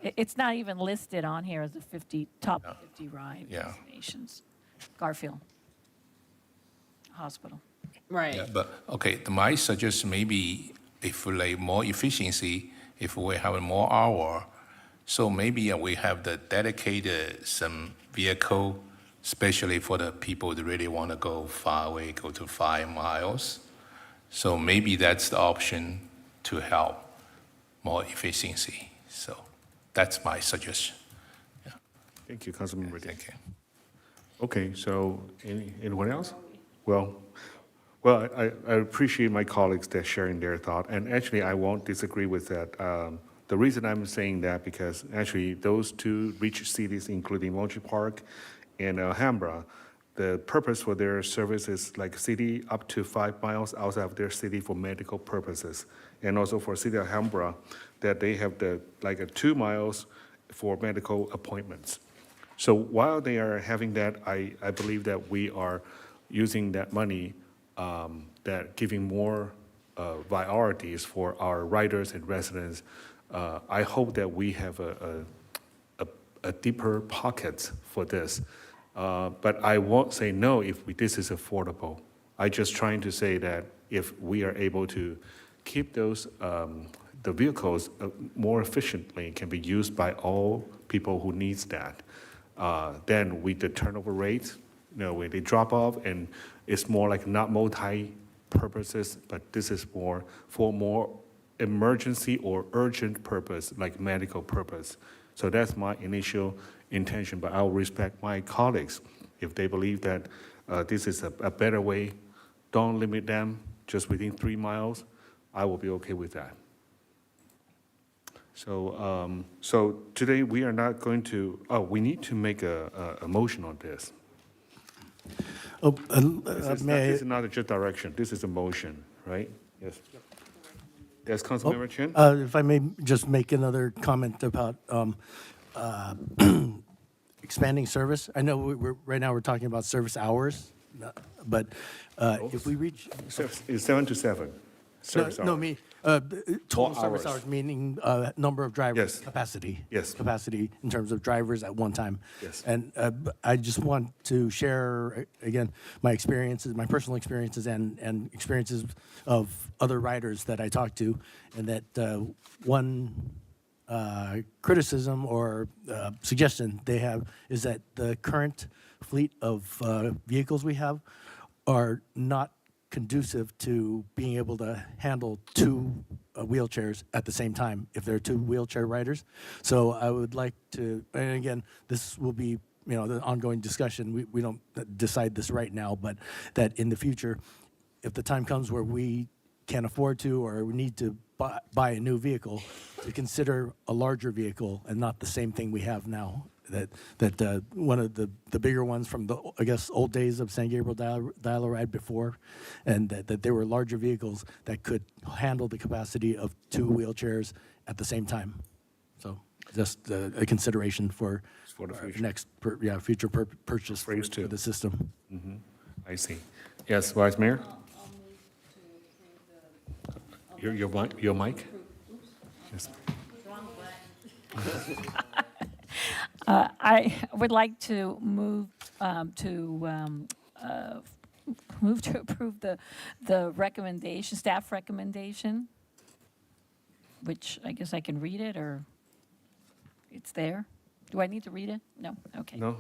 It's not even listed on here as the top 50 ride destinations. Garfield Hospital. Right. Yeah, but, okay, my suggestion maybe if like more efficiency, if we have more hour, so maybe we have the dedicated some vehicle, especially for the people that really want to go far away, go to 5 miles. So maybe that's the option to help more efficiency. So that's my suggestion. Yeah. Thank you, Councilmember Dean. Thank you. Okay, so anyone else? Well, I appreciate my colleagues that sharing their thought, and actually I won't disagree with that. The reason I'm saying that because actually those two rich cities, including Mochi Park and Alhambra, the purpose for their service is like city up to 5 miles outside of their city for medical purposes, and also for City of Alhambra, that they have the like a 2 miles for medical appointments. So while they are having that, I believe that we are using that money, that giving more priorities for our riders and residents. I hope that we have a deeper pockets for this. But I won't say no if this is affordable. I just trying to say that if we are able to keep those the vehicles more efficiently, can be used by all people who needs that. Then with the turnover rate, when they drop off, and it's more like not multi-purposes, but this is more for more emergency or urgent purpose, like medical purpose. So that's my initial intention, but I'll respect my colleagues. If they believe that this is a better way, don't limit them just within 3 miles, I will be okay with that. So today we are not going to, we need to make a motion on this. This is not just direction, this is a motion, right? Yes. Yes, Councilmember Chen? If I may just make another comment about expanding service. I know right now we're talking about service hours, but if we reach. It's 7 to 7. Service No, hours. total service hours. hours, meaning number of drivers. Yes. Capacity. Yes. Capacity in terms of drivers at one time. Yes. And I just want to share, again, my experiences, my personal experiences and experiences of other riders that I talked to, and that one criticism or suggestion they have is that the current fleet of vehicles we have are not conducive to being able to handle 2 wheelchairs at the same time if there are 2 wheelchair riders. So I would like to, and again, this will be the ongoing discussion. We don't decide this right now, but that in the future, if the time comes where we can't afford to or we need to buy a new vehicle, to consider a larger vehicle and not the same thing we have now. That one of the bigger ones from the, I guess, old days of San Gabriel Dial-A-Ride before, and that there were larger vehicles that could handle the capacity of 2 wheelchairs at the same time. So just a consideration for the future. Next future purchase for the system. Mm-hmm. I see. Yes, Vice Mayor? Your mic? Yes. I would like to move to move to approve the recommendation, staff recommendation, which I guess I can read it, or it's there. Do I need to read it? No? Okay. No?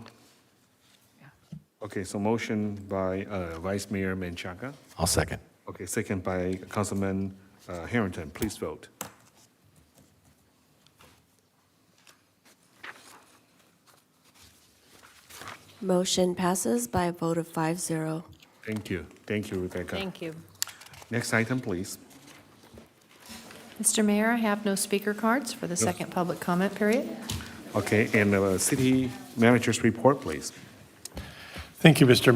Okay, so motion by Vice Mayor Menchaca. I'll second. Okay, second by Councilman Harrington. Please vote. Motion passes by a vote of 5-0. Thank you. Thank you, Rebecca. Thank you. Next item, please. Mr. Mayor, I have no speaker cards for the second public comment period. Okay, and the city manager's report, please. Thank you, Mr.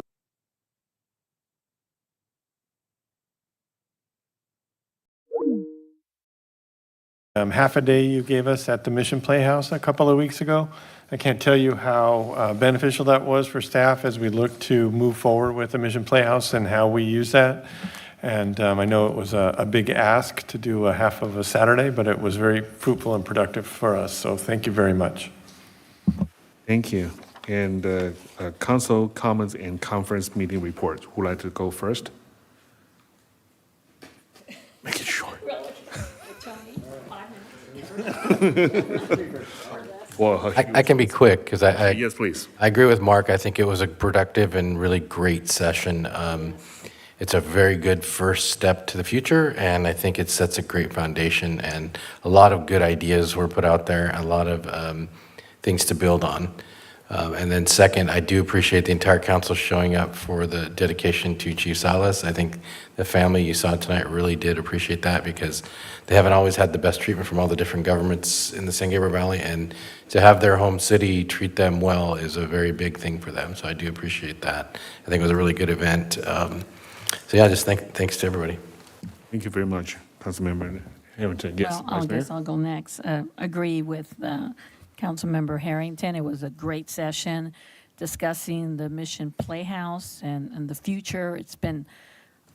Half a day you gave us at the Mission Playhouse a couple of weeks ago. I can't tell you how beneficial that was for staff as we look to move forward with the Mission Playhouse and how we use that. And I know it was a big ask to do a half of a Saturday, but it was very fruitful and productive for us. So thank you very much. Thank you. And council comments and conference meeting reports. Who would like to go first? Make it short. Well, I can be quick because yes, please. I agree with Mark. I think it was a productive and really great session. It's a very good first step to the future, and I think it sets a great foundation, and a lot of good ideas were put out there, a lot of things to build on. And then second, I do appreciate the entire council showing up for the dedication to Chief Salas. I think the family you saw tonight really did appreciate that because they haven't always had the best treatment from all the different governments in the San Gabriel Valley, and to have their home city treat them well is a very big thing for them. So I do appreciate that. I think it was a really good event. So yeah, just thanks to everybody. Thank you very much, Councilmember Harrington. Yes, Well, I Vice Mayor? guess I'll go next. Agree with Councilmember Harrington. It was a great session discussing the Mission Playhouse and the future. It's been,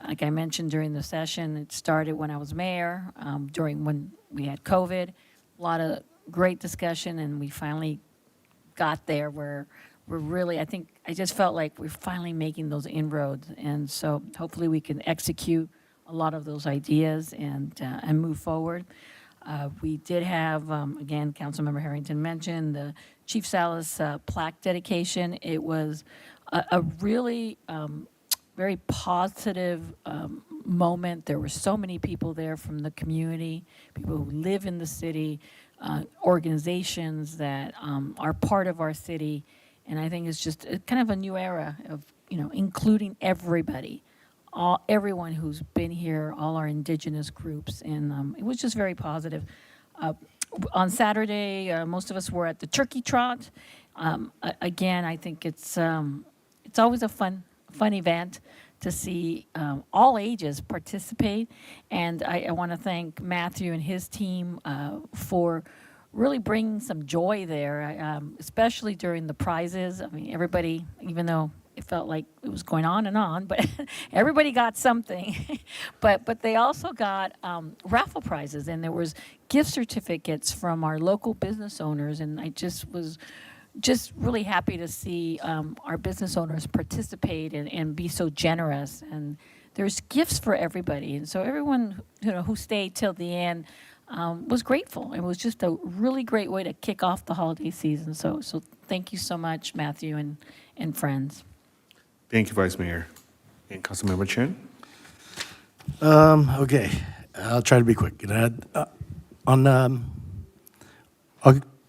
like I mentioned during the session, it started when I was mayor, during when we had COVID. A lot of great discussion, and we finally got there where we're really, I just felt like we're finally making those inroads. And so hopefully we can execute a lot of those ideas and move forward. We did have, again, Councilmember Harrington mentioned the Chief Salas plaque dedication. It was a really very positive moment. There were so many people there from the community, people who live in the city, organizations that are part of our city. And I think it's just kind of a new era of, including everybody. Everyone who's been here, all our indigenous groups, and it was just very positive. On Saturday, most of us were at the Turkey Trot. Again, I think it's always a fun event to see all ages participate, and I want to thank Matthew and his team for really bringing some joy there, especially during the prizes. I mean, everybody, even though it felt like it was going on, but everybody got something. but they also got raffle prizes, and there was gift certificates from our local business owners, and I just was really happy to see our business owners participate and be so generous. And there's gifts for everybody, and so everyone who stayed till the end was grateful. It was just a really great way to kick off the holiday season. So thank you so much, Matthew and friends. Thank you, Vice Mayor. And Councilmember Chen? Okay, I'll try to be quick. On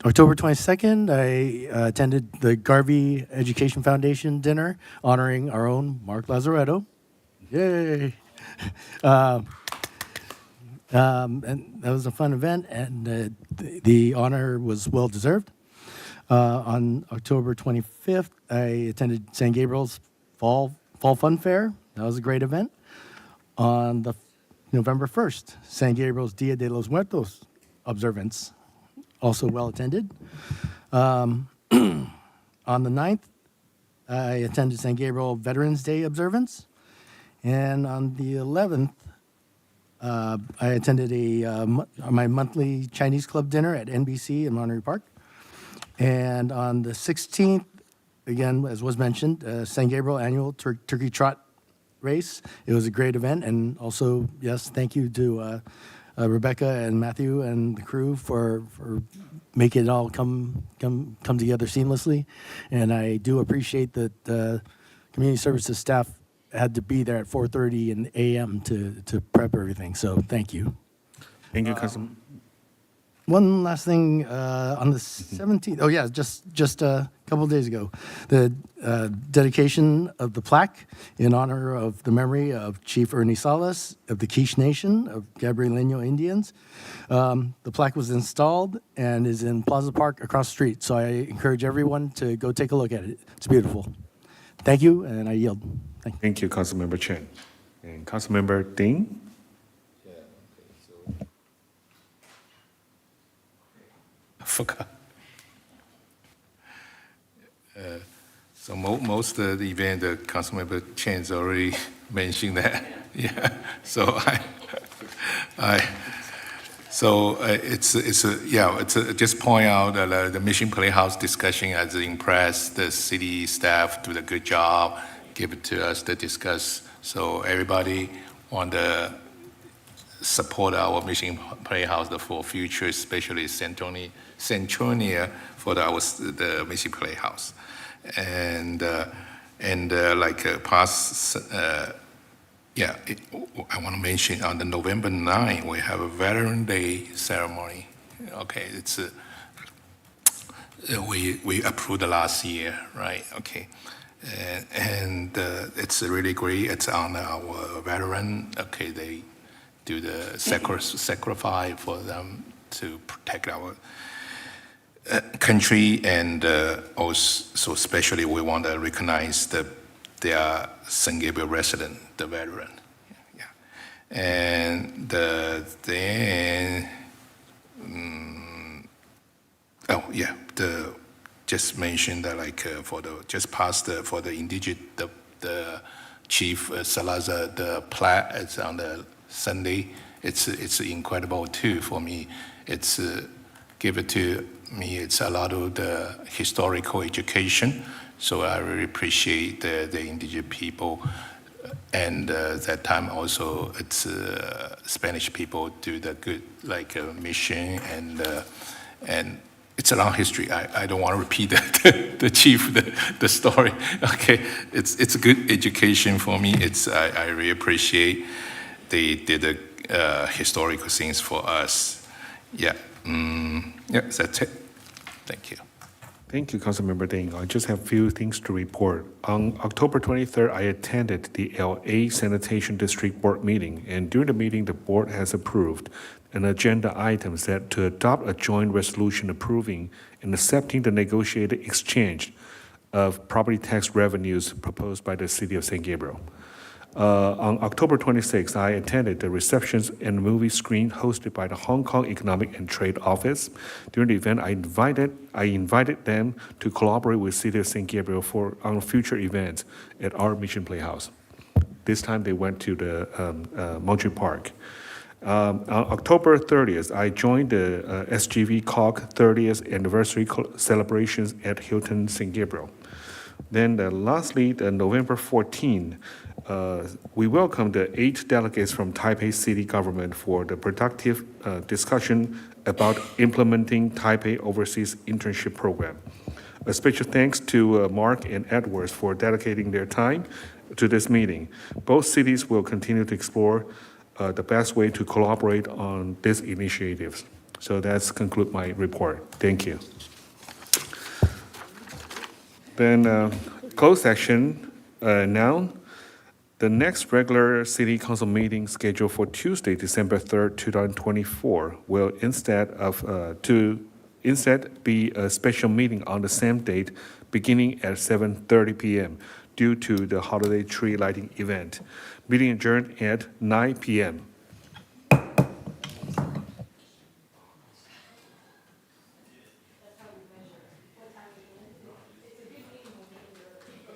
October 22nd, I attended the Garvey Education Foundation dinner honoring our own Mark Lazaretto. Yay! And that was a fun event, and the honor was well deserved. On October 25th, I attended San Gabriel's Fall Fun Fair. That was a great event. On the November 1st, San Gabriel's Dia de los Muertos observance, also well attended. On the 9th, I attended San Gabriel Veterans Day observance. And on the 11th, I attended my monthly Chinese club dinner at NBC in Monterey Park. And on the 16th, again, as was mentioned, San Gabriel Annual Turkey Trot Race. It was a great event, and also, yes, thank you to Rebecca and Matthew and the crew for making it all come together seamlessly. And I do appreciate that community services staff had to be there at 4:30 in a.m. to prep everything. So thank you. Thank you, Councilman. One last thing, on the 17th, oh yeah, just a couple of days ago, the dedication of the plaque in honor of the memory of Chief Ernie Salas of the Quiche Nation of Gabrielino Indians. The plaque was installed and is in Plaza Park across the street, so I encourage everyone to go take a look at it. It's beautiful. Thank you, and I yield. Thank you, Councilmember Chen. And Councilmember Ding? I forgot. So most of the event, the Councilmember Chen's already mentioned that. Yeah. So just point out that the Mission Playhouse discussion has impressed the city staff, do a good job, give it to us to discuss. So everybody want to support our Mission Playhouse for future, especially Centronia for the Mission Playhouse. And I want to mention on the November 9th, we have a Veteran Day ceremony. Okay, it's we approved last year, right? Okay, and it's really great. It's on our veteran. Okay, they do the sacrifice for them to protect our country, and also especially we want to recognize they are San Gabriel resident, the veteran. Yeah. And then, just mentioned that for the indigenous, the Chief Salazar, the plaque, it's on the Sunday. It's incredible too for me. It's give it to me. It's a lot of the historical education. So I really appreciate the indigenous people. And that time also, it's Spanish people do the good mission, and it's a long history. I don't want to repeat the story. Okay, it's a good education for me. I really appreciate they did the historical things for us. Yeah. That's it. Thank you. Thank you, Councilmember Ding. I just have a few things to report. On October 23rd, I attended the LA Sanitation District Board meeting, and during the meeting, the board has approved an agenda item set to adopt a joint resolution approving and accepting the negotiated exchange of property tax revenues proposed by the City of San Gabriel. On October 26th, I attended the receptions and movie screen hosted by the Hong Kong Economic and Trade Office. During the event, I invited them to collaborate with City of San Gabriel on future events at our Mission Playhouse. This time, they went to the Montreal Park. On October 30th, I joined the SGV COG 30th anniversary celebrations at Hilton San Gabriel. Then lastly, the November 14th, we welcomed the 8 delegates from Taipei City Government for the productive discussion about implementing Taipei Overseas Internship Program. A special thanks to Mark and Edwards for dedicating their time to this meeting. Both cities will continue to explore the best way to collaborate on these initiatives. So that's conclude my report. Thank you. Then closed session now. The next regular City Council meeting scheduled for Tuesday, December 3rd, 2024 will instead be a special meeting on the same date beginning at 7:30 p.m. due to the holiday tree lighting event. Meeting adjourned at 9 p.m.